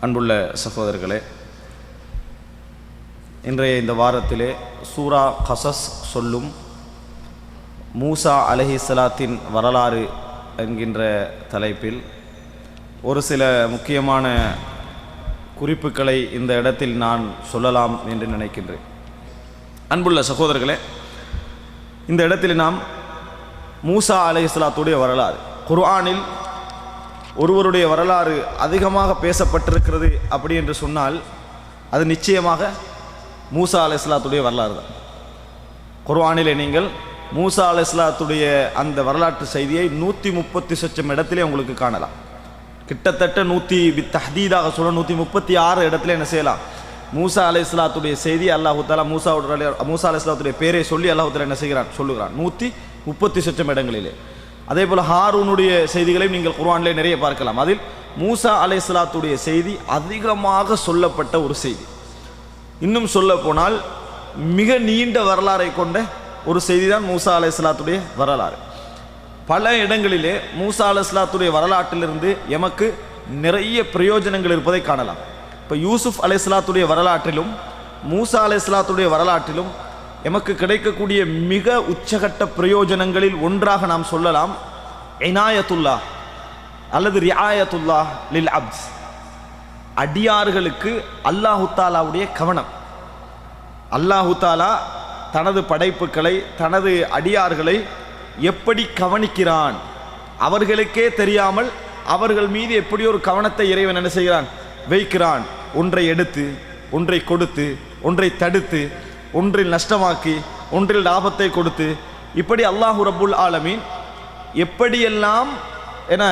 அன்புள்ள சகோதரர்களே, இன்றைய இந்த வாரத்திலே சூரா கசஸ் சொல்லும் மூசா அலைஹிஸ்ஸலாத்தின் வரலாறு என்கின்ற தலைப்பில் ஒரு சில முக்கியமான குறிப்புகளை இந்த இடத்தில் நான் சொல்லலாம் என்று நினைக்கின்றேன். அன்புள்ள சகோதரர்களே, இந்த இடத்தில் நாம் மூசா அலைஹிஸ்ஸலாத்துடைய வரலாறு, குர்ஆனில் ஒருவருடைய வரலாறு அதிகமாக பேசப்பட்டிருக்கிறது அப்படி என்று சொன்னால் அது நிச்சயமாக மூசா அலைஹிஸ்ஸலாத்துடைய வரலாறு தான். குர்ஆனிலே நீங்கள் மூசா அலைஹிஸ்ஸலாத்துடைய அந்த வரலாற்று செய்தியை 130 இடத்திலே உங்களுக்கு காணலாம். கிட்டத்தட்ட 100 தஹ்தீதாக சொல்ல 136 இடத்துல என்ன செய்யலாம், மூசா அலைஹிஸ்ஸலாத்துடைய செய்தி அல்லாஹு தஆலா மூசா அலைஹிஸ்ஸலாத்துடைய பேரை சொல்லி அல்லாஹு தஆலா என்ன செய்கிறான், சொல்லுகிறான் 130 இடங்களிலே. அதே போல் ஹாரூனுடைய செய்திகளையும் நீங்கள் குர்ஆனிலே நிறைய பார்க்கலாம். அதில் மூசா அலைஹிஸ்ஸலாத்துடைய செய்தி அதிகமாக சொல்லப்பட்ட ஒரு செய்தி. இன்னும் சொல்ல போனால் மிக நீண்ட வரலாறை கொண்ட ஒரு செய்தி தான் மூசா அலைஹிஸ்ஸலாத்துடைய வரலாறு. பல இடங்களிலே மூசா அலைஹிஸ்ஸலாத்துடைய வரலாற்றிலிருந்து எமக்கு நிறைய பிரயோஜனங்கள் இருப்பதை காணலாம். இப்போ யூசுப் அலைஹிஸ்ஸலாத்துடைய வரலாற்றிலும் மூசா அலைஹிஸ்ஸலாத்துடைய வரலாற்றிலும் எமக்கு கிடைக்கக்கூடிய மிக உச்சகட்ட பிரயோஜனங்களில் ஒன்றாக நாம் சொல்லலாம் இனாயத்துல்லா அல்லது ரிஆயத்துல்லா லில் அப்ஸ், அடியார்களுக்கு அல்லாஹு தாலாவுடைய கவனம். அல்லாஹு தாலா தனது படைப்புகளை, தனது அடியார்களை எப்படி கவனிக்கிறான், அவர்களுக்கே தெரியாமல் அவர்கள் மீது எப்படி ஒரு கவனத்தை இறைவன் என்ன செய்கிறான், வைக்கிறான். ஒன்றை எடுத்து, ஒன்றை கொடுத்து, ஒன்றை தடுத்து, ஒன்றில் நஷ்டமாக்கி, ஒன்றில் லாபத்தை கொடுத்து, இப்படி அல்லாஹு ரப்புல் ஆலமீன் எப்படியெல்லாம் என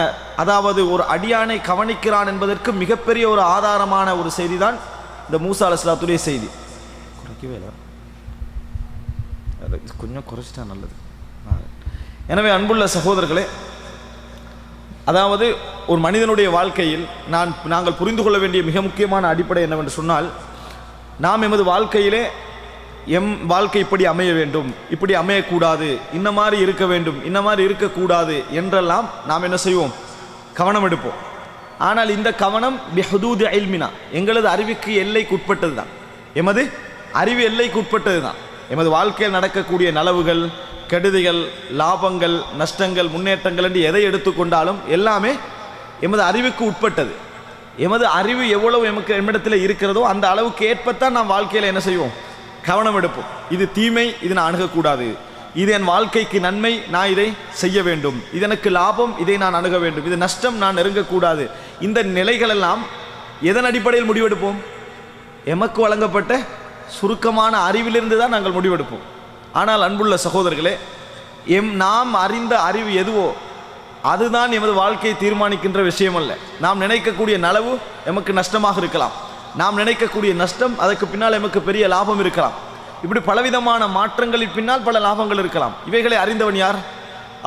அதாவது ஒரு அடியானை கவனிக்கிறான் என்பதற்கு மிகப்பெரிய ஒரு ஆதாரமான ஒரு செய்தி தான் இந்த மூசா அலைஹிஸ்ஸலாத்துடைய செய்தி. கொஞ்சம் குறைச்சிட்டா நல்லது. எனவே அன்புள்ள சகோதரர்களே, அதாவது ஒரு மனிதனுடைய வாழ்க்கையில் நாங்கள் புரிந்து கொள்ள வேண்டிய மிக முக்கியமான அடிப்படை என்னவென்று சொன்னால், நாம் எமது வாழ்க்கையிலே வாழ்க்கை இப்படி அமைய வேண்டும், இப்படி அமையக்கூடாது, இன்ன மாதிரி இருக்க வேண்டும், இன்ன மாதிரி இருக்கக்கூடாது என்றெல்லாம் நாம் என்ன செய்வோம், கவனம் எடுப்போம். ஆனால் இந்த கவனம் பிஹுதூத் இல்மினா, எங்களது அறிவுக்கு எல்லைக்குட்பட்டது தான், எமது அறிவு எல்லைக்குட்பட்டது தான். எமது வாழ்க்கையில் நடக்கக்கூடிய நலவுகள், கெடுதிகள், லாபங்கள், நஷ்டங்கள், முன்னேற்றங்கள் என்று எதை எடுத்துக்கொண்டாலும் எல்லாமே எமது அறிவுக்கு உட்பட்டது. எமது அறிவு எவ்வளவு எம்மிடத்தில் இருக்கிறதோ அந்த அளவுக்கு ஏற்பத்தான் நாம் வாழ்க்கையில் என்ன செய்வோம், கவனம் எடுப்போம். இது தீமை, இது நான் அணுகக்கூடாது, இது என் வாழ்க்கைக்கு நன்மை, நான் இதை செய்ய வேண்டும், இது எனக்கு லாபம், இதை நான் அணுக வேண்டும், இது நஷ்டம், நான் நெருங்கக்கூடாது. இந்த நிலைகளெல்லாம் எதன் அடிப்படையில் முடிவெடுப்போம், எமக்கு வழங்கப்பட்ட சுருக்கமான அறிவிலிருந்து தான் நாங்கள் முடிவெடுப்போம். ஆனால் அன்புள்ள சகோதரர்களே, நாம் அறிந்த அறிவு எதுவோ அதுதான் எமது வாழ்க்கையை தீர்மானிக்கின்ற விஷயம் அல்ல. நாம் நினைக்கக்கூடிய நலவு எமக்கு நஷ்டமாக இருக்கலாம், நாம் நினைக்கக்கூடிய நஷ்டம் அதற்கு பின்னால் எமக்கு பெரிய லாபம் இருக்கலாம். இப்படி பலவிதமான மாற்றங்களின் பின்னால் பல லாபங்கள் இருக்கலாம். இவைகளை அறிந்தவன் யார்?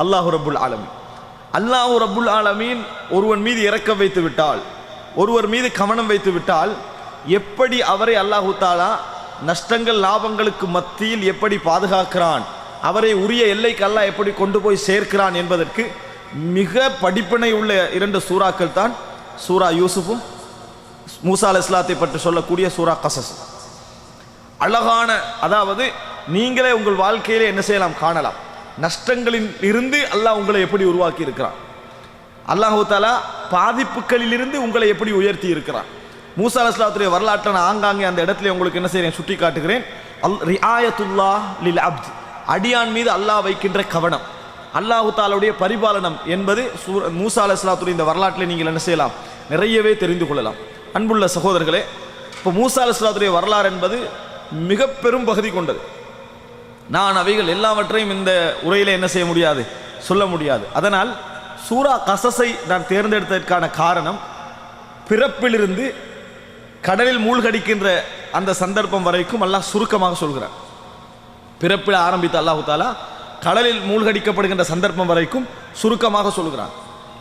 அல்லாஹு ரப்புல் ஆலமீன். அல்லாஹு ரப்புல் ஆலமீன் ஒருவன் மீது இரக்கம் வைத்து விட்டால், ஒருவர் மீது கவனம் வைத்து விட்டால், எப்படி அவரை அல்லாஹு தாலா நஷ்டங்கள் லாபங்களுக்கு மத்தியில் எப்படி பாதுகாக்கிறான், அவரை உரிய எல்லைக்கு அல்லாஹ் எப்படி கொண்டு போய் சேர்க்கிறான் என்பதற்கு மிக படிப்பினை உள்ள 2 சூறாக்கள் தான் சூரா யூசுஃபும் மூசா அலைஹிஸ்ஸலாத்தை பற்றி சொல்லக்கூடிய சூரா கசஸ். அழகான, அதாவது நீங்களே உங்கள் வாழ்க்கையிலே என்ன செய்யலாம், காணலாம், நஷ்டங்களில் இருந்து அல்லாஹ் உங்களை எப்படி உருவாக்கி இருக்கிறான், அல்லாஹு தஆலா பாதிப்புகளில் இருந்து உங்களை எப்படி உயர்த்தி இருக்கிறான். மூசா அலைஹிஸ்ஸலாத்துடைய வரலாற்றை நான் ஆங்காங்கே அந்த இடத்துல உங்களுக்கு என்ன செய்கிறேன், சுட்டி காட்டுகிறேன். ரிஆயத்துல்லா லில் அப்த், அடியான் மீது அல்லாஹ் வைக்கின்ற கவனம், அல்லாஹு தஆலாவுடைய பரிபாலனம் என்பது மூசா அலைஹிஸ்ஸலாத்துடைய இந்த வரலாற்றில் நீங்கள் என்ன செய்யலாம், நிறையவே தெரிந்து கொள்ளலாம். அன்புள்ள சகோதரர்களே, இப்போ மூசா அலைஹிஸ்ஸலாத்துடைய வரலாறு என்பது மிக பெரும் பகுதி கொண்டது. நான் அவைகள் எல்லாவற்றையும் இந்த உரையில் என்ன செய்ய முடியாது, சொல்ல முடியாது. அதனால் சூரா கசஸை நான் தேர்ந்தெடுத்ததற்கான காரணம், பிறப்பிலிருந்து கடலில் மூழ்கடிக்கின்ற அந்த சந்தர்ப்பம் வரைக்கும் அல்லாஹ் சுருக்கமாக சொல்கிறார். பிறப்பில் ஆரம்பித்த அல்லாஹு தாலா கடலில் மூழ்கடிக்கப்படுகின்ற சந்தர்ப்பம் வரைக்கும் சுருக்கமாக சொல்கிறான்.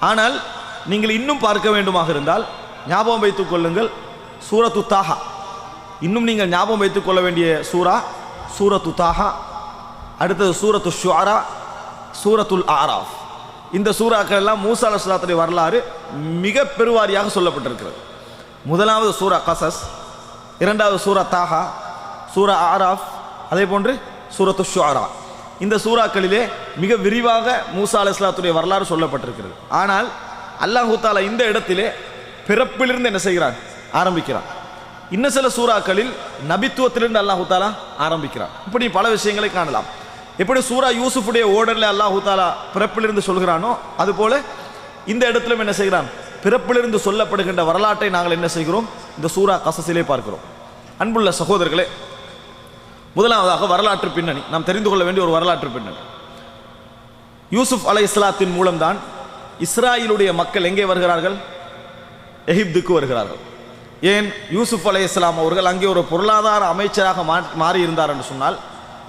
ஆனால் நீங்கள் இன்னும் பார்க்க வேண்டுமாக இருந்தால் ஞாபகம் வைத்துக் கொள்ளுங்கள், சூரத்து தாஹா. இன்னும் நீங்கள் ஞாபகம் வைத்துக் கொள்ள வேண்டிய சூரத்து தாஹா, அடுத்தது சூரத்து ஷுஆரா, சூரத்துல் ஆராஃப். இந்த சூறாக்கள் எல்லாம் மூசா அலைஹிஸ்ஸலாத்துடைய வரலாறு மிக பெருவாரியாக சொல்லப்பட்டிருக்கிறது. முதலாவது சூரா கசஸ், இரண்டாவது சூரா தாஹா, சூரா ஆராஃப், அதே போன்று சூரத்து ஷுஆரா. இந்த சூறாக்களிலே மிக விரிவாக மூசா அலைஹிஸ்ஸலாத்துடைய வரலாறு சொல்லப்பட்டிருக்கிறது. ஆனால் அல்லாஹு தஆலா இந்த இடத்திலே பிறப்பிலிருந்து என்ன செய்கிறான்? ஆரம்பிக்கிறான். இன்னும் சில சூறாக்களில் நபித்துவத்திலிருந்து அல்லாஹு தஆலா ஆரம்பிக்கிறான். இப்படி பல விஷயங்களை காணலாம். எப்படி சூரா யூசுஃபுடைய ஓர்டரில் அல்லாஹு தஆலா பிறப்பிலிருந்து சொல்கிறானோ அதுபோல இந்த இடத்திலும் என்ன செய்கிறான்? பிறப்பிலிருந்து சொல்லப்படுகின்ற வரலாற்றை நாங்கள் என்ன செய்கிறோம்? இந்த சூரா கசஸிலே பார்க்கிறோம். அன்புள்ள சகோதரர்களே, முதலாவதாக வரலாற்று பின்னணி, நாம் தெரிந்து கொள்ள வேண்டிய ஒரு வரலாற்று பின்னணி. யூசுப் அலைஹிஸ்ஸலாத்தின் மூலம்தான் இஸ்ராயலுடைய மக்கள் எங்கே வருகிறார்கள்? எகிப்துக்கு வருகிறார்கள். ஏன்? யூசுப் அலைஹிஸ்ஸலாம் அவர்கள் அங்கே ஒரு பொருளாதார அமைச்சராக மாறி இருந்தார் என்று சொன்னால்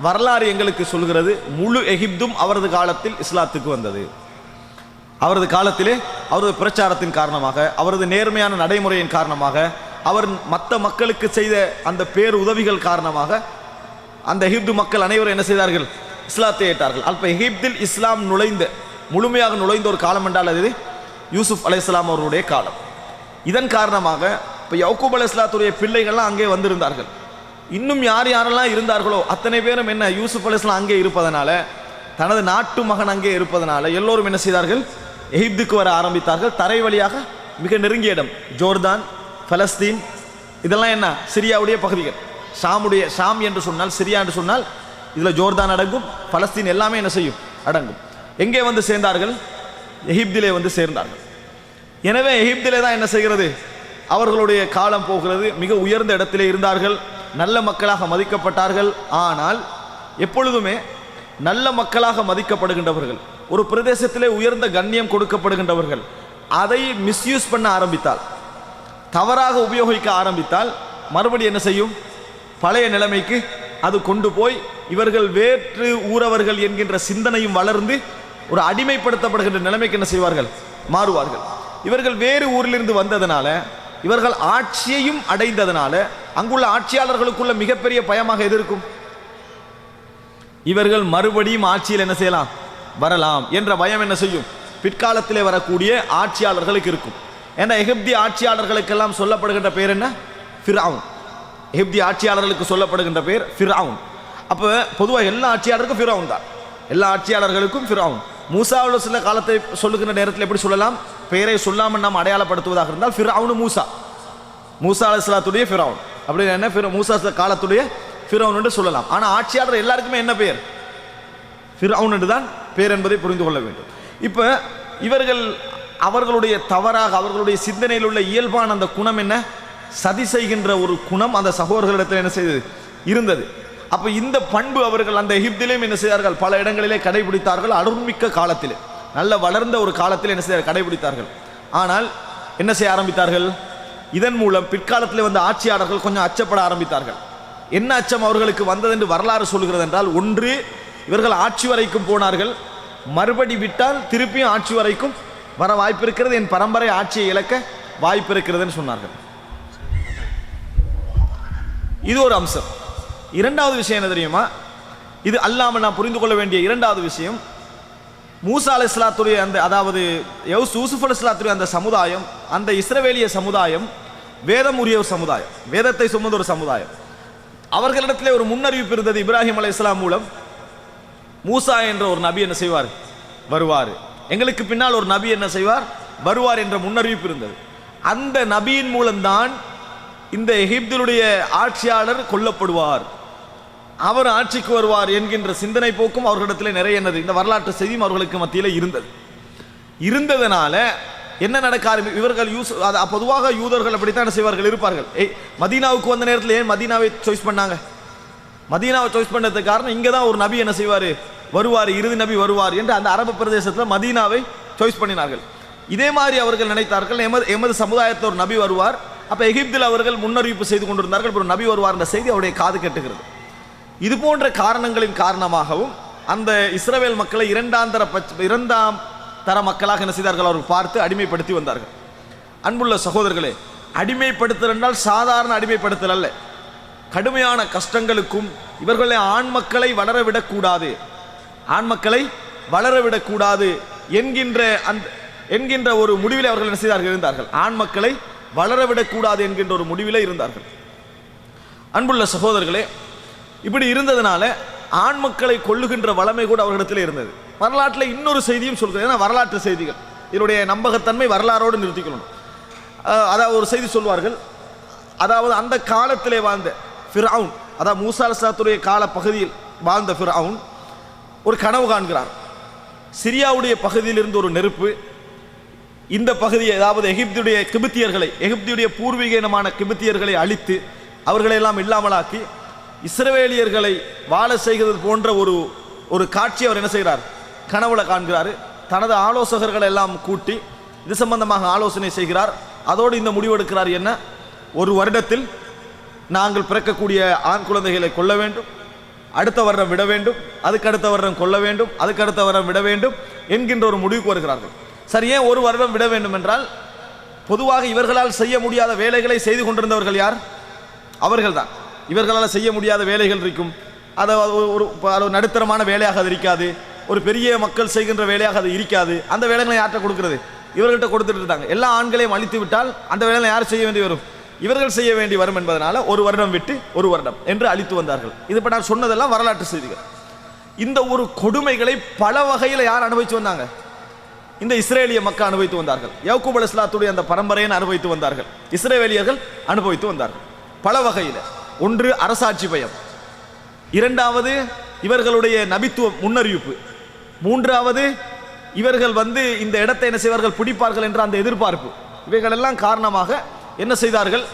வரலாறு எங்களுக்கு சொல்கிறது முழு எகிப்தும் அவரது காலத்தில் இஸ்லாத்துக்கு வந்தது. அவரது காலத்திலே அவரது பிரச்சாரத்தின் காரணமாக, அவரது நேர்மையான நடைமுறையின் காரணமாக, அவர் மற்ற மக்களுக்கு செய்த அந்த பேர் உதவிகள் காரணமாக அந்த எகிப்து மக்கள் அனைவரும் என்ன செய்தார்கள்? இஸ்லாத்தை ஏற்றார்கள். அப்போ எகிப்தில் இஸ்லாம் முழுமையாக நுழைந்த ஒரு காலம் என்றால் அது யூசுப் அலைஹிஸ்ஸலாம் அவர்களுடைய காலம். இதன் காரணமாக இப்போ யக்கூப் அலைஹிஸ்ஸலாத்துடைய பிள்ளைகள்லாம் அங்கே வந்திருந்தார்கள். இன்னும் யாரெல்லாம் இருந்தார்களோ அத்தனை பேரும் என்ன யூசுப் அலைஹிஸ்ஸலாம் அங்கே இருப்பதனால, தனது நாட்டு மகன் அங்கே இருப்பதனால எல்லோரும் என்ன செய்தார்கள்? எகிப்துக்கு வர ஆரம்பித்தார்கள். தரை வழியாக மிக நெருங்கிய இடம் ஜோர்தான், பலஸ்தீன், இதெல்லாம் என்ன சிரியாவுடைய பகுதிகள். ஷாம் என்று சொன்னால், சிரியா என்று சொன்னால் இதில் ஜோர்தான் அடங்கும், பலஸ்தீன் எல்லாமே என்ன செய்யும்? அடங்கும். எங்கே வந்து சேர்ந்தார்கள்? எகிப்திலே வந்து சேர்ந்தார்கள். எனவே எகிப்திலே தான் என்ன செய்கிறது? அவர்களுடைய காலம் போகிறது. மிக உயர்ந்த இடத்திலே இருந்தார்கள், நல்ல மக்களாக மதிக்கப்பட்டார்கள். ஆனால் எப்பொழுதுமே நல்ல மக்களாக மதிக்கப்படுகின்றவர்கள், ஒரு பிரதேசத்திலே உயர்ந்த கண்ணியம் கொடுக்கப்படுகின்றவர்கள் அதை மிஸ்யூஸ் பண்ண ஆரம்பித்தால், தவறாக உபயோகிக்க ஆரம்பித்தால் மறுபடி என்ன செய்யும்? பழைய நிலைமைக்கு அது கொண்டு போய் இவர்கள் வேற்று ஊரவர்கள் என்கின்ற சிந்தனையும் வளர்ந்து ஒரு அடிமைப்படுத்தப்படுகின்ற நிலைமைக்கு என்ன செய்வார்கள்? மாறுவார்கள். இவர்கள் வேறு ஊரிலிருந்து வந்ததனால, இவர்கள் ஆட்சியையும் அடைந்ததனால அங்குள்ள ஆட்சியாளர்களுக்குள்ள மிகப்பெரிய பயமாக எது இருக்கும்? இவர்கள் மறுபடியும் ஆட்சியில் என்ன செய்யலாம்? வரலாம் என்ற பயம் என்ன செய்யும்? பிற்காலத்திலே வரக்கூடிய ஆட்சியாளர்களுக்கு இருக்கும். ஏன்னா எகிப்திய ஆட்சியாளர்களுக்கெல்லாம் சொல்லப்படுகின்ற பேர் என்ன? ஃபிர்அவுன். எகிப்திய ஆட்சியாளர்களுக்கு சொல்லப்படுகின்ற பேர் ஃபிர்அவுன். அப்போ பொதுவாக எல்லா ஆட்சியாளருக்கும் ஃபிர்அவுன் தான். எல்லா ஆட்சியாளர்களுக்கும் ஃபிர்அவுன். மூசா சில காலத்தை சொல்லுகின்ற நேரத்தில் எப்படி சொல்லலாம்? பெயரை சொல்லாமல் நாம் அடையாளப்படுத்துவதாக இருந்தால் ஃபிர்அவுன் மூசா அலைஹிஸ்ஸலாத்துடைய ஃபிர்அவுன் அப்படின்னு என்ன மூசா காலத்துடைய ஃபிர்அவுன் என்று சொல்லலாம். ஆனால் ஆட்சியாளர் எல்லாருக்குமே என்ன பெயர்? ஃபிர்அவுன் என்று தான் பேர் என்பதை புரிந்து கொள்ள வேண்டும். இப்போ இவர்கள் அவர்களுடைய தவறாக, அவர்களுடைய சிந்தனையில் உள்ள இயல்பான அந்த குணம் என்ன? சதி செய்கின்ற ஒரு குணம் அந்த சகோதரர்களிடத்தில் என்ன செய்தது? இருந்தது. அப்போ இந்த பண்பு அவர்கள் அந்த எகிப்திலேயும் என்ன செய்தார்கள்? பல இடங்களிலே கடைபிடித்தார்கள். அருள்மிக்க காலத்திலே, நல்ல வளர்ந்த ஒரு காலத்தில் என்ன செய்ய கடைபிடித்தார்கள். ஆனால் என்ன செய்ய ஆரம்பித்தார்கள்? இதன் மூலம் பிற்காலத்தில் வந்த ஆட்சியாளர்கள் கொஞ்சம் அச்சப்பட ஆரம்பித்தார்கள். என்ன அச்சம் அவர்களுக்கு வந்தது என்று வரலாறு சொல்கிறது என்றால், ஒன்று இவர்கள் ஆட்சி வரைக்கும் போனார்கள், மறுபடி விட்டால் திருப்பியும் ஆட்சி வரைக்கும் வர வாய்ப்பு இருக்கிறது, என் பரம்பரை ஆட்சியை இழக்க வாய்ப்பு இருக்கிறதுன்னு சொன்னார்கள். இது ஒரு அம்சம். இரண்டாவது விஷயம் என்ன தெரியுமா? இது அல்லாமல் நாம் புரிந்து கொள்ள வேண்டிய இரண்டாவது விஷயம், மூசா அலைஹிஸ்ஸலாத்துடைய அந்த, அதாவது யூசுப் அலைஹிஸ்ஸலாத்துடைய அந்த சமுதாயம், அந்த இஸ்ரவேலிய சமுதாயம் வேதம் உரிய ஒரு சமுதாயம், வேதத்தை சுமந்த ஒரு சமுதாயம். அவர்களிடத்திலே ஒரு முன்னறிவிப்பு இருந்தது. இப்ராஹிம் அலைஹிஸ்ஸலாம் மூலம் மூசா என்ற ஒரு நபி என்ன செய்வார்? வருவார். எங்களுக்கு பின்னால் ஒரு நபி என்ன செய்வார்? வருவார் என்ற முன்னறிவிப்பு இருந்தது. அந்த நபியின் மூலம்தான் இந்த எகிப்தினுடைய ஆட்சியாளர் கொல்லப்படுவார், அவர் ஆட்சிக்கு வருவார் என்கின்ற சிந்தனை போக்கும் அவர்களிடத்தில் நிறைய என்னது, இந்த வரலாற்று செய்தியும் அவர்களுக்கு மத்தியில் இருந்ததனால என்ன நடக்க இவர்கள் பொதுவாக யூதர்கள் அப்படித்தான் என்ன செய்வார்கள்? இருப்பார்கள். மதீனாவுக்கு வந்த நேரத்தில் ஏன் மதீனாவை சாய்ஸ் பண்ணாங்க? மதீனாவை சாய்ஸ் பண்ணதுக்கு காரணம், இங்கே தான் ஒரு நபி என்ன செய்வார்? வருவார், இறுதி நபி வருவார் என்று அந்த அரபு பிரதேசத்தில் மதீனாவை சாய்ஸ் பண்ணினார்கள். இதே மாதிரி அவர்கள் நினைத்தார்கள், எமது சமுதாயத்தில் ஒரு நபி வருவார். அப்போ எகிப்தில் அவர்கள் முன்னறிவிப்பு செய்து கொண்டிருந்தார்கள், ஒரு நபி வருவார் என்ற செய்தி அவருடைய காது கெட்டுகிறது. இது போன்ற காரணங்களின் காரணமாகவும் அந்த இஸ்ரவேல் மக்களை இரண்டாம் தர மக்களாக என்ன செய்தார்கள்? அவர்கள் பார்த்து அடிமைப்படுத்தி வந்தார்கள். அன்புள்ள சகோதரர்களே, அடிமைப்படுத்தல் என்றால் சாதாரண அடிமைப்படுத்தல் அல்ல. கடுமையான கஷ்டங்களுக்கும் இவர்களை ஆண் மக்களை வளரவிடக்கூடாது என்கின்ற ஒரு முடிவில் அவர்கள் என்ன செய்தார்கள்? இருந்தார்கள். ஆண் மக்களை வளரவிடக்கூடாது என்கின்ற ஒரு முடிவில் இருந்தார்கள். அன்புள்ள சகோதரர்களே, இப்படி இருந்ததுனால ஆண் மக்களை கொல்லுகின்ற வளமை கூட அவர்களிடத்தில் இருந்தது. வரலாற்றில் இன்னொரு செய்தியும் சொல்கிறது, ஏன்னா வரலாற்று செய்திகள் இதனுடைய நம்பகத்தன்மை வரலாறோடு நிறுத்திக்கொள்ளணும். அதாவது ஒரு செய்தி சொல்வார்கள், அதாவது அந்த காலத்திலே வாழ்ந்த ஃபிர்அவுன், அதாவது மூசா அலைஹிஸ்ஸலாத்துடைய கால பகுதியில் வாழ்ந்த ஃபிர்அவுன் ஒரு கனவு காண்கிறார். சிரியாவுடைய பகுதியிலிருந்து ஒரு நெருப்பு இந்த பகுதியை, அதாவது எகிப்துடைய கிபித்தியர்களை, எகிப்துடைய பூர்வீக இனமான கிபித்தியர்களை அழித்து அவர்களை எல்லாம் இல்லாமலாக்கி இஸ்ரவேலியர்களை வாழ செய்கிறது போன்ற ஒரு காட்சி அவர் என்ன செய்கிறார், கனவுல காண்கிறார். தனது ஆலோசகர்கள் எல்லாம் கூட்டி இது சம்பந்தமாக ஆலோசனை செய்கிறார். அதோடு இந்த முடிவெடுக்கிறார், என்ன, ஒரு வருடத்தில் நாங்கள் பிறக்கக்கூடிய ஆண் குழந்தைகளை கொல்ல வேண்டும், அடுத்த வருடம் விட வேண்டும், அதுக்கு அடுத்த வருடம் கொல்ல வேண்டும், அதுக்கு அடுத்த வருடம் விட வேண்டும் என்கின்ற ஒரு முடிவுக்கு வருகிறார்கள். சரி, ஏன் ஒரு வருடம் விட வேண்டும் என்றால், பொதுவாக இவர்களால் செய்ய முடியாத வேலைகளை செய்து கொண்டிருந்தவர்கள் யார்? அவர்கள்தான். இவர்களால் செய்ய முடியாத வேலைகள் இருக்கும், அது ஒரு நடுத்தரமான வேலையாக அது இருக்காது, ஒரு பெரிய மக்கள் செய்கின்ற வேலையாக அது இருக்காது. அந்த வேலைகளை யார்கிட்ட கொடுக்கிறது? இவர்கள்ட்ட கொடுத்துட்டு இருந்தாங்க. எல்லா ஆண்களையும் அழித்து விட்டால் அந்த வேலைகளை யார் செய்ய வேண்டி வரும்? இவர்கள் செய்ய வேண்டி வரும் என்பதனால ஒரு வருடம் விட்டு ஒரு வருடம் என்று அழித்து வந்தார்கள். இது இப்போ நான் சொன்னதெல்லாம் வரலாற்று செய்திகள். இந்த ஒரு கொடுமைகளை பல வகையில் யார் அனுபவித்து வந்தாங்க? இந்த இஸ்ரேலிய மக்கள் அனுபவித்து வந்தார்கள். யாக்கூப் அலைஹிஸ்ஸலாத்துடைய அந்த பரம்பரையை அனுபவித்து வந்தார்கள். இஸ்ரேலியர்கள் அனுபவித்து வந்தார்கள் பல வகையில். ஒன்று, அரசாட்சி பயம். இரண்டாவது, இவர்களுடைய நபித்துவ முன்னறிவிப்பு. மூன்றாவது, இவர்கள் இந்த இடத்தை என்ன செய்வார்கள், பிடிப்பார்கள் என்ற அந்த எதிர்பார்ப்பு. இவைகள் எல்லாம் காரணமாக என்ன செய்தார்கள்,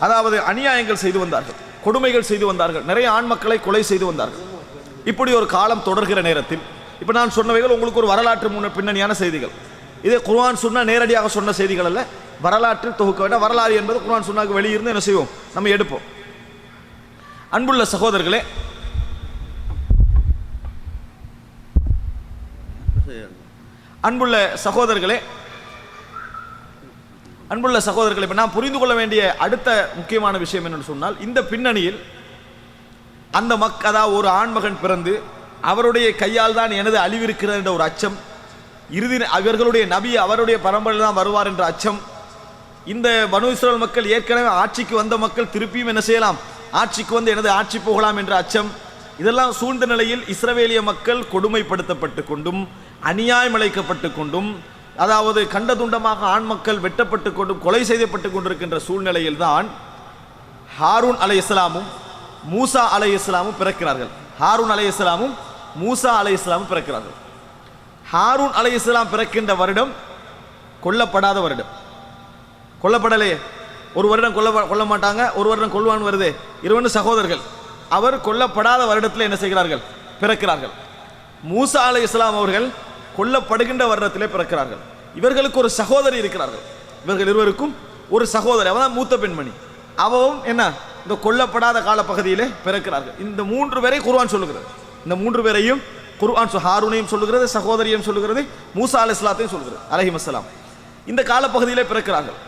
அதாவது அநியாயங்கள் செய்து வந்தார்கள், கொடுமைகள் செய்து வந்தார்கள், நிறைய ஆண் மக்களை கொலை செய்து வந்தார்கள். இப்படி ஒரு காலம் தொடர்கிற நேரத்தில் இப்போ நான் சொன்னவைகள் உங்களுக்கு ஒரு வரலாற்று பின்னணியான செய்திகள். இதே குர்ஆன் சுன்னா நேரடியாக சொன்ன செய்திகள் அல்ல, வரலாற்றில் தொகுக்க வேண்டாம். வரலாறு என்பது குர்ஆன் சுன்னாக்கு வெளியிருந்து என்ன செய்வோம், நம்ம எடுப்போம். அன்புள்ள சகோதரர்களே, அன்புள்ள சகோதரர்களே, இப்போ நான் புரிந்து கொள்ள வேண்டிய அடுத்த முக்கியமான விஷயம் என்னன்னு சொன்னால், இந்த பின்னணியில் அந்த அதாவது ஒரு ஆண்மகன் பிறந்து அவருடைய கையால் தான் எனது அழிவிருக்கிறது என்ற ஒரு அச்சம், இறுதி அவர்களுடைய நபி அவருடைய பரம்பரையில் தான் வருவார் என்ற அச்சம், இந்த பனு இஸ்ரவேல் மக்கள் ஏற்கனவே ஆட்சிக்கு வந்த மக்கள் திருப்பியும் என்ன செய்யலாம், ஆட்சிக்கு வந்து எனது ஆட்சி போகலாம் என்ற அச்சம், இதெல்லாம் சூழ்ந்த நிலையில் இஸ்ரவேலிய மக்கள் கொடுமைப்படுத்தப்பட்டு கொண்டும் அநியாயம் இழைக்கப்பட்டு கொண்டும், அதாவது கண்டதுண்டமாக ஆண் மக்கள் வெட்டப்பட்டு கொண்டும் கொலை செய்யப்பட்டு கொண்டிருக்கின்ற சூழ்நிலையில் தான் ஹாரூன் அலைஹிஸ்ஸலாமும் மூசா அலைஹிஸ்ஸலாமும் பிறக்கிறார்கள். ஹாரூன் அலைஹிஸ்ஸலாமும் மூசா அலைஹிஸ்ஸலாமும் பிறக்கிறார்கள். ஹாரூன் அலைஹிஸ்ஸலாம் பிறக்கின்ற வருடம் கொல்லப்படாத வருடம். கொல்லப்படலையே, ஒரு வருடம் கொல்ல மாட்டாங்க, ஒரு வருடம் கொல்வான்னு வருது. இருவரும் சகோதரர்கள். அவர் கொல்லப்படாத வருடத்தில் என்ன செய்கிறார்கள், பிறக்கிறார்கள். மூசா அலைஹிஸ்ஸலாம் அவர்கள் கொல்லப்படுகின்ற வருடத்திலே பிறக்கிறார்கள். இவர்களுக்கு ஒரு சகோதரி இருக்கிறார்கள். இவர்கள் இருவருக்கும் ஒரு சகோதரி, அவதான் மூத்த பெண்மணி. அவவும் என்ன, இந்த கொல்லப்படாத கால பகுதியிலே பிறக்கிறார்கள். இந்த மூன்று பேரை குர்ஆன் சொல்லுகிறது. இந்த மூன்று பேரையும் குர்ஆன் ஹாரூனையும் சொல்லுகிறது, சகோதரியும் சொல்லுகிறது, மூசா அலைஹிஸ்ஸலாத்தையும் சொல்லுகிறது அலைஹிஸ்ஸலாம். இந்த காலப்பகுதியிலே பிறக்கிறார்கள்.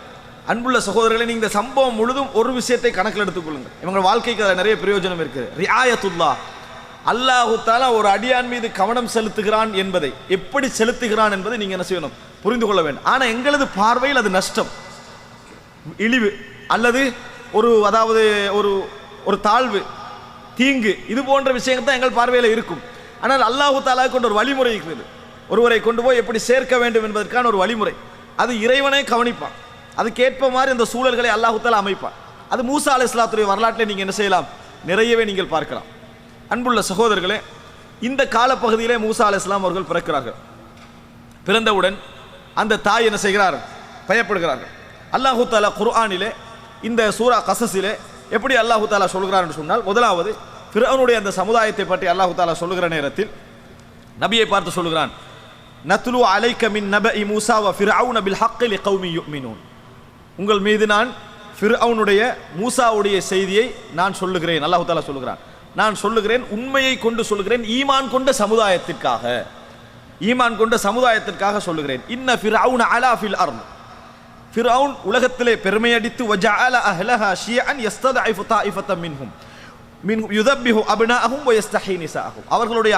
அன்புள்ள சகோதரர்களை, நீங்க இந்த சம்பவம் முழுதும் ஒரு விஷயத்தை கணக்கில் எடுத்துக்கொள்ளுங்கள். இவங்க வாழ்க்கைக்கு நிறைய பிரயோஜனம் இருக்குது. ரிஆயத்துல்லா, அல்லாஹு தஆலா ஒரு அடியான் மீது கவனம் செலுத்துகிறான் என்பதை, எப்படி செலுத்துகிறான் என்பதை நீங்க என்ன செய்யணும், புரிந்து கொள்ள வேண்டும். ஆனா எங்களது பார்வையில் அது நஷ்டம், இழிவு, அல்லது அதாவது ஒரு தாழ்வு, தீங்கு, இது போன்ற விஷயங்கள் தான் எங்கள் பார்வையில் இருக்கும். ஆனால் அல்லாஹு தஆலா கொண்ட ஒரு வழிமுறை இருக்கிறது. ஒருவரை கொண்டு போய் எப்படி சேர்க்க வேண்டும் என்பதற்கான ஒரு வழிமுறை, அது இறைவனே கவனிப்பான். அதுக்கேற்ப மாதிரி அந்த சூழல்களை அல்லாஹு தஆலா அமைப்பான். அது மூசா அலைஹிஸ்ஸலாத்துடைய வரலாற்றில் நீங்கள் என்ன செய்யலாம், நிறையவே நீங்கள் பார்க்கலாம். அன்புள்ள சகோதரர்களே, இந்த காலப்பகுதியிலே மூசா அலைஹிஸ்ஸலாம் அவர்கள் பிறக்கிறார்கள். பிறந்தவுடன் அந்த தாய் என்ன செய்கிறார், பயப்படுகிறார்கள். அல்லாஹு தஆலா குர்ஆனிலே இந்த சூரா கஸஸிலே எப்படி அல்லாஹு தஆலா சொல்கிறார் என்று சொன்னால், முதலாவது ஃபிர்அவுனுடைய அந்த சமுதாயத்தை பற்றி அல்லாஹு தஆலா சொல்லுகிற நேரத்தில் நபியை பார்த்து சொல்கிறான், நத்லு அலைக மின் நபஇ மூசா வ ஃபிர்அவுன பில் ஹக்கி லிகௌமி யுமினூன். உங்கள் மீது நான் ஃபிர்அவுனுடைய மூசாவுடைய செய்தியை நான் சொல்லுகிறேன். அல்லாஹு தஆலா சொல்லுகிறான், நான் சொல்லுகிறேன், உண்மையை கொண்டு சொல்லுகிறேன், ஈமான் கொண்ட சமுதாயத்திற்காக, ஈமான் கொண்ட சமுதாயத்திற்காக சொல்லுகிறேன். இன்ன ஃபிர்அவுன அலா ஃபில் அர்த், ஃபிர்அவுன் உலகத்திலே பெருமையடித்து வஜஅல அஹ்லஹா ஷியஅன் யஸ்ததஇஃபு தாயிஃபத்தம் மின்ஹும் யுதப்பிஹு அப்னாஅஹும் வ யஸ்தஹீ நிசாஅஹும். அவர்களுடைய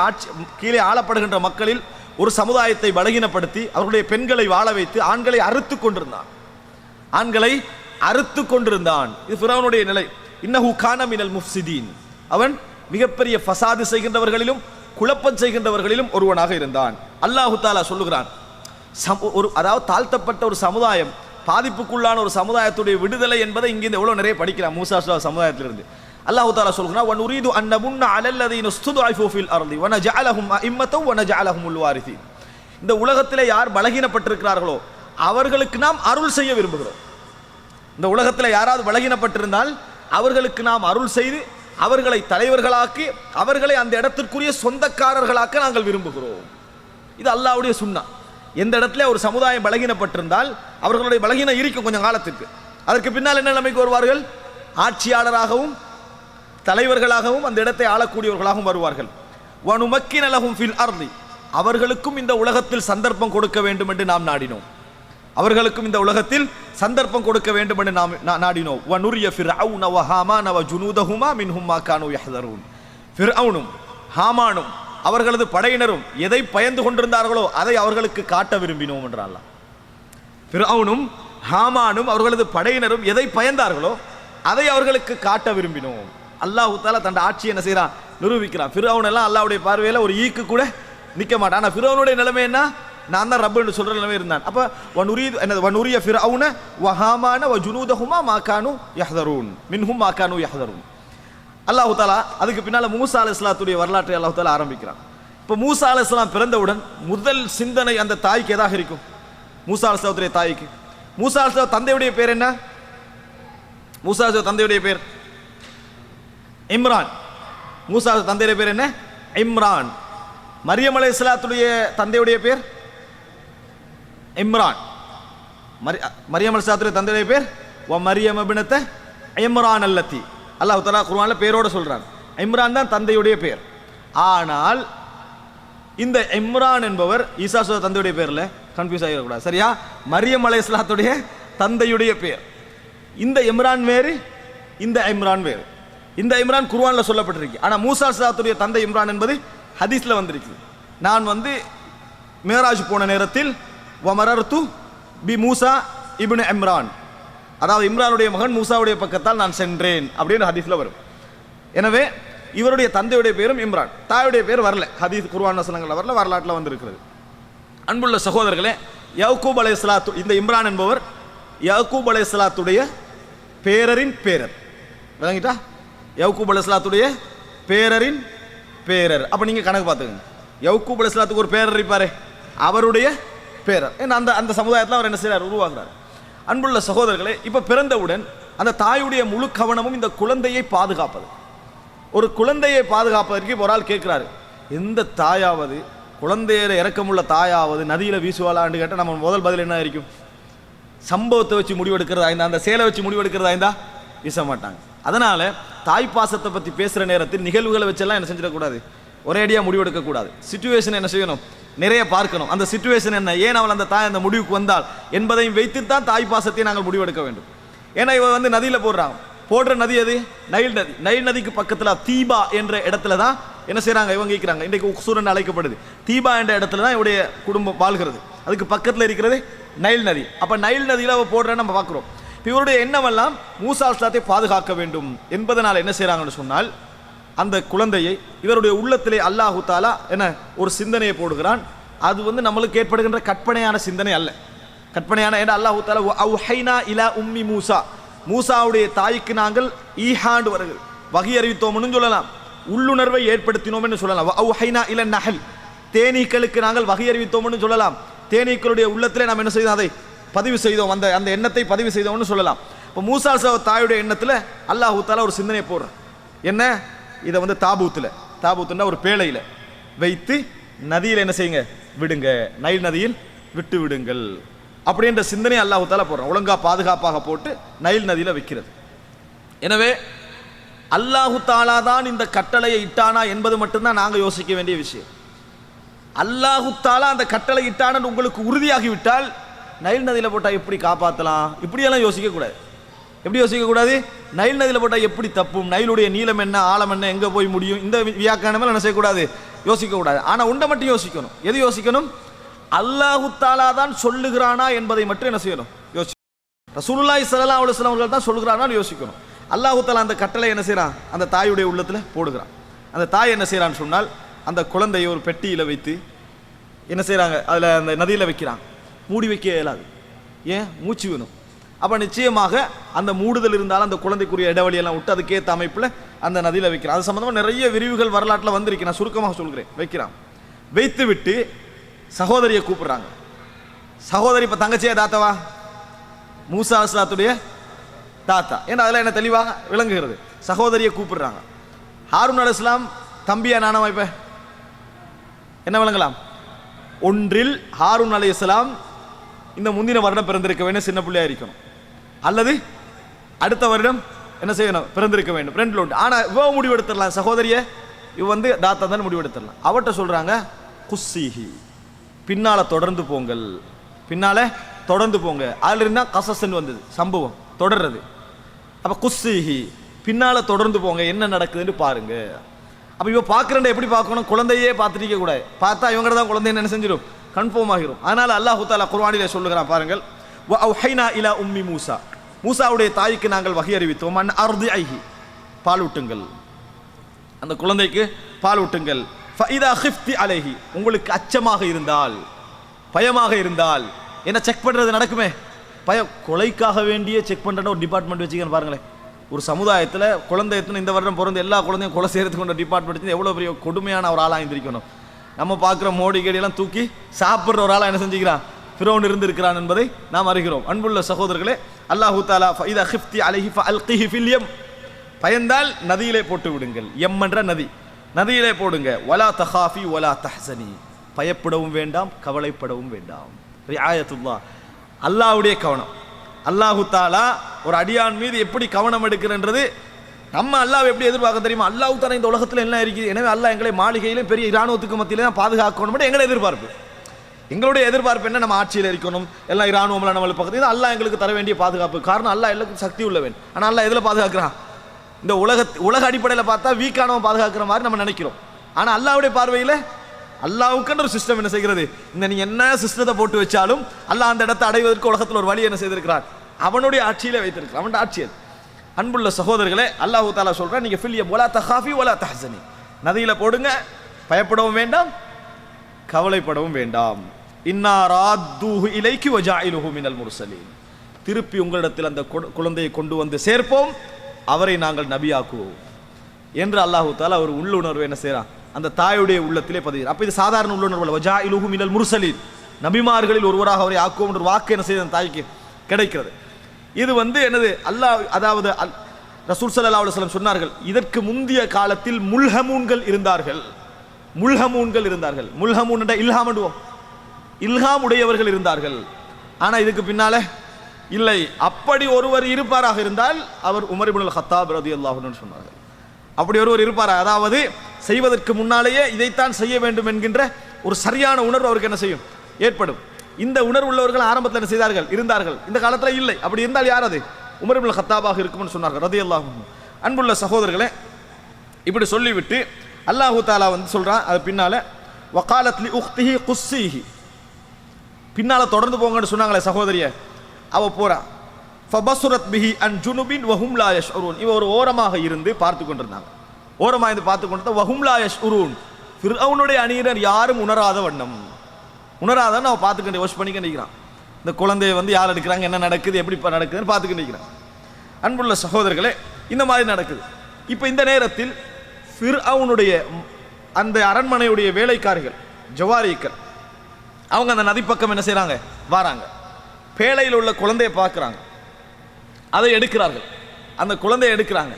கீழே ஆளப்படுகின்ற மக்களில் ஒரு சமுதாயத்தை பலகீனப்படுத்தி அவர்களுடைய பெண்களை வாழ வைத்து ஆண்களை அறுத்து கொண்டிருந்தான், ஆண்களை அறுத்து கொண்டிருந்தான். இது ஃபிரௌனுடைய நிலை. இன்னஹு கான மினல் முஃப்ஸிதீன், அவன் மிகப்பெரிய ஃபசாது செய்கின்றவர்களிலும் குழப்பம் செய்கின்றவர்களிலும் ஒருவனாக இருந்தான். அல்லாஹு தாலா சொல்லுகிறான், அதாவது தாழ்த்தப்பட்ட ஒரு சமுதாயம், பாதிப்புக்குள்ளான ஒரு சமுதாயத்துடைய விடுதலை என்பதை இங்கே எவ்வளவு நிறைய படிக்கலாம் மூசா சமுதாயத்திலிருந்து. அல்லாஹு தாலா சொல்கிறான், வ நுரீது அன் நமுன்ன அலல்லதீன ஸ்துதுஇஃபு ஃபில் அர்தி வ நஜஅலஹும் அஇம்மத்தன் வ நஜஅலஹுமுல் வாரிசீன். இந்த உலகத்திலே யார் பலகீனப்பட்டிருக்கிறார்களோ அவர்களுக்கு நாம் அருள் செய்ய விரும்புகிறோம். இந்த உலகத்தில் யாராவது பலகீனப்பட்டிருந்தால் அவர்களுக்கு நாம் அருள் செய்து அவர்களை தலைவர்களாக்கி அவர்களை அந்த இடத்திற்குரிய சொந்தக்காரர்களாக்க நாங்கள் விரும்புகிறோம். இது அல்லாஹ்வுடைய சுன்னா. எந்த இடத்துல ஒரு சமுதாயம் பலகீனப்பட்டிருந்தால் அவர்களுடைய பலகீனம் இருக்கும் கொஞ்சம் காலத்திற்கு, அதற்கு பின்னால் என்ன நிலைமைக்கு வருவார்கள்? ஆட்சியாளராகவும் தலைவர்களாகவும் அந்த இடத்தை ஆளக்கூடியவர்களாகவும் வருவார்கள். வனுமக்கின லஹும் ஃபில் அர்தி, அவர்களுக்கும் இந்த உலகத்தில் சந்தர்ப்பம் கொடுக்க வேண்டும் என்று நாம் நாடினோம். அவர்களுக்கும் இந்த உலகத்தில் சந்தர்ப்பம் கொடுக்க வேண்டும் என்று நாம் நாடினோம். வ நுரிய ஃபிர்அவுன வ ஹாமான வ ஜுனூதஹுமா மின்ஹும் மா கானூ யஹ்தரூன். ஃபிர்அவுனும் ஹாமானும் அவர்களது படையினரும் எதை பயந்து கொண்டிருந்தார்களோ அதை அவர்களுக்கு காட்ட விரும்பினோம் என்றால், ஃபிர்அவுனும் ஹாமானும் அவர்களது படையினரும் எதை பயந்தார்களோ அதை அவர்களுக்கு காட்ட விரும்பினோம். அல்லாஹ் தஆலா தன் ஆட்சியை என்ன செய்யறான்? நிரூபிக்கிறான். ஃபிர்அவுன் எல்லாம் அல்லாஹ்வுடைய பார்வையில் ஒரு ஈக்கு கூட நிற்க மாட்டான். ஆனால் ஃபிர்அவுனுடைய நிலைமை என்ன? நான் தான் ரப்புன்னு சொல்ற நிலைமை இருந்தான். அப்ப வனுரிய ஃபிர்அவுன வ ஹாமான வ ஜுனூதஹுமா மா கானூ யஹ்தரூன் மின்ஹும் மா கானூ யஹ்தரூன். அல்லாஹ் தஆலா அதுக்கு பின்னால மூசா அலைஹிஸ்ஸலாத்துடைய வரலாற்றை அல்லாஹ் தஆலா ஆரம்பிக்கிறான். இப்போ மூசா அலைஹிஸ்ஸலாம் பிறந்தவுடன் முதல் சிந்தனை அந்த தாய்க்கு எதாக இருக்கும்? மூசா அலைஹிஸ்ஸலாத்துடைய தாய்க்கு, மூசா அலைஹிஸ்ஸலாம் தந்தையுடைய பேர் என்ன? மூசா அலைஹிஸ்ஸலாம் தந்தையுடைய பேர் இம்ரான். மூசா தந்தையுடைய பேர் என்ன? இம்ரான். மரியம் அலைஹிஸ்ஸலாத்துடைய தந்தையுடைய பேர் இம்ரான். மரியம் அலைஹிஸ்ஸலாத்துடைய தந்தையுடைய பேர் வ மரியம் இப்னத இம்ரான் அல்லதி. அல்லாஹ் தஆலா குர்ஆன்ல பேரோட சொல்றான். இம்ரான் தான் தந்தையுடைய பேர். ஆனால் இந்த இம்ரான் என்பவர் ஈசா தந்தையுடைய பேர்ல கன்ஃபியூஸ் ஆகிடக்கூடாது, சரியா? மரியம் அலைஹிஸ்ஸலாத்துடைய தந்தையுடைய பேர். இந்த இம்ரான் வேறு, இந்த இம்ரான் வேறு. இந்த இம்ரான் குர்ஆன்ல சொல்லப்பட்டிருக்கு. ஆனால் மூசா அலைஹிஸ்ஸலாத்துடைய தந்தை இம்ரான் என்பது ஹதீஸ்ல வந்திருக்கு. நான் மேராஜ் போன நேரத்தில் வமரர்து பி மூசா இப்னு இம்ரான், அதாவது இம்ரானுடைய மகன் மூசாவுடைய பக்கத்தால் நான் சென்றேன் அப்படின்னு ஹதீஸ்ல வரும். எனவே இவருடைய தந்தையுடைய பேரும் இம்ரான், தாயுடைய பேர் வரல. ஹதீஸ் குர்ஆன் வசனங்கள்ல வரல, வரலாற்றில் வந்திருக்கிறது. அன்புள்ள சகோதரர்களே, யாக்கூப் அலைஹிஸ்ஸலாத்து, இந்த இம்ரான் என்பவர் யாக்கூப் அலைஹிஸ்ஸலாத்துடைய பேரரின் பேரர். விளங்கிட்டா? யாக்கூப் அலைஹிஸ்ஸலாத்துடைய பேரரின் பேரர். அப்ப நீங்க கணக்கு பார்த்துக்கங்க. யாக்கூப் அலைஹிஸ்ஸலாத்துக்கு ஒரு பேரர் இருப்பாரு, அவருடைய பேரர். அந்த அந்த சமுதாயத்தில் அவர் என்ன செய்யறார்? உருவாகிறார். அன்புள்ள சகோதரர்களே, இப்ப பிறந்தவுடன் அந்த தாயுடைய முழு கவனமும் இந்த குழந்தையை பாதுகாப்பது. ஒரு குழந்தையை பாதுகாப்பதற்கு ஒரு ஆள் கேட்கிறாரு, எந்த தாயாவது, குழந்தையில இறக்கமுள்ள தாயாவது நதியில வீசுவாளான்னு கேட்டால் நம்ம முதல் பதில் என்ன இருக்கும்? சம்பவத்தை வச்சு முடிவெடுக்கிறதா இருந்தா, அந்த சேலை வச்சு முடிவெடுக்கிறதா இருந்தா வீச மாட்டாங்க. அதனால தாய் பாசத்தை பத்தி பேசுற நேரத்தில் நிகழ்வுகளை வச்செல்லாம் என்ன செஞ்சிடக்கூடாது, ஒரே அடியா முடிவெடுக்க கூடாது. சிச்சுவேஷன் என்ன செய்யணும்? நிறைய பார்க்கணும். அந்த சிச்சுவேஷன் என்ன, ஏன் அவள் அந்த தாய் அந்த முடிவுக்கு வந்தால் என்பதையும் வைத்து தான் தாய் பாசத்தை நாங்கள் முடிவெடுக்க வேண்டும். ஏன்னா இவ நதியில போடுற நதி எது? நைல் நதி. நைல் நதிக்கு பக்கத்துல தீபா என்ற இடத்துல தான் என்ன செய்யறாங்க இவங்க இருக்கிறாங்க. இன்றைக்கு உக்சூர் அழைக்கப்படுது. தீபா என்ற இடத்துல தான் இவருடைய குடும்பம் வாழ்கிறது. அதுக்கு பக்கத்துல இருக்கிறது நைல் நதி. அப்ப நைல் நதியில அவ போடுறன்னு நம்ம பார்க்கிறோம். இவருடைய எண்ணமெல்லாம் மூசா அலைஹிஸ்ஸலாத்தை பாதுகாக்க வேண்டும் என்பதனால் என்ன செய்யறாங்கன்னு சொன்னால், அந்த குழந்தையை இவருடைய உள்ளத்திலே அல்லாஹு தாலா என்ன ஒரு சிந்தனையை போடுகிறான். அது நம்மளுக்கு ஏற்படுகின்ற கற்பனையான சிந்தனை அல்ல. கற்பனையான ஏன்னா அல்லாஹு தாலா அவ்ஹைனா இலா உம்மி மூசா, மூசாவுடைய தாய்க்கு நாங்கள் ஈஹாண்டு வருகிறது வகை அறிவித்தோம்னு சொல்லலாம், உள்ளுணர்வை ஏற்படுத்தினோம் என்று சொல்லலாம். அவ்ஹைனா இல நஹல், தேனீக்களுக்கு நாங்கள் வகை அறிவித்தோம்னு சொல்லலாம். தேனீக்களுடைய உள்ளத்திலே நாம் என்ன செய்தோம்? அதை பதிவு செய்தோம், அந்த அந்த எண்ணத்தை பதிவு செய்தோம்னு சொல்லலாம். இப்போ மூசா அலைஹிஸ்ஸலாம் தாயுடைய எண்ணத்தில் அல்லாஹு தாலா ஒரு சிந்தனையை போடுறான். என்ன? இதை தாபூத்துன்னா ஒரு பேழையில் வைத்து நதியில் என்ன செய்யுங்க? விடுங்க, நைல் நதியில் விட்டு விடுங்கள் அப்படின்ற சிந்தனை அல்லாஹு தாலா போடுறான். ஒழுங்கா பாதுகாப்பாக போட்டு நைல் நதியில் வைக்கிறது. எனவே அல்லாஹு தாலா தான் இந்த கட்டளையை இட்டானா என்பது மட்டும்தான் நாங்கள் யோசிக்க வேண்டிய விஷயம். அல்லாஹு தாலா அந்த கட்டளை இட்டான உங்களுக்கு உறுதியாகிவிட்டால் நைல் நதியில் போட்டால் எப்படி காப்பாற்றலாம் இப்படியெல்லாம் யோசிக்கக்கூடாது. எப்படி யோசிக்கக்கூடாது? நைல் நதியில் போட்டால் எப்படி தப்பும், நைலுடைய நீளம் என்ன, ஆழம் என்ன, எங்கே போய் முடியும், இந்த வியாக்கியானமே என்ன செய்யக்கூடாது? யோசிக்கக்கூடாது. ஆனால் உண்டை மட்டும் யோசிக்கணும். எது யோசிக்கணும்? அல்லாஹு தாலா தான் சொல்லுகிறானா என்பதை மட்டும் என்ன செய்யணும்? யோசி ரசூலுல்லாஹி ஸல்லல்லாஹு அலைஹி வஸல்லம் அவர்கள் தான் சொல்கிறான்னு யோசிக்கணும். அல்லாஹ் தஆலா அந்த கட்டளை என்ன செய்றான், அந்த தாயுடைய உள்ளத்தில் போடுகிறான். அந்த தாய் என்ன செய்கிறான்னு சொன்னால், அந்த குழந்தையை ஒரு பெட்டியில் வைத்து என்ன செய்கிறாங்க, அதில் அந்த நதியில் வைக்கிறாங்க. மூடி வைக்க இயலாது, ஏன், மூச்சு வேணும். அப்போ நிச்சயமாக அந்த மூடுதல் இருந்தாலும் அந்த குழந்தைக்குரிய இடைவெளியெல்லாம் விட்டு அதுக்கேற்ற அமைப்பில் அந்த நதியில் வைக்கிறான். அது சம்மந்தமாக நிறைய விரிவுகள் வரலாற்றில் வந்திருக்கு, நான் சுருக்கமாக சொல்கிறேன். வைக்கிறான், வைத்து விட்டு சகோதரியை கூப்பிடுறாங்க. சகோதரி இப்போ தங்கச்சியா தாத்தாவா? மூசா அலைஹிஸ்ஸலாத்துடைய தாத்தா. ஏன்னா அதில் என்ன தெளிவாக விளங்குகிறது. சகோதரியை கூப்பிடுறாங்க. ஹாரூன் அலைஹிஸ்ஸலாம் தம்பியா நானவா? இப்போ என்ன விளங்கலாம்? ஒன்றில் ஹாரூன் அலைஹிஸ்ஸலாம் இந்த முந்தின வருடம் பிறந்திருக்க வேண்டும், சின்ன பிள்ளையா இருக்கணும், அல்லது அடுத்த வருடம் என்ன செய்யணும், பிறந்திருக்க வேண்டும். ரெண்டில் உண்டு. ஆனால் இவ முடிவெடுத்துடலாம், சகோதரியை இவ வந்து தாத்தா தான் முடிவெடுத்துடலாம். அவட்ட சொல்றாங்க குஸ்ஸிஹி, பின்னால தொடர்ந்து போங்கள், பின்னால தொடர்ந்து போங்க. அதுல இருந்தா கசசன் வந்தது, சம்பவம் தொடர்றது. அப்ப குஸ்ஸிஹி, பின்னால தொடர்ந்து போங்க, என்ன நடக்குதுன்னு பாருங்க. அப்ப இவ பாக்குறேன், எப்படி பார்க்கணும், குழந்தையே பார்த்துட்டு கூடாது. பார்த்தா இவங்க தான் குழந்தை என்ன செஞ்சிடும், கன்ஃபார்ம் ஆகிரும். அதனால அல்லாஹ் தஆலா குர்ஆனிலே சொல்லுகிறான் பாருங்கள், வ அவ்ஹைனா இலா உம்மி மூசா, மூசாவுடைய தாய்க்கு நாங்கள் வஹி அறிவித்தோம், அன் அர்திஐஹி, பால் ஊட்டுங்கள், அந்த குழந்தைக்கு பால் ஊட்டுங்கள். ஃபஇதா கிஃப்தி அலைஹி, உங்களுக்கு அச்சமாக இருந்தால், பயமாக இருந்தால், என்ன செக் பண்றது நடக்குமே, கொலைக்காக வேண்டிய செக் பண்ற ஒரு டிபார்ட்மெண்ட் வச்சுக்கன்னு பாருங்களேன். ஒரு சமுதாயத்தில் குழந்தை எத்தனை இந்த வருடம் பிறந்த எல்லா குழந்தையும் கொலை செய்யறதுக்கு கொண்ட டிபார்ட்மெண்ட் வச்சு எவ்வளோ பெரிய கொடுமையான ஒரு ஆளாக இருந்திருக்கணும். நம்ம பார்க்குற மோடி கேடியெல்லாம் தூக்கி சாப்பிட்ற ஒரு ஆளாக என்ன செஞ்சுக்கிறான், ஃபிரௌன் இருந்திருக்கிறான் என்பதை நாம் அறிகிறோம். அன்புள்ள சகோதரர்களே, அல்லாஹு தஆலா ஃபஇதா கிஃப்தி அலைஹி ஃபஅல்கிஹி ஃபில் யம், பயந்தால் நதியிலே போட்டு விடுங்கள். எம் என்ற நதி, நதியிலே போடுங்க. வலா தஹாஃபி வலா தஹ்சனி, பயப்படவும் வேண்டாம், கவலைப்படவும் வேண்டாம். ரிஆயத்துல்லாஹ், அல்லாஹ்வுடைய கவனம். அல்லாஹு தஆலா ஒரு அடியான் மீது எப்படி கவனம் எடுக்கிறன்றது நம்ம அல்லாஹ் எப்படி எதிர்பார்க்க தெரியுமா? அல்லாஹ் தானே இந்த உலகத்தில் என்ன இருக்குது, எனவே அல்லாஹ் எங்களை மாளிகையிலும் பெரிய இராணுவத்துக்கு மத்தியிலே தான் பாதுகாக்கணும், எங்களை எதிர்பார்ப்பு. எங்களுடைய எதிர்பார்ப்பு என்ன, நம்ம ஆட்சியில் இருக்கணும், எல்லாம் இராணுவம்லாம் நம்மளுக்கு பக்கத்தில், அல்லாஹ் எங்களுக்கு தர வேண்டிய பாதுகாப்பு. காரணம் அல்லாஹ் எல்லாருக்கும் சக்தி உள்ளவன். ஆனால் அல்லாஹ் எதில் பாதுகாக்கிறான், இந்த உலக அடிப்படையில் பார்த்தா வீக்கானவன் பாதுகாக்கிற மாதிரி நம்ம நினைக்கிறோம். ஆனால் அல்லாஹ்வுடைய பார்வையில் அல்லாஹ்வுக்குன்ற ஒரு சிஸ்டம் என்ன செய்கிறது, இந்த நீ என்ன சிஸ்டத்தை போட்டு வச்சாலும் அல்லாஹ் அந்த இடத்தை அடைவதற்கு உலகத்தில் ஒரு வழி என்ன செய்திருக்கிறார், அவனுடைய ஆட்சியிலே வைத்திருக்கிறார், அவனுடைய ஆட்சியல். அன்புள்ள சகோதரர்களே, அல்லாஹ் தஆலா சொல்றான், நீங்க ஃபில் யம் வலா தஹாஃபி வலா தஹ்சனி, நதியில போடுங்க, பயப்படவும் வேண்டாம், கவலைப்படவும் வேண்டாம். இன்னா ராத்தூஹு இலைக்கி வஜாயிலுஹு மினல் முர்சலீன், திருப்பி உங்களிடத்தில் அந்த குழந்தையை கொண்டு வந்து சேர்ப்போம், அவரை நாங்கள் நபியாக்குவோம் என்று அல்லாஹ் தஆலா ஒரு உள்ளுணர்வு என்ன செய்றான், அந்த தாயுடைய உள்ளத்திலே பதிகிறார். அப்ப இது சாதாரண உள்ளுணர்வு அல்ல. வஜாயிலுஹு மினல் முர்சலீன், நபிமார்களில் ஒருவராக அவரை ஆக்குவோம் என்ற வாக்கு என்ன செய்த தாய்க்கு கிடைக்கிறது. இது என்னது, அல்லாஹ், அதாவது ரசூல் ஸல்லல்லாஹு அலைஹி வஸல்லம் சொன்னார்கள், இதற்கு முந்திய காலத்தில் முல்ஹமூன்கள் இருந்தார்கள். முல்ஹமூன்கள் இருந்தார்கள். முல்ஹமூன் என்ற இல்ஹாம் உடையவர்கள் இருந்தார்கள். ஆனா இதுக்கு பின்னால இல்லை. அப்படி ஒருவர் இருப்பாராக இருந்தால் அவர் உமர் இப்னுல் கத்தாப் ரலியல்லாஹு அன்ஹு சொன்னார்கள். அப்படி ஒருவர் இருப்பாரா, அதாவது செய்வதற்கு முன்னாலேயே இதைத்தான் செய்ய வேண்டும் என்கின்ற ஒரு சரியான உணர்வு அவருக்கு என்ன செய்யும், ஏற்படும். இந்த உணர்வு உள்ளவர்கள் ஆரம்பத்தில் என்ன செய்தார்கள், இருந்தார்கள். இந்த காலத்தில் இல்லை. அப்படி இருந்தால் யார் அது, உமர் இப்னுல் கத்தாபாக இருக்கும்னு சொன்னார்கள் ரலியல்லாஹு அன்ஹு. அன்புள்ள சகோதரர்களே, இப்படி சொல்லிவிட்டு அல்லாஹு தஆலா சொல்றான், அது பின்னால வகாலத் லி உக்திஹி குஸ்ஸிஹி, பின்னால தொடர்ந்து போங்கன்னு சொன்னாங்களே சகோதரிய, அவ போறா. ஃபபஸ்ரத் பிஹி அன் ஜுனுபின் வஹும் லா யஷ்உரூன், இவ ஒரு ஓரமாக இருந்து பார்த்து கொண்டிருந்தாங்க. ஓரமாக இருந்து பார்த்து கொண்டிருந்தா வஹும் லா யஷ்உரூன், ஃபிர்அவுனுடைய அணியினர் யாரும் உணராத வண்ணம், உணராதான் அவன் பார்த்துக்கிட்டு யோசி பண்ணிக்க நிற்கிறான். இந்த குழந்தைய யார் எடுக்கிறாங்க, என்ன நடக்குது, எப்படி நடக்குதுன்னு பார்த்துக்கிட்டு நிற்கிறான். அன்புள்ள சகோதரர்களே, இந்த மாதிரி நடக்குது. இப்போ இந்த நேரத்தில் ஃபிர்அவுனுடைய அந்த அரண்மனையுடைய வேலைக்காரிகள், ஜவாரிகள், அவங்க அந்த நதி பக்கம் என்ன செய்கிறாங்க, வராங்க. பேழையில் உள்ள குழந்தையை பார்க்குறாங்க, அதை எடுக்கிறார்கள். அந்த குழந்தையை எடுக்கிறாங்க,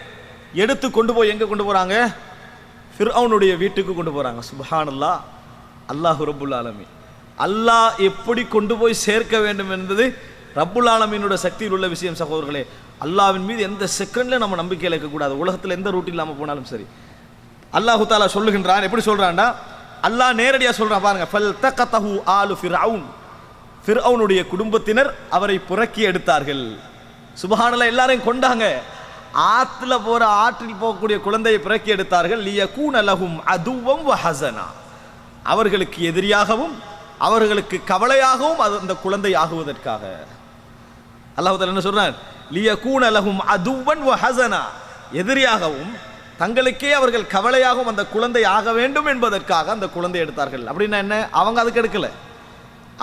எடுத்து கொண்டு போய் எங்கே கொண்டு போகிறாங்க, ஃபிர்அவுனுடைய வீட்டுக்கு கொண்டு போகிறாங்க. சுப்ஹானல்லாஹ், அல்லாஹு ரப்புல் ஆலமீன். அல்லாஹ் எப்படி கொண்டு போய் சேர்க்க வேண்டும் என்பது ரப்புல் ஆலமீனோட சக்தியில் உள்ள விஷயம் சகோதரர்களே. அல்லாஹ்வின் மீது எந்த செகண்ட்ல நம்ம நம்பிக்கை இழக்கக்கூடாது. உலகத்தில் எந்த ரூட் இல்லாமல் போனாலும் சரி. அல்லாஹு தஆலா சொல்லுகின்றான், எப்படி சொல்றான்டா, அல்லாஹ் நேரடியாக சொல்றான் பாருங்க. ஃபல்தகதஹு ஆலு ஃபிர்அவுன், ஃபிர்அவுனுடைய குடும்பத்தினர் அவரை புரக்கி எடுத்தார்கள். சுப்ஹானல்லாஹ், எல்லாரையும் கொண்டாங்க. ஆத்துல போற, ஆற்றில் போகக்கூடிய குழந்தையை புரக்கி எடுத்தார்கள். லியகூன லஹும் அதுவம் வ ஹஸனா, அவர்களுக்கு எதிரியாகவும் அவர்களுக்கு கவலையாகவும் அந்த குழந்தை ஆகுவதற்காக. அல்லாஹ் தஆலா என்ன சொல்றார்? லியகூன லஹும் அதுவன் வ ஹஸனா, எதிரியாகவும் தங்களுக்கே அவர்கள் கவலையாகவும் அந்த குழந்தை ஆக வேண்டும் என்பதற்காக அந்த குழந்தை எடுத்தார்கள். அப்படின்னா என்ன? அவங்க அதுக்கு எடுக்கல,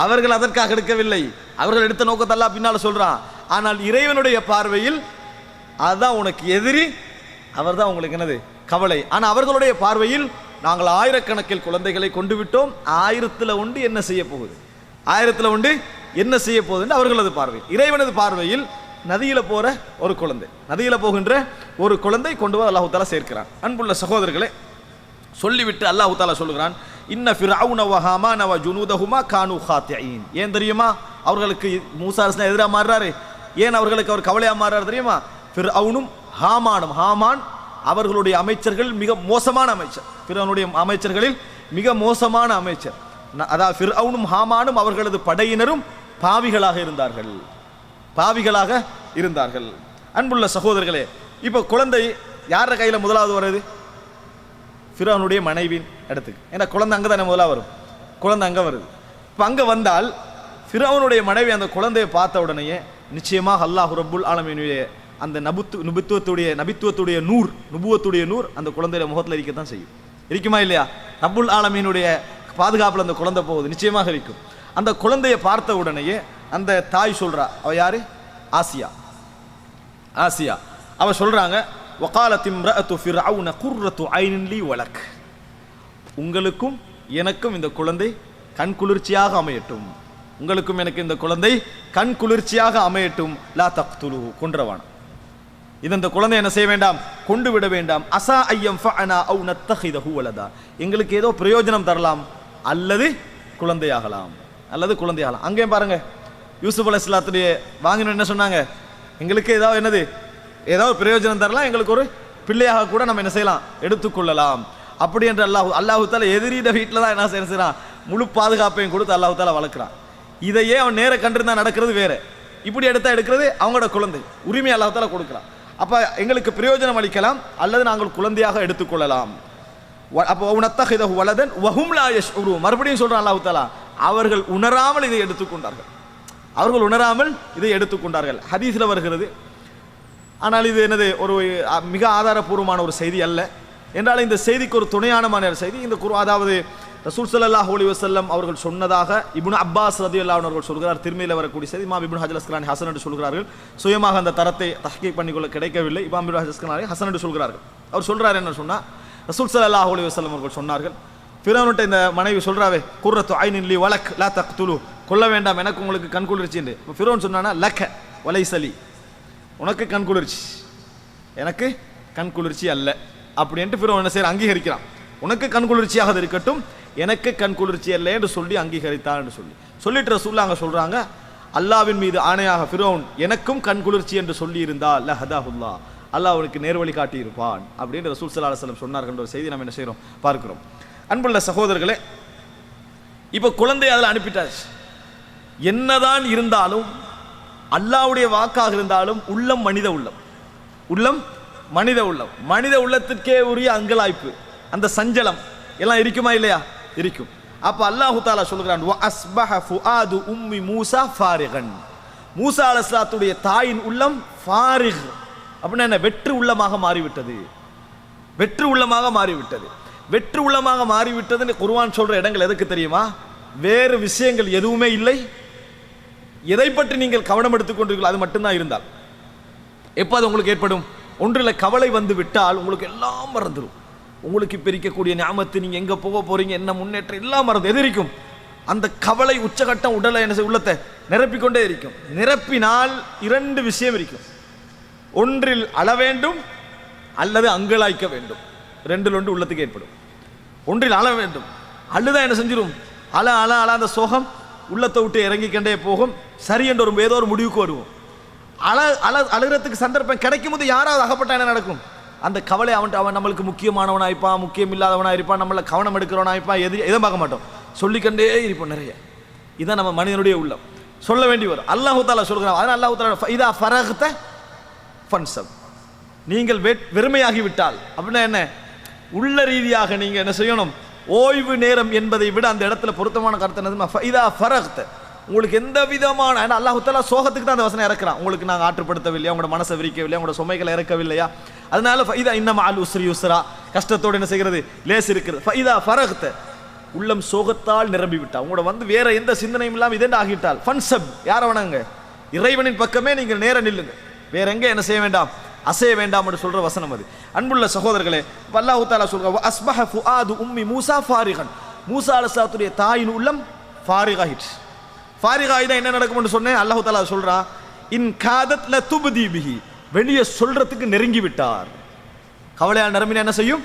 அவர்கள் அதற்காக எடுக்கவில்லை. அவர்கள் எடுத்த நோக்கத்தை அல்லாஹ் பின்னால் சொல்றான். ஆனால் இறைவனுடைய பார்வையில் அதுதான் உனக்கு எதிரி, அவர் தான் உங்களுக்கு என்னது கவலை. ஆனால் அவர்களுடைய பார்வையில் நாங்கள் ஆயிரக்கணக்கில் குழந்தைகளை கொண்டு விட்டோம், 1000ல் ஒன்று என்ன செய்ய போகுது, 1000ல் ஒன்று என்ன செய்ய போகுது என்று அவர்களது பார்வை. இறைவனது பார்வையில் நதியில் போகிற ஒரு குழந்தை, நதியில் போகின்ற ஒரு குழந்தை கொண்டு வந்து அல்லாஹ் தஆலா சேர்க்கிறான். அன்புள்ள சகோதரர்களே, சொல்லிவிட்டு அல்லாஹ் தஆலா சொல்கிறான், இன்ன ஃபிர்அவுன வ ஹாமான வ ஜுனூதஹுமா கானூ காத்திஈன். ஏன் தெரியுமா அவர்களுக்கு மூசா அலைஹிஸ்ஸலாம் எதிராக மாறுறாரு? ஏன் அவர்களுக்கு அவர் கவலையாக மாறுறாரு தெரியுமா? ஃபிர்அவுனும் ஹாமானும், ஹாமான் அவர்களுடைய அமைச்சர்கள் மிக மோசமான அமைச்சர், ஃபிர்அவுனுடைய அமைச்சர்களில் மிக மோசமான அமைச்சர். அதாவது ஃபிர்அவுனும் ஹாமானும் அவர்களது படையினரும் பாவிகளாக இருந்தார்கள், பாவிகளாக இருந்தார்கள். அன்புள்ள சகோதரர்களே, இப்போ குழந்தை யார கையில் முதலாவது வருது? ஃபிர்அவுனுடைய மனைவியின் இடத்துக்கு. ஏன்னா குழந்தை அங்கே தானே முதலாக வரும், குழந்தை அங்கே வருது. இப்போ அங்கே வந்தால் ஃபிர்அவுனுடைய மனைவி அந்த குழந்தையை பார்த்த உடனேயே நிச்சயமாக அல்லாஹ் ரப்புல் ஆலமீனுடைய அந்த நபித்துவத்துடைய நூர் அந்த குழந்தைய முகத்தில் இருக்கத்தான் செய்யும். இருக்குமா இல்லையா? ரப்புல் ஆலமீனுடைய பாதுகாப்பில் அந்த குழந்தை போகுது, நிச்சயமாக இருக்கும். அந்த குழந்தையை பார்த்த உடனேயே அந்த தாய் சொல்றா, அவ யாரு? ஆசியா. அவ சொல்றாங்க, வகாலத் இம்ரஅத்து ஃபிர்அவுன குர்ரத்து ஐனின் லீ வலக், உங்களுக்கும் எனக்கும் இந்த குழந்தை கண் குளிர்ச்சியாக அமையட்டும், உங்களுக்கும் எனக்கு இந்த குழந்தை கண் குளிர்ச்சியாக அமையட்டும். லா தக்துலு, கொன்றவான். இது இந்த குழந்தை என்ன செய்ய வேண்டாம், கொண்டு விட வேண்டாம். அஸா ஐயம் ஃபஅனா அவ் நத்தஹிதஹு வலதா, எங்களுக்கு ஏதோ பிரயோஜனம் தரலாம் அல்லது குழந்தையாகலாம், அங்கேயும் பாருங்க, யூசுப் அலைஹிஸ்ஸலாத்துடைய வாங்கின என்ன சொன்னாங்க? எங்களுக்கு ஏதாவது பிரயோஜனம் தரலாம், எங்களுக்கு ஒரு பிள்ளையாக கூட நம்ம என்ன செய்யலாம், எடுத்துக்கொள்ளலாம். அப்படி என்று அல்லாஹ் தஆலா எதிரிட வீட்டில் தான் என்ன செய்யறான், முழு பாதுகாப்பையும் கொடுத்து அல்லாஹ் தஆலா வளர்க்குறான். இதையே அவன் நேர கண்டிருந்தா நடக்கிறது வேற, இப்படி எடுத்தா எடுக்கிறது அவங்களோட குழந்தை உரிமை அல்லாஹ் தஆலா கொடுக்குறான். அப்ப எங்களுக்கு பிரயோஜனம் அளிக்கலாம் அல்லது நாங்கள் குழந்தையாக எடுத்துக்கொள்ளலாம். அப்போ உனத்தஹிதஹு வலதன் வஹும் லா யஷ்உரூன், மறுபடியும் சொல்றான் அல்லாஹ் தஆலா, அவர்கள் உணராமல் இதை எடுத்துக்கொண்டார்கள். ஹதீஸ்ல வருகிறது, ஆனால் இது ஒரு மிக ஆதாரபூர்வமான ஒரு செய்தி அல்ல. என்றால் இந்த செய்திக்கு ஒரு துணையான செய்தி இந்த அதாவது ரசூல் ஸல்லல்லாஹு அலைஹி வஸல்லம் அவர்கள் சொன்னதாக இப்னு அப்பாஸ் ரலியல்லாஹு அன்ஹு அவர்கள் சொல்கிறார். திருமதியில வரக்கூடிய செய்தி. இமாம் இப்னு ஹஜர் அஸ்கலானி ஹஸன் என்று சொல்கிறார்கள். சுயமாக அந்த தரத்தை தஹ்கீக் பண்ணிக்கொள்ள கிடைக்கவில்லை. இமாம் இப்னு ஹஜர் அஸ்கலானி ஹஸன் என்று சொல்கிறார்கள். அவர் சொல்றார் என்ன சொன்னா, ரசூல் ஸல்லல்லாஹு அலைஹி வஸல்லம் அவர்கள் சொன்னார்கள், ஃபிரௌன்ட்ட இந்த மனைவி சொல்றாவே, குர்ரத்து ஐனின் லி வலக் லா தக்துலு, கொல்ல வேண்டாம், எனக்கு உங்களுக்கு கண் குளிர்ச்சி என்று. ஃபிரௌன் சொன்னானா, லக வலைசலி, உனக்கு கண் குளிர்ச்சி, எனக்கு கண் குளிர்ச்சி அல்ல அப்படின்ட்டு ஃபிரௌன் என்ன செய்ய அங்கீகரிக்கிறான். உனக்கு கண் குளிர்ச்சியாக இருக்கட்டும், எனக்கு கண் குளிர்ச்சி அல்ல என்று சொல்லி அங்கீகரித்தான் என்று சொல்லிட்டு ரசூலுல்லாஹ் அங்க சொல்றாங்க, அல்லாஹ்வின் மீது ஆணையாக ஃபிரௌன் எனக்கும் கண் குளிர்ச்சி என்று சொல்லி இருந்தால் லஹதாஹுல்லாஹ், அல்லாஹ் அவனுக்கு நேர்வழி காட்டி இருப்பான் அப்படின்னு ரசூல் ஸல்லல்லாஹு அலைஹி வஸல்லம் சொன்னார்கள் என்ற ஒரு செய்தி நம்ம என்ன செய்றோம், பார்க்கிறோம். அன்புள்ள சகோதரர்களே, இப்போ குழந்தை அதில் அனுப்பிட்டாச்சு. என்னதான் இருந்தாலும் அல்லாஹ்வுடைய வாக்காக இருந்தாலும் உள்ளம் மனித உள்ளம், மனித உள்ளத்திற்கே உரிய அங்கலாய்ப்பு, அந்த சஞ்சலம் எல்லாம் இருக்குமா இல்லையா? இருக்கும். அப்ப அல்லாஹ் தஆலா சொல்கிறான், வ அஸ்பஹ ஃபுஆது உம்மி மூஸா ஃபாரிகன், மூஸா அலைஹிஸ்ஸலாத்துடைய தாயின் உள்ளம் ஃபாரிக் அப்படின்னா என்ன, வெற்று உள்ளமாக மாறிவிட்டது. வெற்று உள்ளமாக மாறிவிட்டதுன்னு குர்ஆன் சொல்ற இடங்கள் எதுக்கு தெரியுமா? வேறு விஷயங்கள் எதுவுமே இல்லை, எதை பற்றி நீங்கள் கவனம் எடுத்துக்கொண்டீர்கள் அது மட்டும்தான் இருந்தால் எப்போ அது உங்களுக்கு ஏற்படும்? ஒன்றில் கவலை வந்து விட்டால் உங்களுக்கு எல்லாம் மறந்துடும். உங்களுக்கு பிரிக்கக்கூடிய ஞாபகத்தை நீங்கள் எங்கே போக போறீங்க, என்ன முன்னேற்றம் எல்லாம் மறந்து எதிரிக்கும். அந்த கவலை உச்சகட்டம் உடலை என்ன உள்ளத்தை நிரப்பிக்கொண்டே இருக்கும். நிரப்பினால் 2 விஷயம் இருக்கும், ஒன்றில் அழ வேண்டும் அல்லது அங்கலாய்க்க வேண்டும். 2ல் ஒன்று உள்ளத்துக்கு ஏற்படும். ஒன்றில் அழ வேண்டும், அழுதான் என்ன செஞ்சிடும், அழ அந்த சோகம் உள்ளத்தை விட்டு இறங்கிக்கண்டே போகும். சரி என்ற ஏதோ ஒரு முடிவுக்கு வருவோம். அழுகிறதுக்கு சந்தர்ப்பம் கிடைக்கும் போது யாராவது அகப்பட்டா என்ன நடக்கும்? அந்த கவலை அவன் நம்மளுக்கு முக்கியமானவனாயிருப்பான், முக்கியம் இல்லாதவனாயிருப்பான், நம்மளை கவனம் எடுக்கிறவனாயிருப்பான், எதை பார்க்க மாட்டோம், சொல்லிக்கண்டே இருப்போம் நிறைய. இதுதான் நம்ம மனிதனுடைய உள்ளம், சொல்ல வேண்டி வரும். அல்லாஹ் தஆலா சொல்கிறான், அதனால் அல்லாஹ் தஆலா இதா ஃபரக்த ஃபன்சப், நீங்கள் வெறுமையாகி விட்டால் அப்படின்னா என்ன, உள்ள ரீதியாக நீங்க என்ன செய்யணும், ஓய்வு நேரம் என்பதை விட அந்த இடத்துல பொருத்தமான கருத்து என்னது, இதா ஃபரக்த, உங்களுக்கு எந்த விதமான, அல்லாஹ் தஆலா சோகத்துக்கு தான் அந்த வசனம் இறக்குறான். உங்களுக்கு நாங்கள் ஆற்றுப்படுத்தவில்லையா, உங்களோட மனசை விரிக்கவில்லையா, உங்களோட சுமைகளை இறக்கவில்லையா, அதனால ஃபைதா இன்னமா அல் உஸ்ரி யுஸ்ரா, கஷ்டத்தோடு என்ன செய்கிறது, லேஸ் இருக்கிறது. ஃபைதா ஃபரக்த, உள்ளம் சோகத்தால் நிரம்பி விட்டா, உங்களோட வந்து வேற எந்த சிந்தனையும் இல்லாமல் இதெண்டு ஆகிட்டால், ஃபன்சப், யாரை வணங்க, இறைவனின் பக்கமே நீங்கள் நேர நில்லுங்க, வேற எங்க என்ன செய்ய வேண்டாம், அசைய வேண்டாம் என்று சொல்ற வசனம் அது. அன்புள்ள சகோதரர்களே, அல்லாஹ் தஆலா சொல்றார், வ அஸ்பஹ ஃபுஆது உம்மி மூசா ஃபாரிகன், மூசா அலைஹிஸ்ஸலாத்துடைய தாயின் உள்ளம் ஃபாரிகாயிற்று. ஃபாரிகாயினா என்ன நடக்கும்னு சொன்னேன். அல்லாஹ் தஆலா சொல்றான், இன் காதத் ல துப்தி பிஹி, வெளியே சொல்றதுக்கு நெருங்கி விட்டார். கவலையால் நிரம்பினா என்ன செய்யும்,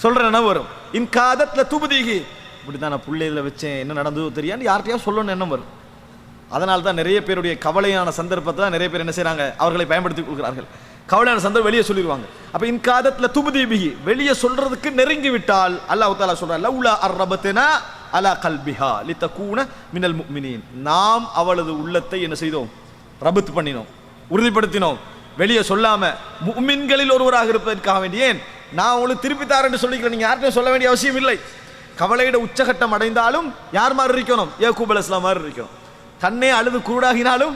சொல்ற நினைவு வரும். இன் காதத் ல துப்திஹி, இப்படிதான் நான் பிள்ளைகளை வச்சேன், என்ன நடந்ததோ தெரியாது, யார்கிட்டயா சொல்லணும்னு எண்ணம் வரும். அதனால தான் நிறைய பேருடைய கவலையான சந்தர்ப்பத்தை தான் நிறைய பேர் என்ன செய்றாங்க, அவர்களை பயன்படுத்தி கொள்கிறார்கள். கவலையான சந்தர்ப்பம் வெளியே சொல்லிடுவாங்க. அப்ப இன் காதத்ல துப்தி பிஹி, வெளியே சொல்றதுக்கு நெருங்கி விட்டால் அல்லாஹ் தஆலா சொல்றார், லவுலா அர்ரபத்னா அலா கல்பிஹா லிதகூன மினல் முஃமினீன், நாம் அவளது உள்ளத்தை என்ன செய்தோம், ரபத் பண்ணினோம், உறுதிப்படுத்தினோம், வெளியே சொல்லாம முஃமின்களில் ஒருவராக இருப்பதற்காக வேண்டிய. ஏன் நான் உங்களுக்கு திருப்பி தாரேன்னு சொல்லிக்கிறேன், நீங்க யார்கிட்டையும் சொல்ல வேண்டிய அவசியம் இல்லை. கவலையிட உச்சகட்டம் அடைந்தாலும் யார் மாதிரி இருக்கணும், யாக்கூப் அலைஹிஸ்ஸலாம் மாதிரி இருக்கணும். தன்னே அழுது குருடாகினாலும்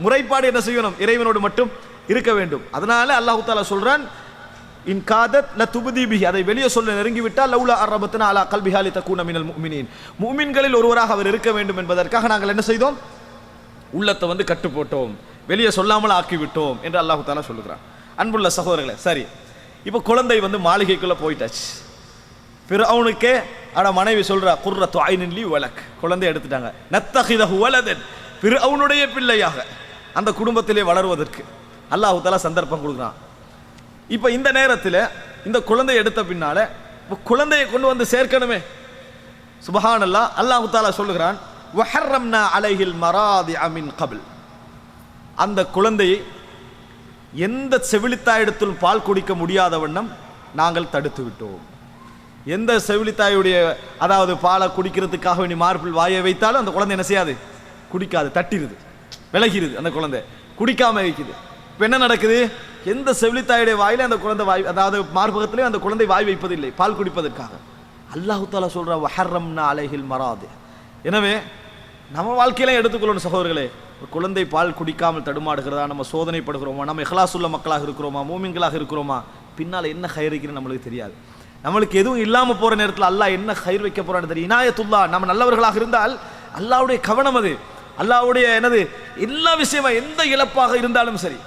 முறைப்பாடு என்ன செய்யணும், இறைவனோடு மட்டும் இருக்க வேண்டும். அதனால அல்லாஹ் தஆலா சொல்றான், இன் காதத் ல துப்தி பிஹி, அதை வெளியே சொல்ல நெருங்கி விட்டால் லவுலா அர்ரபத்னா அலா கல்பிஹா லிதகூன மினல் முஃமினீன், முஃமின்களில் ஒருவராக அவர் இருக்க வேண்டும் என்பதற்காக நாங்கள் என்ன செய்தோம், உள்ளத்தை வந்து கட்டு போட்டோம், வெளியே சொல்லாமல் ஆக்கி விட்டோம் என்று அல்லாஹ் தஆலா சொல்லுகிறான். அன்புள்ள சகோதரர்களே, சரி, இப்போ குழந்தை வந்து மாளிகைக்குள்ள போயிட்டாச்சு. ஃபிர்அவுனுக்கே அட மனைவி சொல்றா, குர்ரத்து ஐனின் லி வலக், குழந்தை எடுத்துட்டாங்க, நத்தகிதஹு வலதன், ஃபிர்அவுனுடைய பிள்ளையாக அந்த குடும்பத்திலே வளருவதற்கு அல்லாஹ் தஆலா சந்தர்ப்பம் கொடுக்குறான். இப்போ இந்த நேரத்தில் இந்த குழந்தையை எடுத்த பின்னால குழந்தையை கொண்டு வந்து சேர்க்கணுமே. சுப்ஹானல்லாஹ், அல்லாஹ் தஆலா சொல்லுகிறான், வஹர்ரம்னா அலைஹில் மராதிஅ மின் கப்ல், அந்த குழந்தையை எந்த செவிலித்தாயிடத்திலும் பால் குடிக்க முடியாத வண்ணம் நாங்கள் தடுத்து விட்டோம். எந்த செவிலித்தாயுடைய அதாவது பாலை குடிக்கிறதுக்காக வேண்டி மார்பில் வாயை வைத்தாலும் அந்த குழந்தை என்ன செய்யாது, குடிக்காது, தட்டிடுது, விலகிடுது, அந்த குழந்தை குடிக்காம வைக்குது. இப்போ என்ன நடக்குது, எந்த செவிலித்தாயுடைய வாயில அந்த குழந்தை வாய், அதாவது மார்பகத்திலே அந்த குழந்தை வாய் வைப்பதில்லை பால் குடிப்பதற்காக. அல்லாஹ் தஆலா சொல்றா, வஹர்ரம்னா அலைஹில் மராதி. எனவே நம்ம வாழ்க்கையில எடுத்துக்கொள்ளணும் சகோதரர்களே, குழந்தை பால் குடிக்காமல் தடுமாடுகிறதா, நம்ம சோதனைப்படுகிறோமா, நம்ம இஹ்லாசுள்ள மக்களாக இருக்கிறோமா, மூமின்களாக இருக்கிறோமா, பின்னால் என்ன கயிறு இருக்குன்னு நம்மளுக்கு தெரியாது. நம்மளுக்கு எதுவும் இல்லாமல் போற நேரத்தில் அல்லாஹ் என்ன கயிறு வைக்க போறான்னு தெரியும். இனாயத்துல்லா, நம்ம நல்லவர்களாக இருந்தால் அல்லாஹ்வுடைய கவனம் அது, அல்லாஹ்வுடைய என்னது எல்லா விஷயமா, எந்த இழப்பாக இருந்தாலும் சரி,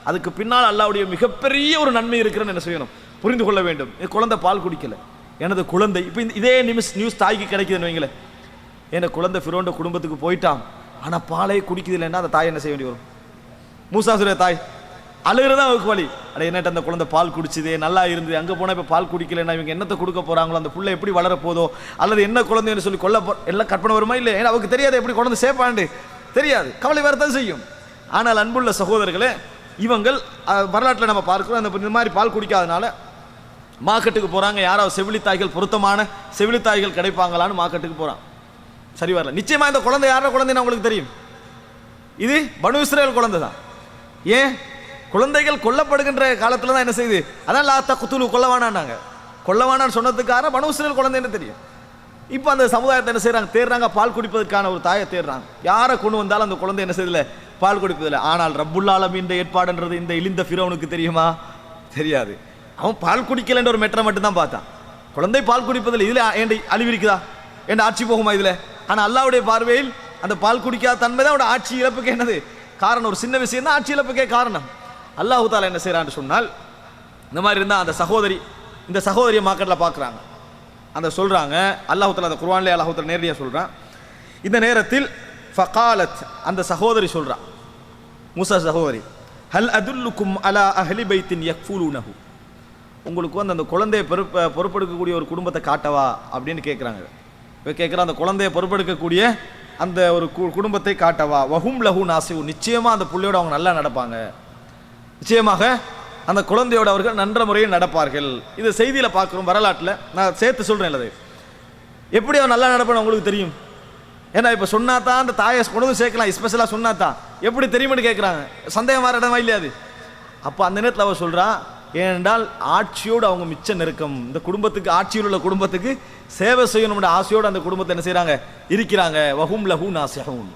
அதுக்கு பின்னால் அல்லாஹ்வுடைய மிகப்பெரிய ஒரு நன்மை இருக்கிறன்னு என்ன செய்யணும், புரிந்து கொள்ள வேண்டும். குழந்தை பால் குடிக்கல, எனது குழந்தை இப்போ இதே நியூஸ் தாய்க்கு கிடைக்குதுன்னு வைங்களேன், என் குழந்தை ஃபிரோண்ட குடும்பத்துக்கு போயிட்டான், ஆனால் பாலே குடிக்குது இல்லைன்னா அந்த தாய் என்ன செய்ய வேண்டி வரும். மூசாசுடைய தாய் அழுகிறதான் அவருக்கு வழி. அட என்னட்ட அந்த குழந்தை பால் குடிச்சுது, நல்லா இருந்தது, அங்கே போனால் இப்போ பால் குடிக்கலைன்னா இவங்க என்னத்தை கொடுக்க போகிறாங்களோ, அந்த புள்ளை எப்படி வளரப்போதோ, அல்லது என்ன குழந்தைன்னு சொல்லி எல்லாம் கற்பனை வருமா இல்லை, ஏன்னா அவருக்கு தெரியாது எப்படி குழந்தை சேப்பாண்டு தெரியாது, கவலை வரத்தான் செய்யும். ஆனால் அன்புள்ள சகோதரர்களே, இவங்கள் வரலாற்றில் நம்ம பார்க்கிறோம், அந்த இந்த மாதிரி பால் குடிக்காதனால மார்க்கெட்டுக்கு போகிறாங்க, யாராவது செவிலித்தாய்கள், பொருத்தமான செவிலித்தாய்கள் கிடைப்பாங்களான்னு மார்க்கெட்டுக்கு போகிறான். சரி வரல, நிச்சயமாக இந்த குழந்தை யாரோட குழந்தைன்னு அவங்களுக்கு தெரியும், இது பனு இஸ்ரேல் குழந்தை தான். ஏன் குழந்தைகள் கொல்லப்படுகின்ற காலத்தில் தான் என்ன செய்யுது, அதான் லா தக்துலு, கொல்லவானாங்க, கொல்லவானான்னு சொன்னதுக்காக பனு இஸ்ரேல் குழந்தைன்னு தெரியும். இப்போ அந்த சமுதாயத்தை என்ன செய்கிறாங்க, தேடுறாங்க, பால் குடிப்பதற்கான ஒரு தாயை தேடுறாங்க. யாரை கொண்டு வந்தாலும் அந்த குழந்தை என்ன செய்யல, பால் குடிப்பதில்லை. ஆனால் ரப்புல் ஆலமீன் ஏற்பாடுன்றது இந்த இழிந்த ஃபிரௌனுக்கு தெரியுமா, தெரியாது. அவன் பால் குடிக்கலன்ற ஒரு மெட்ரை மட்டும் தான் பார்த்தான், குழந்தை பால் குடிப்பதில்லை, இதில் ஏண்டி அழிவிருக்குதா, ஏண்ட ஆட்சி போகுமா இதில். ஆனால் அல்லாஹ்வுடைய பார்வையில் அந்த பால் குடிக்காத தன்மை தான் அவனோட ஆட்சி இழப்புக்கு என்னது காரணம், ஒரு சின்ன விஷயம் தான் ஆட்சி இழப்புக்கே காரணம். அல்லாஹ் தஆலா என்ன செய்கிறான்னு சொன்னால், இந்த மாதிரி இருந்தால் அந்த சகோதரி, இந்த சகோதரியை மார்க்கெட்டில் பார்க்குறாங்க, அந்த சொல்கிறாங்க, அல்லாஹ் தஆலா அந்த குர்ஆன்லேயே அல்லாஹ் தஆலா நேரடியாக சொல்கிறான். இந்த நேரத்தில் ஃபகாலத், அந்த சகோதரி சொல்கிறான், மூசா சகோதரி, ஹல் அதுல்லுக்கும் அலா அஹ்லி பைத்தின் யக்ஃபுலூனஹு, உங்களுக்கு வந்து அந்த குழந்தையை பொறுப்பெடுக்கக்கூடிய ஒரு குடும்பத்தை காட்டவா அப்படின்னு கேட்குறாங்க. இப்போ கேட்குற அந்த குழந்தையை பொறுப்பெடுக்கக்கூடிய அந்த ஒரு குடும்பத்தை காட்டவா, வஹும் லஹு நாசிவு, நிச்சயமாக அந்த பிள்ளையோட அவங்க நல்லா நடப்பாங்க, நிச்சயமாக அந்த குழந்தையோட அவர்கள் நன்ற முறையில் நடப்பார்கள். இது செய்தியில் பார்க்குறோம், வரலாற்றில் நான் சேர்த்து சொல்கிறேன். இல்லை எப்படி அவன் நல்லா நடப்பான்னு உங்களுக்கு தெரியும், ஏன்னா இப்போ சொன்னா தான் அந்த தாயை கொண்டு வந்து சேர்க்கலாம், ஸ்பெஷலாக சொன்னா தான் எப்படி தெரியுமென்னு கேட்குறாங்க, சந்தேகம் வர இடமா இல்லையாது. அப்போ அந்த நேரத்தில் அவர் சொல்கிறா, ஏனென்றால் ஆட்சியோடு அவங்க மிச்ச நெருக்கம். இந்த குடும்பத்துக்கு, ஆட்சியில் உள்ள குடும்பத்துக்கு சேவை செய்யணும்ன்ற ஆசையோடு அந்த குடும்பத்தை என்ன செய்கிறாங்க, இருக்கிறாங்க. வஹும் லஹு நாசிஹூன்.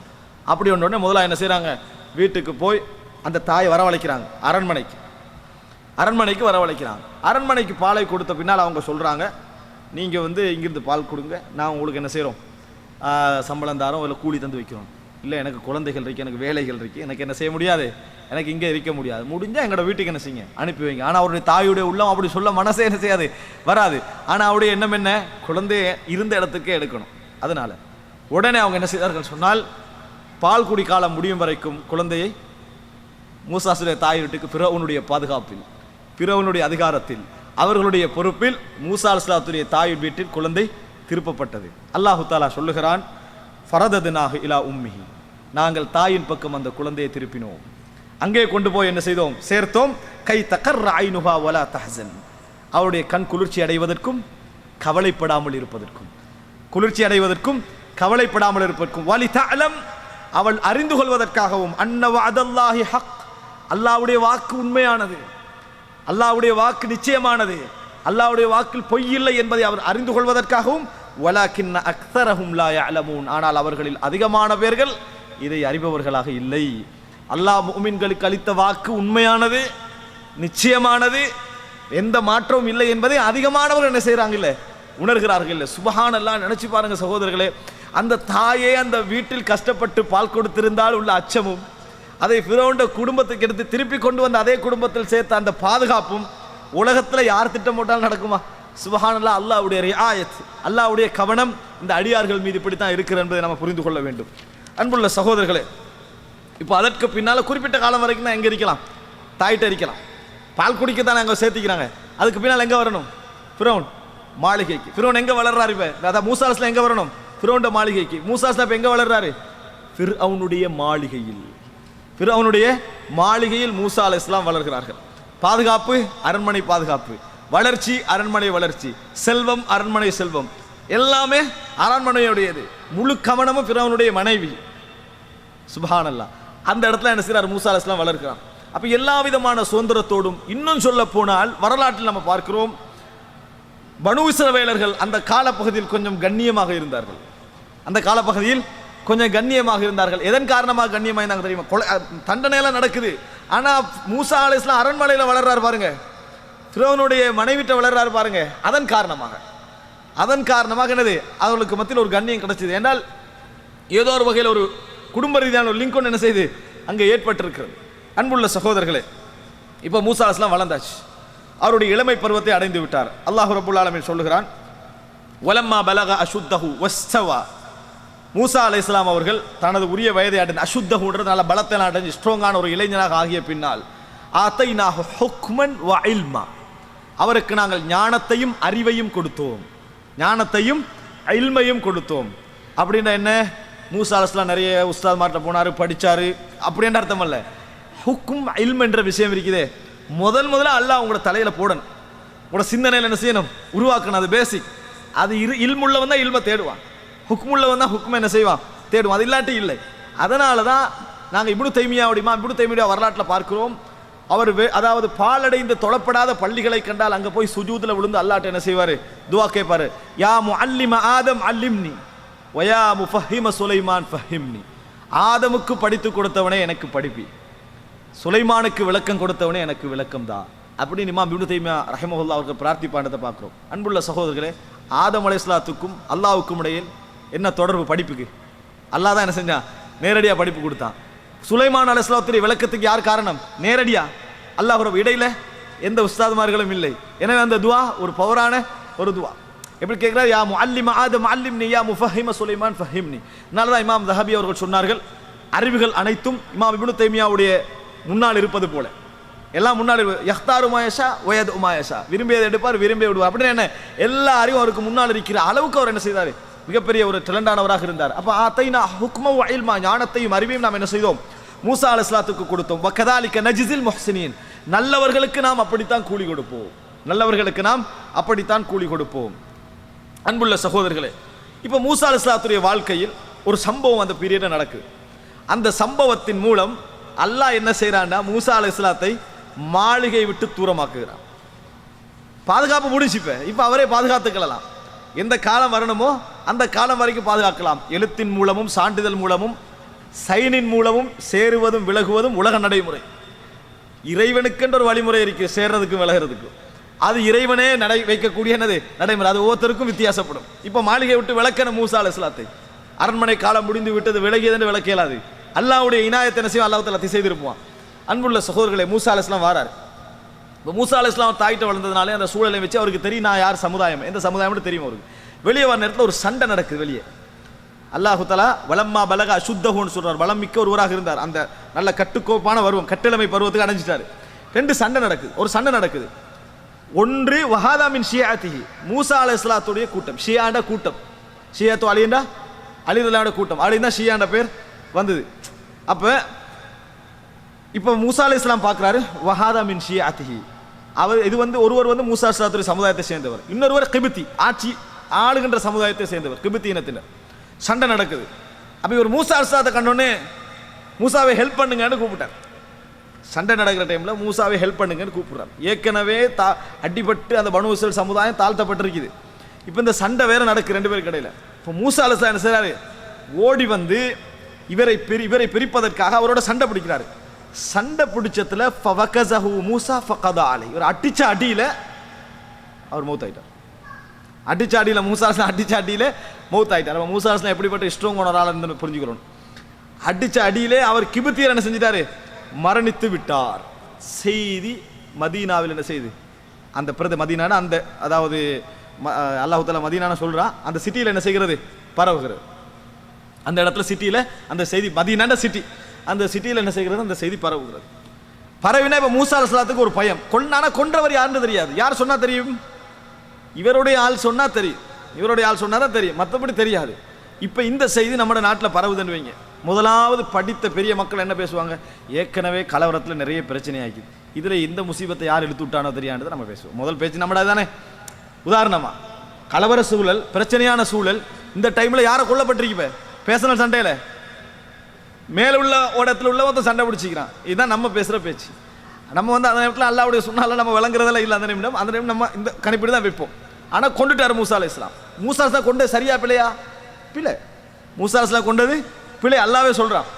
அப்படி ஒன்று முதல்ல என்ன செய்கிறாங்க, வீட்டுக்கு போய் அந்த தாயை வரவழைக்கிறாங்க. அரண்மனைக்கு வரவழைக்கிறாங்க. அரண்மனைக்கு பாலை கொடுத்த பின்னால் அவங்க சொல்கிறாங்க, நீங்கள் இங்கிருந்து பால் கொடுங்க, நான் உங்களுக்கு என்ன செய்கிறோம், சம்பளம் தாரோம், இல்லை கூலி தந்து வைக்கிறோம். இல்லை, எனக்கு குழந்தைகள் இருக்குது, எனக்கு வேலைகள் இருக்குது, எனக்கு என்ன செய்ய முடியாது, எனக்கு இங்கே இருக்க முடியாது, முடிஞ்சால் எங்களோட வீட்டுக்கு என்ன செய்யுங்க, அனுப்பி வைங்க. ஆனால் அவருடைய தாயுடைய உள்ளம் அப்படி சொல்ல மனசே என்ன செய்யாது, வராது. ஆனால் அவருடைய எண்ணம் என்ன, குழந்தைய இருந்த இடத்துக்கே எடுக்கணும். அதனால் உடனே அவங்க என்ன செய்தார்கள் சொன்னால், பால் குடி காலம் முடியும் வரைக்கும் குழந்தையை மூசாசுடைய தாய் வீட்டுக்கு பிறவனுடைய பாதுகாப்பில், பிறவனுடைய அதிகாரத்தில், அவர்களுடைய பொறுப்பில் மூசா அலைஹிஸ்ஸலாத்துடைய தாய் வீட்டில் குழந்தை திருப்பப்பட்டது. அல்லாஹு தஆலா சொல்லுகிறான், ஃபரததுனாஹு இலா உம்மிஹி, நாங்கள் தாயின் பக்கம் அந்த குழந்தையை திருப்பினோம், அங்கே கொண்டு போய் என்ன செய்தோம், சேர்த்தோம். கை தகர்ர ஐனுஹா வலா தஹ்சன், அவருடைய கண் குளிர்ச்சி அடைவதற்கும் கவலைப்படாமல் இருப்பதற்கும், குளிர்ச்சி அடைவதற்கும் கவலைப்படாமல் இருப்பதற்கும், வலி தஅலம், அவள் அறிந்து கொள்வதற்காகவும், அன்ன வஅதல்லாஹி ஹக், அல்லாஹ்வுடைய வாக்கு உண்மையானது, அல்லாஹ்வுடைய வாக்கு நிச்சயமானது, அல்லாஹ்வுடைய வாக்கில் பொய் இல்லை என்பதை அவர் அறிந்து கொள்வதற்காகவும், வலாக்கின்ன அக்ஸரஹும் லா யஅலமூன், ஆனால் அவர்களில் அதிகமான பேர்கள் இதை அறிபவர்களாக இல்லை. அல்லாஹ் முஃமின்களுக்கு அளித்த வாக்கு உண்மையானது, நிச்சயமானது, எந்த மாற்றமும் இல்லை என்பதை அதிகமானவர்கள் என்ன செய்கிறாங்க, இல்லை உணர்கிறார்கள். இல்லை சுப்ஹானல்லாஹ், நினைச்சு பாருங்க சகோதரர்களே, அந்த தாயே அந்த வீட்டில் கஷ்டப்பட்டு பால் கொடுத்திருந்தால் உள்ள அச்சமும், அதை ஃபிரௌன் குடும்பத்துக்கு எடுத்து திருப்பி கொண்டு வந்து அதே குடும்பத்தில் சேர்த்த அந்த பாதுகாப்பும் உலகத்தில் யார் திட்டம் போட்டாலும் நடக்குமா? சுப்ஹானல்லாஹ், அல்லாஹ்வுடைய ரிஆயத், அல்லாஹ்வுடைய கவனம் இந்த அடியார்கள் மீது இப்படித்தான் இருக்கிறது என்பதை நம்ம புரிந்து கொள்ள வேண்டும். அன்புள்ள சகோதரர்களே, இப்போ அதற்கு பின்னால் குறிப்பிட்ட காலம் வரைக்கும் தான் எங்கே இருக்கலாம், தாயிட்ட இருக்கலாம், பால் குடிக்க தானே அங்கே சேர்த்திக்கிறாங்க. அதுக்கு பின்னால் எங்கே வரணும், ஃபிரௌன் மாளிகைக்கு. ஃபிரௌன் எங்கே வளர்றாரு, இப்போ அதான் மூசா அலைஹிஸ்ஸலாம் எங்கே வரணும், ஃபிரௌன் மாளிகைக்கு. மூசா அலைஹிஸ்ஸலாம் இப்போ எங்கே வளர்றாரு, ஃபிரௌனுடைய மாளிகையில். ஃபிரௌனுடைய மாளிகையில் மூசா அலைஹிஸ்ஸலாம் வளர்கிறார்கள். பாதுகாப்பு, அரண்மனை பாதுகாப்பு, வளர்ச்சி, அரண்மனை வளர்ச்சி, செல்வம், அரண்மனை செல்வம், எல்லாமே அரண்மனையுடையது. முழு கவனமும் ஃபிரௌனுடைய மனைவி. சுப்ஹானல்லாஹ், அந்த இடத்துல என்ன செய்றார், மூசா அலைஹிஸ்ஸலாம் வளர்க்கிறான். அப்ப எல்லா விதமான சுதந்திரத்தோடும், இன்னும் சொல்ல போனால் வரலாற்றில் நம்ம பார்க்கிறோம், பனு இஸ்ரவேலர்கள் அந்த காலப்பகுதியில் கொஞ்சம் கண்ணியமாக இருந்தார்கள். அந்த காலப்பகுதியில் கொஞ்சம் கண்ணியமாக இருந்தார்கள். எதன் காரணமாக கண்ணியமாக இருந்தாங்க தெரியுமா? தண்டனையெல்லாம் நடக்குது. ஆனால் மூசா அலைஹிஸ்ஸலாம் அரண்மனையில் வளர்றாரு பாருங்க, ஃபிரௌனுடைய மனைவிட்ட வளர்றாரு பாருங்க. அதன் காரணமாக என்னது, அவர்களுக்கு மத்தியில் ஒரு கண்ணியம் கிடைச்சது. என்றால் ஏதோ ஒரு வகையில் ஒரு குடும்ப ரீதியான ஒரு லிங்க் ஒன்று என்ன செய்து அங்கே ஏற்பட்டிருக்கிறது. அன்புள்ள சகோதரர்களே, இப்போ மூசா அலைஹிஸ்ஸலாம் வளர்ந்தாச்சு, அவருடைய இளமை பருவத்தை அடைந்து விட்டார். அல்லாஹ் ரப்பல் ஆலமீன் சொல்லுகிறான், வலம்மா பலக அஷுத்தஹு வஸ்தவா, மூசா அலைஹிஸ்ஸலாம் அவர்கள் தனது உரிய வயதை அடைந்து, அஷுத்தஹுன்றது நல்ல பலத்தை அடைஞ்சு ஸ்ட்ராங்கான ஒரு இளைஞனாக ஆகிய பின்னால், ஆத்தைனாஹு ஹுக்மன் வ இல்மா, அவருக்கு நாங்கள் ஞானத்தையும் அறிவையும் கொடுத்தோம், ஞானத்தையும் இல்மையும் கொடுத்தோம். அப்படின்னா என்ன, மூசா அலைஹிஸ்ஸலாம் நிறைய உஸ்தாத்மார்ட்ட போனார், படித்தார், அப்படின்ற அர்த்தம் அல்ல. ஹுக்கும் இல்ம் என்ற விஷயம் இருக்குதே, முதல்ல அல்லாஹ் உங்களோட தலையில் போடணும், உங்களோட சிந்தனையில் என்ன செய்யணும், உருவாக்கணும். அது பேசிக். அது இல்முள்ளவன் தான் இல்மை தேடுவான், ஹுக்முள்ளவன் தான் ஹுக்மை என்ன செய்வான், தேடுவான். அது இல்லாட்டி இல்லை. அதனால தான் நாங்கள் இப்னு தைமியா வரலாற்றில் பார்க்கிறோம், அவர் அதாவது பாலடைந்து தொழப்படாத பள்ளிகளை கண்டால் அங்கே போய் சுஜூதில் விழுந்து அல்லாஹ்ட்ட என்ன செய்வார், துவா கேட்பார், யா முஅல்லிம ஆதம் அல்லிம்னி வயா முஃபஹிம சுலைமான் ஃபஹிம்னி, ஆதமுக்கு படித்து கொடுத்தவனே எனக்கு படிப்பி, சுலைமானுக்கு விளக்கம் கொடுத்தவனே எனக்கு விளக்கம் தான். அப்படின்னு இமாம் இப்னு தைமியா ரஹிமஹுல்லாஹ் அவர்கள் பிரார்த்திப்பாண்டதை பார்க்குறோம். அன்புள்ள சகோதரர்களே, ஆதம் அலைஹிஸ்ஸலாத்துக்கும் அல்லாஹ்வுக்கும் இடையில் என்ன தொடர்பு? படிப்புக்கு. அல்லாஹ் தான் என்ன செஞ்சான், நேரடியாக படிப்பு கொடுத்தான். சுலைமான் அலைஹிஸ்ஸலாத்துடைய விளக்கத்துக்கு யார் காரணம்? நேரடியாக அல்லாஹ். இடையில எந்த உஸ்தாதுமார்களும் இல்லை. எனவே அந்த துவா ஒரு பவரான ஒரு துவா. எப்படி கேட்கிறார், யா முஅல்லிம ஆதம் அல்லிம்னி யா முஃபஹிம சுலைமான் ஃபஹிம்னி. அதனால தான் இமாம் தஹபி அவர்கள் சொன்னார்கள், அறிவுகள் அனைத்தும் இமாம் இப்னு தைமியாவுடைய முன்னால் இருப்பது போல, எல்லாம் முன்னாடி யஹ்தாரு மாயஷா வயது உமாயஷா, விரும்பியதை எடுப்பார், விரும்பிய விடுவார். அப்படின்னு என்ன, எல்லா அறிவும் அவருக்கு முன்னால் இருக்கிற அளவுக்கு அவர் என்ன செய்தார், மிகப்பெரிய ஒரு டேலண்டானவராக இருந்தார். அப்போ ஆத்தைனா ஹுக்ம வ இல்மா, ஞானத்தையும் அறிவையும் நாம் என்ன செய்தோம், மூசா அலைஹிஸ்ஸலாத்துக்கு கொடுத்தோம். வகதாலிக நஜ்ஸில் முஹ்ஸினீன், நல்லவர்களுக்கு நாம் அப்படித்தான் கூலி கொடுப்போம், நல்லவர்களுக்கு நாம் அப்படித்தான் கூலி கொடுப்போம். அன்புள்ள சகோதரர்களே, இப்போ மூசா அலைஹிஸ்ஸலாத்துடைய வாழ்க்கையில் ஒரு சம்பவம் அந்த பீரியடில் நடக்குது. அந்த சம்பவத்தின் மூலம் அல்லாஹ் என்ன செய்கிறான்னா, மூசா அலைஹிஸ்ஸலாத்தை மாளிகை விட்டு தூரமாக்குகிறான். பாதுகாப்பு முடிச்சு இப்ப அவரே பாதுகாத்துக்கலாம். எந்த காலம் வரணுமோ அந்த காலம் வரைக்கும் பாதுகாக்கலாம். எழுத்தின் மூலமும் சான்றிதழ் மூலமும் சைனின் மூலமும் சேருவதும் விலகுவதும் உலக நடைமுறை. இறைவனுக்கென்ற ஒரு வழிமுறை இருக்கு, சேர்றதுக்கும் விலகிறதுக்கும். அது இறைவனே வைக்கக்கூடிய என்னது நடைமுறை. அது ஒவ்வொருத்தருக்கும் வித்தியாசப்படும். இப்போ மாளிகை விட்டு விளக்கன மூசா அலைஹிஸ்ஸலாத்தை, அரண்மனை காலம் முடிந்து விட்டது, விலகியதுன்னு விளக்க இயலாது. அல்லாஹ்வுடைய இனாயத்தை என்ன செய்யும், அல்லாஹ் தஆலா செய்திருப்பான். அன்புள்ள சகோதரர்களே, மூசா அலைஹிஸ்ஸலாம் வாரார். இப்போ மூசா அலைஹிஸ்ஸலாம் தாயிட்ட வளர்ந்ததுனாலே அந்த சூழலை வச்சு அவருக்கு தெரியும் நான் யார் சமுதாயம், எந்த சமுதாயம்னு தெரியும் அவருக்கு. வெளியே வர நேரத்தில் ஒரு சண்டை நடக்குது வெளியே. அல்லாஹு தஆலா வலம்மா பலக அசுத்தஹுன்னு சொல்றார். வளம் மிக்க ஒருவராக இருந்தார். அந்த நல்ல கட்டுக்கோப்பான பருவம், கட்டிளமை பருவத்துக்கு அடைஞ்சிட்டாரு. ரெண்டு சண்டை நடக்குது. ஒரு சண்டை நடக்குது. ஒன்று வஹாதா மின் ஷியாத்திஹி, மூசா அலைஹிஸ்ஸலாத்துடைய கூட்டம், ஷியாண்ட கூட்டம். ஷியாத்து அலிண்டா அலி ரலியல்லாஹு கூட்டம், அலின்னா ஷியாண்ட பேர் வந்தது. அப்ப இப்போ மூசா அலைஹிஸ்ஸலாம் பார்க்குறாரு வஹாதா மின் ஷியாத்திஹி. அவர் இது ஒருவர் மூசா அலைஹிஸ்ஸலாத்துடைய சமுதாயத்தை சேர்ந்தவர், இன்னொருவர் கிபித்தி ஆட்சி ஆளுகின்ற சமுதாயத்தை சேர்ந்தவர், கிபித்தி இனத்தினர். சண்டை நடக்குது. அப்போ இவர் மூசா அலைஹிஸ்ஸலாத்தை கண்டோடனே மூசாவை ஹெல்ப் பண்ணுங்கன்னு கூப்பிட்டார். சண்டை நடக்கிற டைமில் மூசாவை ஹெல்ப் பண்ணுங்கன்னு கூப்பிடுறார். ஏற்கனவே அடிபட்டு அந்த பனு இஸ்ரேல் சமுதாயம் தாழ்த்தப்பட்டிருக்குது. இப்போ இந்த சண்டை வேற நடக்கு ரெண்டு பேருக்கு இடையில. இப்போ மூசா அலைஹிஸ்ஸலாம் என்ன செய்றாரு, ஓடி வந்து இவரை பிரிப்பதற்காக அவரோட சண்டை பிடிக்கிறாரு. சண்டை பிடிச்சதுல ஃபவகஸஹு மூசா ஃபகதா அலை, இவர் அடிச்ச அடியில அவர் மௌத்தாயிட்டார். அடிச்ச அடியில் மூசா அலைஹிஸ்ஸலாம் அடிச்ச அடியில மௌத்தாயிட்டார். மூசா அலைஹிஸ்ஸலாம் எப்படிப்பட்ட ஸ்ட்ராங் ஆளா இருந்து புரிஞ்சுக்கிறோம். அடிச்ச அடியிலே அவர் கிபித்தியர் என்ன செஞ்சிட்டாரு, மரணித்து விட்டார். செய்தி மதீனாவில் என்ன செய்து, அந்த மதீனான அந்த அதாவது அல்லாஹ் தஆலா மதீனான சொல்றா, அந்த சிட்டியில் என்ன செய்கிறது, பரவுகிறது. அந்த இடத்துல சிட்டியில் அந்த செய்தி, மதீனான சிட்டி, அந்த சிட்டியில் என்ன செய்கிறது, அந்த செய்தி பரவுகிறது. பரவினா இப்போ மூசா அலைஹிஸ்ஸலாத்துக்கு ஒரு பயம். கொன்றவர் யாருன்னு தெரியாது. யார் சொன்னா தெரியும், இவருடைய ஆள் சொன்னா தெரியும், இவருடைய ஆள் சொன்னா தான் தெரியும், மற்றபடி தெரியாது. இப்போ இந்த செய்தி நம்ம நாட்டில் பரவுதுன்னு வைங்க. முதலாவது படித்த பெரிய மக்கள் என்ன பேசுவாங்க, ஏற்கனவே கலவரத்தில் நிறைய பிரச்சனை ஆகிக்குது, இதில் இந்த முசீபத்தை யார் இழுத்து விட்டானோ தெரியாண்டது நம்ம பேசுவோம். முதல் பேச்சு நம்மளா தானே. உதாரணமா கலவர சூழல், பிரச்சனையான சூழல், இந்த டைமில் யாரை கொல்லப்பட்டிருக்க பேசணும் சண்டையில், மேலே உள்ள இடத்துல உள்ள ஒருத்தன் சண்டை பிடிச்சிக்கிறான். இதுதான் நம்ம பேசுகிற பேச்சு. நம்ம அந்த நேரத்தில் அல்லாஹ்வுடைய சுன்னால நம்ம விளங்குறதெல்லாம் இல்லை. அந்த நிமிடம் நம்ம இந்த கணிப்பீடு தான் வைப்போம். ஆனால் கொண்டுட்டார் மூசா அலைஹிஸ்ஸலாம். மூசா அலைஹிஸ்ஸலாம் கொண்டு சரியா பிள்ளையா, பிள்ளை. மூசா அலைஹிஸ்ஸலாம் கொண்டது பிள்ளை, அல்லாவே சொல்றான்.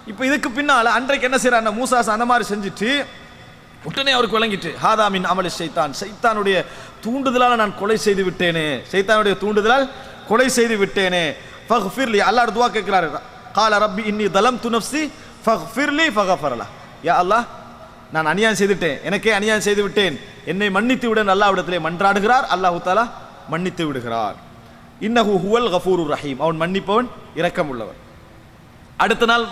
இப்போ இதுக்கு பின்னால் அன்றைக்கு என்ன செய்யறாங்க, மூசா அந்த மாதிரி செஞ்சுட்டு உடனே அவருக்கு விளங்கிட்டு ஹாதா மின் அமலி ஷைத்தான், ஷைத்தானுடைய தூண்டுதலால் நான் கொலை செய்து விட்டேனே, ஷைத்தானுடைய தூண்டுதலால் கொலை செய்து விட்டேனே. ஃபக்ஃபிர்லி, அல்லாஹ் துஆ கேட்கிறாரு. கால ரப்பி இன்னி தலம்து நஃப்ஸி ஃபக்ஃபிர்லி ஃபகஃபரலா. யா அல்லாஹ், நான் அநியாயம் செய்துட்டேன், எனக்கே அநியாயம் செய்து விட்டேன், என்னை மன்னித்து விட அல்லாஹ்விடத்திலே மன்றாடுகிறார். அல்லாஹ் தஆலா மன்னித்து விடுகிறார். இன்னஹு ஹுவல் கஃபூருர் ரஹீம், அவன் மன்னிப்பவன் இரக்கம் உள்ளவர். அடுத்த நாள்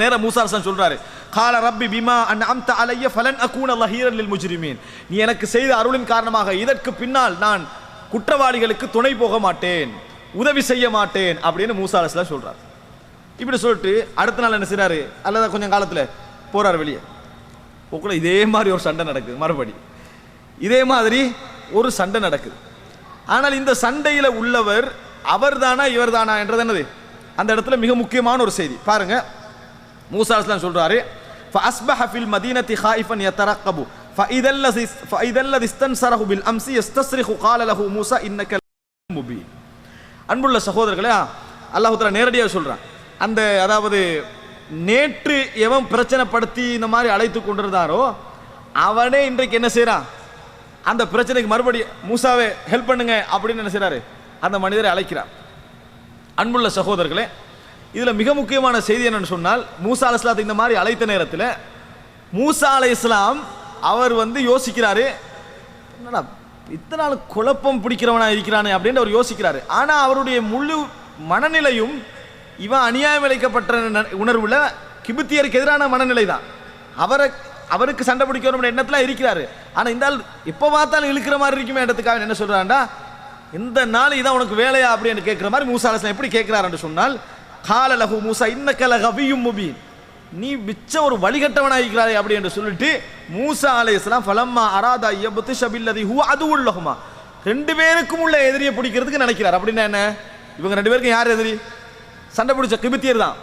நேரம் மூசா அலைஹிஸ்ஸலாம் சொல்றாரு, கால ரப்பி பிமா அன்அம்த அலைய ஃபலன் அகூன லஹீரன் லில் முஜ்ரிமீன், நீ எனக்கு செய்த அருளின் காரணமாக இதற்கு பின்னால் நான் குற்றவாளிகளுக்கு துணை போக மாட்டேன், உதவி செய்ய மாட்டேன் அப்படின்னு மூசா அலைஹிஸ்ஸலாம் சொல்றாரு. இப்படி சொல்லிட்டு அடுத்த நாள் என்ன செய்றாரு, அல்லது கொஞ்சம் காலத்துல போறாரு வெளியே. போக்குள்ள இதே மாதிரி ஒரு சண்டை நடக்குது, மறுபடி இதே மாதிரி ஒரு சண்டை நடக்குது. ஆனால் இந்த சண்டையில உள்ளவர் அவர் தானா இவர் தானா என்றது என்னது, அந்த இடத்துல மிக முக்கியமான ஒரு செய்தி பாருங்க. மூசா அலைஹிஸ்ஸலாம் சொல்றாரு, فأصبح في المدينة خائفا يترقب فإذا الذي استنصره بالأمس يستصرخ قال له موسى إنك مبين. அன்புள்ள சகோதரர்களே, அல்லாஹ் தஆலா நேரடியாக சொல்றான். அந்த அதாவது நேற்று எவன் பிரச்சனைப்படுத்தி இந்த மாதிரி அழைத்து கொண்டிருந்தாரோ அவனே இன்றைக்கு என்ன செய்யறான், அந்த பிரச்சனைக்கு மறுபடி மூசாவே ஹெல்ப் பண்ணுங்க அப்படின்னு என்ன செய்யறாரு, அந்த மனிதரை அழைக்கிறார். அன்புள்ள சகோதரர்களே, இதில் மிக முக்கியமான செய்தி என்னன்னு சொன்னால், மூசா அலைஹிஸ்ஸலாத்தை இந்த மாதிரி அழைத்த நேரத்தில் மூசா அலைஹிஸ்ஸலாம் அவர் யோசிக்கிறாரு, என்னடா இத்தனை நாள் குழப்பம் பிடிக்கிறவனா இருக்கிறானே அப்படின்னு அவர் யோசிக்கிறாரு. ஆனால் அவருடைய முழு மனநிலையும் இவன் அநியாயம் இழைக்கப்பட்ட உணர்வுல கிபித்தியருக்கு எதிரான மனநிலை தான். அவருக்கு சண்டை பிடிக்கணும் எண்ணத்துல இருக்கிறாரு. ஆனால் இந்த ஆள் எப்போ பார்த்தாலும் இழுக்கிற மாதிரி இருக்குமே இடத்துக்காக என்ன சொல்றாண்டா, இந்த நாள் இதான் உனக்கு வேலையா அப்படின்னு கேட்கிற மாதிரி மூசா அலைஹிஸ்ஸலாம் எப்படி கேட்கிறாரு சொன்னால், கால லஹு மூசா இன்னக லகவியும் முபீன், நீ மிச்ச ஒரு வழிகட்டவனாயிருக்கிறாய் அப்படி என்று சொல்லிட்டு மூசா அலைஹிஸ்ஸலாம் ஃபலம்மா அராதா யப்திஷ பில்லதி ஹுவ அதுவுல் லஹுமா, ரெண்டு பேருக்கும் உள்ள எதிரியை பிடிக்கிறதுக்கு நினைக்கிறார். அப்படின்னா என்ன, இவங்க ரெண்டு பேருக்கும் யார் எதிரி, சண்டை பிடிச்ச கிபித்தியர் தான்.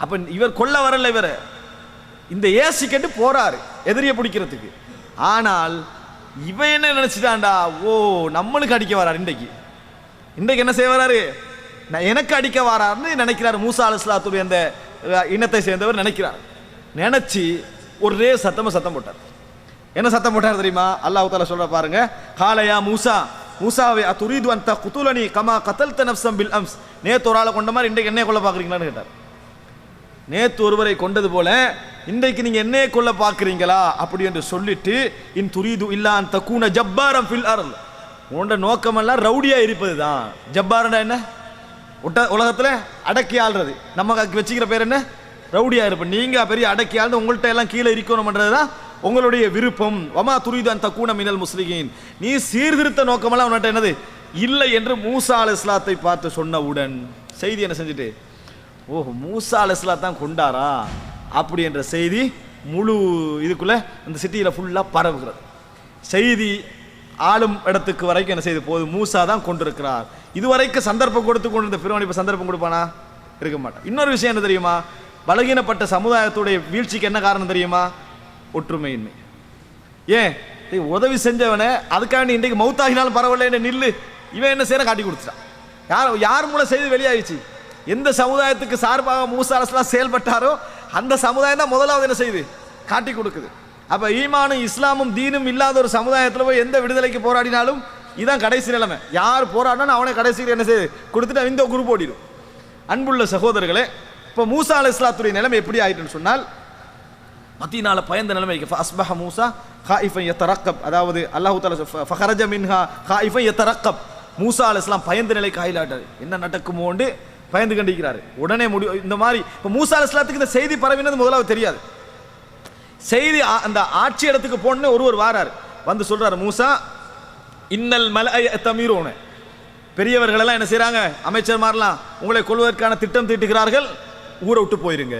அப்ப இவர் கொல்ல வரல, இவர் இந்த ஏசி கேட்டு போறாரு எதிரியை பிடிக்கிறதுக்கு. ஆனால் இவன் என்ன நினைச்சிட்டான்டா, ஓ நம்மளுக்கு அடிக்க வராரு, இன்றைக்கு என்ன செய்ய வராரு, எனக்கு அடிக்க வராருன்னு நினைக்கிறார். மூசா அலைஹிஸ்ஸலாத்துடைய அந்த இனத்தை சேர்ந்தவர் நினைக்கிறார். நினைச்சு ஒரே சத்தம் போட்டார். என்ன சத்தம் போட்டார் தெரியுமா? அல்லாஹ் தஆலா சொல்ற பாருங்க, காலையா மூசா, மூசாவே அத்துரீது அன் தக்துலனி கமா கதல்த நஃப்ஸன் பில் அம்ஸ், நேத்து ஒரு ஆளை கொண்ட மாதிரி இன்றைக்கு என்னைய கொல்ல பார்க்குறீங்களான்னு கேட்டார். நேத்து ஒருவரை கொண்டது போல இன்றைக்கு நீங்க என்னைய கொல்ல பார்க்குறீங்களா அப்படி என்று சொல்லிட்டு, இன் துரீது இல்லா அன் தகூன ஜப்பாரம் ஃபில் அர்ல், உன்னோட நோக்கமெல்லாம் ரவுடியா இருப்பது தான். ஜப்பாரண்டா என்ன, உலகத்துல அடக்கி ஆள்றது. நம்ம வச்சுக்கிற பேர் என்ன, ரவுடியா இருப்ப. நீங்க பெரிய அடக்கி ஆள்ந்து உங்கள்கிட்ட எல்லாம் கீழே இருக்கணும்ன்றது தான் உங்களுடைய விருப்பம். வமா துரீது அன் தகூன மினல் முஸ்லிகீன், நீ சீர்திருத்த நோக்கமெல்லாம் உன்கிட்ட என்னது இல்லை என்று மூசா அலைஹிஸ்ஸலாத்தை பார்த்து சொன்னவுடன் செய்தி என்ன செஞ்சுட்டு, ஓஹோ மூசா அலைஹிஸ்ஸலாம் தான் கொண்டாரா அப்படி என்ற செய்தி முழு இதுக்குள்ள இந்த சிட்டியில ஃபுல்லா பரவுகிறது. செய்தி ஆளும் இடத்துக்கு வரைக்கும் என்ன செய்து போது, மூசா தான் கொண்டிருக்கிறார். இதுவரைக்கும் சந்தர்ப்பம் கொடுத்து கொண்டிருந்த பிறவன் இப்ப சந்தர்ப்பம் கொடுப்பானா, இருக்க மாட்டான். இன்னொரு விஷயம் என்ன தெரியுமா, பலகீனப்பட்ட சமுதாயத்துடைய வீழ்ச்சிக்கு என்ன காரணம் தெரியுமா, ஒற்றுமையின்மை. ஏன் உதவி செஞ்சவனை அதுக்காண்டி இன்றைக்கு மௌத்தாகினாலும் பரவாயில்ல நில்லு, இவன் என்ன செய்யற காட்டி கொடுத்துட்டான். யார் மூலம் செய்தி வெளியாகிச்சு, எந்த சமுதாயத்துக்கு சார்பாக மூசா அலைஹிஸ்ஸலாம் செயல்பட்டாரோ அந்த சமுதாயம் தான் முதலாவது என்ன செய்யுது, காட்டி கொடுக்குது. அப்ப ஈமானும் இஸ்லாமும் தீனும் இல்லாத ஒரு சமுதாயத்தில் போய் எந்த விடுதலைக்கு போராடினாலும் இதுதான் கடைசி நிலைமை. யார் போராடினாலும் அவனை கடைசியில் என்ன செய்யுது கொடுத்துட்டு இந்த குரூப் ஓடிடும். அன்புள்ள சகோதரர்களே, இப்போ மூசா அலைஹிஸ்ஸலாத்துடைய நிலைமை எப்படி ஆயிட்டுன்னு சொன்னால், மதீனால பயந்த நிலைமைக்கு ஃபஸ்பஹ மூசா காயிஃபன் யதரக்கப், அதாவது அல்லாஹ் தஆலா ஃபஹரஜ மின்ஹா காயிஃபன் யதரக்கப், மூசா அலைஹிஸ்ஸலாம் பயந்த நிலைக்கு ஆயிலாட்டாரு, என்ன நடக்குமோன்னு பயந்து கண்டிக்கிறாரு. உடனே இந்த மாதிரி இப்போ மூசா அலைஹிஸ்ஸலாத்துக்கு இந்த செய்தி பரவினது முதலாவது தெரியாது. செய்தி அந்த ஆட்சி இடத்துக்கு போன ஒருவர் வாராரு, வந்து சொல்றாரு, மூசா இன்னல் மலஅ தமீரூன, பெரியவர்கள் எல்லாம் என்ன செய்றாங்க, அமைச்சர்மாரெல்லாம் உங்களை கொல்வதற்கான திட்டம் தீட்டுகிறார்கள், ஊரை விட்டு போயிருங்க,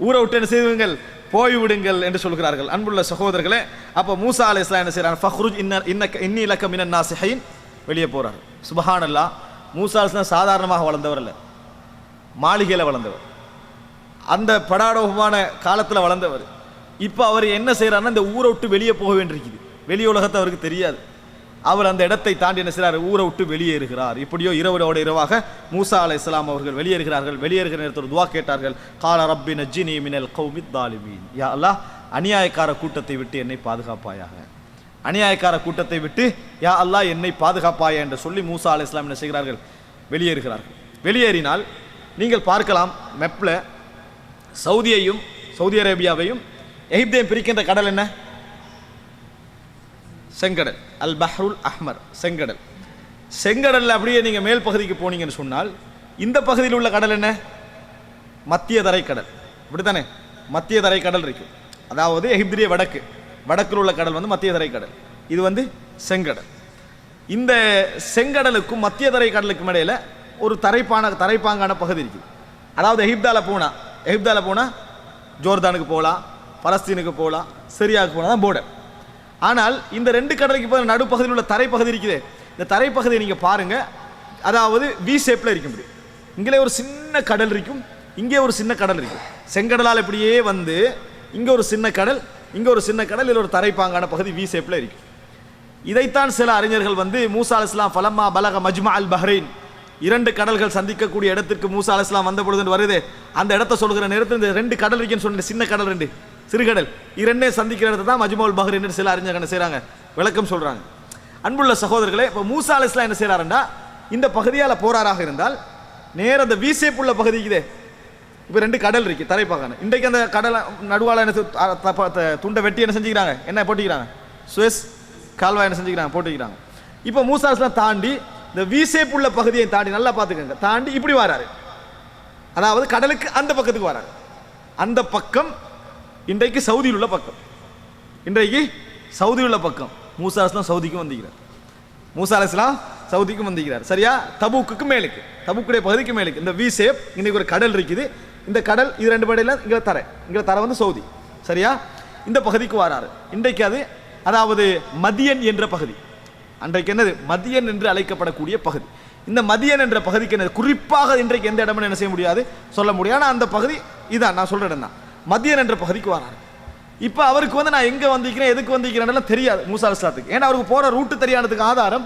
ஊரை விட்டு என்ன செய்வீங்கள், போய்விடுங்கள் என்று சொல்கிறார்கள். அன்புள்ள சகோதரர்களே, அப்போ மூசா அலைஹிஸ்ஸலாம் என்ன செய்றாங்க, ஃபஹ்ருஜ் இன்னி லக மினன் நாசிஹீன், வெளியே போறார். சுப்ஹானல்லாஹ், மூசா அலைஹிஸ்ஸலாம் சாதாரணமாக வளர்ந்தவர் அல்ல, மாளிகையில் வளர்ந்தவர், அந்த படாடோபமான காலத்தில் வளர்ந்தவர். இப்போ அவர் என்ன செய்யறாருன்னா, இந்த ஊரை விட்டு வெளியே போக வேண்டியிருக்குது, வெளி உலகத்தை அவருக்கு தெரியாது. அவர் அந்த இடத்தை தாண்டி என்ன செய்கிறார், ஊரை விட்டு வெளியேறுகிறார். இப்படியோ இரவோட இரவாக மூசா அலைஹிஸ்ஸலாம் அவர்கள் வெளியேறுகிறார்கள். வெளியேறுகிற நேரத்தில் துவா கேட்டார்கள், கால ரப்பி நஜ்ஜினி மினல் கௌமித் தாலிமீன், யா அல்லாஹ் அநியாயக்கார கூட்டத்தை விட்டு என்னை பாதுகாப்பாயாக, அநியாயக்கார கூட்டத்தை விட்டு யா அல்லாஹ் என்னை பாதுகாப்பாயா என்று சொல்லி மூசா அலைஹிஸ்ஸலாம் என்ன செய்கிறார்கள், வெளியேறுகிறார்கள். வெளியேறினால் நீங்கள் பார்க்கலாம், மெப்ல சவுதியையும் சவுதி அரேபியாவையும் எகிப்தையும் பிரிக்கின்ற கடல் என்ன, செங்கடல், அல் பஹ்ருல் அஹ்மர், செங்கடல். செங்கடல்ல அப்படியே நீங்க மேல் பகுதிக்கு போனீங்கன்னு சொன்னால் இந்த பகுதியில் உள்ள கடல் என்ன, மத்திய தரைக்கடல். இப்படித்தானே மத்திய தரைக்கடல் இருக்கு. அதாவது எகிப்திய வடக்கில் உள்ள கடல் வந்து மத்திய தரைக்கடல், இது வந்து செங்கடல். இந்த செங்கடலுக்கும் மத்திய தரைக்கடலுக்கும் இடையில ஒரு தரைப்பாங்கான பகுதி இருக்கு. அதாவது எகிப்தால போனா ஜோர்தானுக்கு போகலாம், பலஸ்தீனுக்கு போகலாம், சிரியாவுக்கு போனால் தான் போர்டர். ஆனால் இந்த ரெண்டு கடலுக்கு போகிற நடுப்பகுதியில் உள்ள தரைப்பகுதி இருக்குது. இந்த தரைப்பகுதியை நீங்கள் பாருங்க, அதாவது வி ஷேப்பில் இருக்கும். இங்கே ஒரு சின்ன கடல் இருக்கும், இங்கே ஒரு சின்ன கடல் இருக்கும். செங்கடலால் இப்படியே வந்து இங்கே ஒரு சின்ன கடல், இங்கே ஒரு சின்ன கடல், இதில் ஒரு தரைப்பாங்கான பகுதி வி ஷேப்பில் இருக்கும். இதைத்தான் சில அறிஞர்கள் வந்து மூசா அலைஹிஸ்ஸலாம் ஃபலம்மா பலக மஜ்மா அல் பஹ்ரைன், இரண்டு கடல்கள் சந்திக்கக்கூடிய இடத்திற்கு மூசா அலைஹிஸ்ஸலாம் வந்த பொழுது வருது, அந்த இடத்தை சொல்கிற நேரத்தில் இந்த ரெண்டு கடல் இருக்குன்னு சொன்ன சின்ன கடல், ரெண்டு சிறுகடல், இரண்டே சந்திக்கிற இடத்தை தான் மஜ்மா அல் பஹ்ரைன் சில அறிஞர்கள் என்ன செய்கிறாங்க, விளக்கம் சொல்கிறாங்க. அன்புள்ள சகோதரர்களே, இப்போ மூசா அலைஹிஸ்ஸலாம் என்ன செய்கிறாருன்னா, இந்த பகுதியால் போறாராக இருந்தால் நேர அந்த வி ஷேப் உள்ள பகுதிக்குதே, இப்போ ரெண்டு கடல் இருக்கு தரைப்பாங்கான, இன்றைக்கு அந்த கடலை நடுவால என்ன துண்டை வெட்டி என்ன செஞ்சுக்கிறாங்க, என்ன போட்டிக்கிறாங்க, சுவேஸ் கால்வாய் என்ன செஞ்சுக்கிறாங்க, போட்டுக்கிறாங்க. இப்போ மூசா அலைஹிஸ்ஸலாம் தாண்டி இந்த வி ஷேப் உள்ள பகுதியை தாண்டி, நல்லா பார்த்துக்கங்க, தாண்டி இப்படி வராரு, அதாவது கடலுக்கு அந்த பக்கத்துக்கு வராரு. அந்த பக்கம் இன்றைக்கு சவுதியில் உள்ள பக்கம், இன்றைக்கு சவுதியில் உள்ள பக்கம். மூசா அலைஹிஸ்ஸலாம் சவுதிக்கும் வந்திருக்கிறார், மூசா அலைஹிஸ்ஸலாம் சவுதிக்கும் வந்திருக்கிறார். சரியா, தபூக்குக்கு மேலுக்கு, தபூக்குடைய பகுதிக்கு மேலுக்கு இந்த வி ஷேப். இன்னைக்கு ஒரு கடல் இருக்குது, இந்த கடல் இது ரெண்டு படையில இங்கே தரை வந்து சவுதி. சரியா, இந்த பகுதிக்கு வராரு. இன்றைக்கு அது அதாவது மதியன் என்ற பகுதி, அன்றைக்கு என்னது மதியன் என்று அழைக்கப்படக்கூடிய பகுதி. இந்த மதியன் என்ற பகுதிக்கு என்னது குறிப்பாக இன்றைக்கு எந்த இடம்னு என்ன செய்ய முடியாது, சொல்ல முடியாது. ஆனால் அந்த பகுதி இதான் நான் சொல்ற இடம் தான். மதியன் என்ற பகுதிக்கு வராரு. இப்போ அவருக்கு வந்து நான் எங்கே வந்திருக்கிறேன் எதுக்கு வந்திருக்கிறேன் தெரியாது மூசா அலைஹிஸ்ஸலாத்துக்கு. ஏன்னா அவருக்கு போகிற ரூட்டு தெரியாததுக்கு ஆதாரம்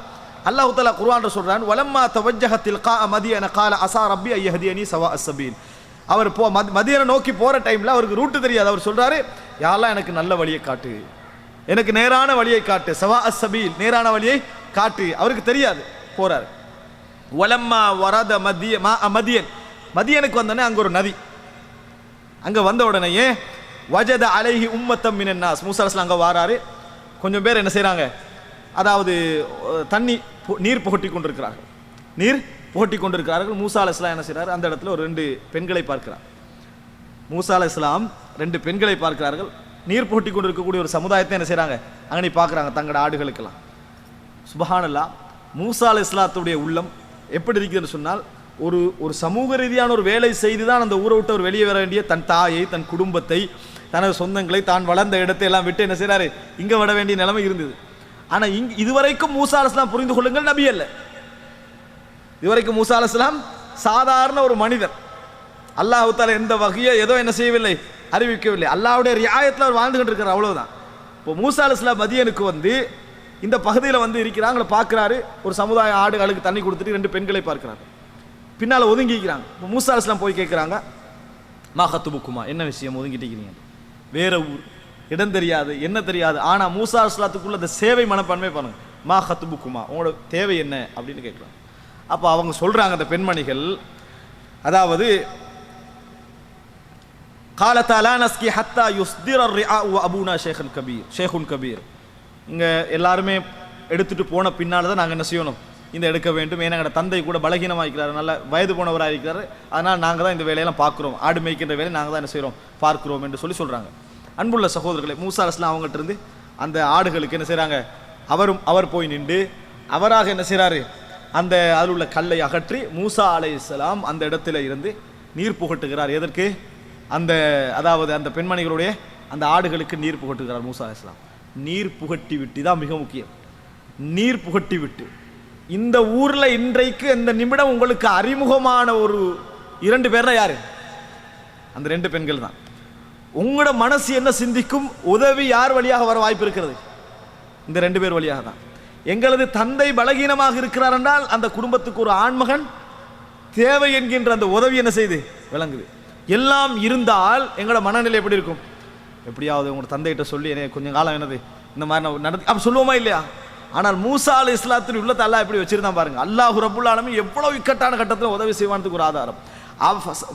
அல்லாஹ் தஆலா குர்ஆன்ல சொல்றான், வலம்மா தவஜ்ஜஹ தில்கா மதியன கால அஸா ரப்பி அய்யஹ்தியனி சவா அஸ்ஸபீல். அவர் மதியனை நோக்கி போகிற டைமில் அவருக்கு ரூட்டு தெரியாது. அவர் சொல்கிறாரு, யா அல்லாஹ் எனக்கு நல்ல வழியை காட்டு, எனக்கு நேரான வழியை காட்டு, சவா அஸ்ஸபீல் நேரான வழியை காட்டு. அவருக்கு தெரியாது, போகிறார். வலம்மா வரத மதியன், மதியனுக்கு வந்தோடனே அங்கே ஒரு நதி. அங்கே வந்த உடனேயே வஜத அலைஹி உம்மத்தம் மினன் நாஸ், மூசா அலைஹிஸ்ஸலாம் அங்கே வாராரு. கொஞ்சம் பேர் என்ன செய்கிறாங்க, அதாவது நீர் புகட்டி கொண்டிருக்கிறார்கள், நீர் புகட்டி கொண்டிருக்கிறார்கள். மூசா அலைஹிஸ்ஸலாம் என்ன செய்கிறார், அந்த இடத்துல ஒரு 2 பெண்களை பார்க்கிறார். மூசா அலைஹிஸ்ஸலாம் 2 பெண்களை பார்க்கிறார்கள். நீர் புகட்டி கொண்டிருக்கக்கூடிய ஒரு சமுதாயத்தை என்ன செய்கிறாங்க, அங்கே பார்க்குறாங்க தங்களோட ஆடுகளுக்கெல்லாம். சுப்ஹானல்லாஹ், மூசா அலைஹிஸ்ஸலாத்துடைய உள்ளம் எப்படி இருக்குதுன்னு சொன்னால், ஒரு சமூக ரீதியான ஒரு வேலை செய்து தான் அந்த ஊரை விட்டு அவர் வெளியே வர வேண்டிய தன் தாயை, தன் குடும்பத்தை, தனது சொந்தங்களை, தான் வளர்ந்த இடத்தை எல்லாம் விட்டு என்ன செய்கிறாரு, இங்கே விட வேண்டிய நிலைமை இருந்தது. ஆனால் இதுவரைக்கும் மூசா அலைஹிஸ்ஸலாம் புரிந்து கொள்ளுங்கள், நபி அல்ல. இதுவரைக்கும் மூசா அலைஹிஸ்ஸலாம் சாதாரண ஒரு மனிதர். அல்லாஹ் தஆலா எந்த வகையை ஏதோ என்ன செய்யவில்லை, அறிவிக்கவில்லை. அல்லாஹ்வுடைய ரியாயத்தில் அவர் வாழ்ந்து கொண்டிருக்கிறார், அவ்வளவுதான். இப்போ மூசா அலைஹிஸ்ஸலாம் மதியனுக்கு வந்து இந்த பகுதியில் வந்து இருக்கிறாங்க, பார்க்குறாரு. ஒரு சமுதாய ஆடுகளுக்கு தண்ணி கொடுத்துட்டு 2 பெண்களை பார்க்குறாரு. பின்னால் ஒதுங்கிக்கிறாங்க. இப்போ மூசா அலைஹிஸ்ஸலாம் போய் கேட்குறாங்க, மா கத்துபுக்குமா, என்ன விஷயம் ஒதுங்கிட்டீங்க? வேற ஊர், இடம் தெரியாது, என்ன தெரியாது. ஆனால் மூசா அலைஹிஸ்ஸலாத்துக்குள்ள அந்த சேவை மனப்பான்மை பாருங்க. மா கத்துபுக்குமா, உங்களோட தேவை என்ன அப்படின்னு கேட்குறாங்க. அப்போ அவங்க சொல்கிறாங்க, அந்த பெண்மணிகள், அதாவது காலத்தா லா நஸ்கி ஹத்தா யுஸ்திர ரிஆ வ அபூனா ஷேகுன் கபீர். இங்கே எல்லாருமே எடுத்துகிட்டு போன பின்னால் தான் நாங்கள் என்ன செய்யணும், இந்த எடுக்க வேண்டும். ஏன்னா எங்களோட தந்தை கூட பலகீனமாக இருக்கிறார், நல்ல வயது போனவராக இருக்கிறார். அதனால் நாங்கள் தான் இந்த வேலையெல்லாம் பார்க்குறோம், ஆடு மேய்க்கின்ற வேலையை நாங்கள் தான் என்ன செய்கிறோம், பார்க்குறோம் என்று சொல்கிறாங்க. அன்புள்ள சகோதரர்களை, மூசா அலைஹிஸ்ஸலாம் அவங்ககிட்ட இருந்து அந்த ஆடுகளுக்கு என்ன செய்கிறாங்க, அவர் போய் நின்று அவராக என்ன செய்கிறாரு, அந்த அதில் உள்ள கல்லை அகற்றி மூசா அலைஹிஸ்ஸலாம் அந்த இடத்துல இருந்து நீர் புகட்டுகிறார். எதற்கு, அதாவது அந்த பெண்மணிகளுடைய அந்த ஆடுகளுக்கு நீர் புகட்டுகிறார் மூசா அலைஹிஸ்ஸலாம். நீர் புகட்டி விட்டு தான் மிக முக்கியம். நீர் புகட்டி விட்டு இந்த ஊர்ல இன்றைக்கு இந்த நிமிடம் உங்களுக்கு அறிமுகமான ஒரு 2 பேர் யாரு, அந்த 2 பெண்கள் தான். உங்களோட மனசு என்ன சிந்திக்கும், உதவி யார் வழியாக வர வாய்ப்பு இருக்கிறது, இந்த 2 பேர் வழியாக தான். எங்களது தந்தை பலகீனமாக இருக்கிறார் என்றால் அந்த குடும்பத்துக்கு ஒரு ஆண்மகன் தேவை என்கின்ற அந்த உதவி என்ன செய்து விளங்குது. எல்லாம் இருந்தால் எங்களோட மனநிலை எப்படி இருக்கும், எப்படியாவது உங்களோட தந்தைகிட்ட சொல்லி என்ன கொஞ்சம் காலம் என்னது இந்த மாதிரி நடந்து அப்படி சொல்லுவோமா இல்லையா? ஆனால் மூசா அலைஹிஸ்ஸலாத்தின் உள்ளத்தை அல்லாஹ் எப்படி வச்சிருந்தான் பாருங்க. அல்லாஹ் ரப்புல் ஆலமீன் எவ்வளவு இக்கட்டான கட்டத்தில் உதவி செய்வானதுக்கு ஒரு ஆதாரம்.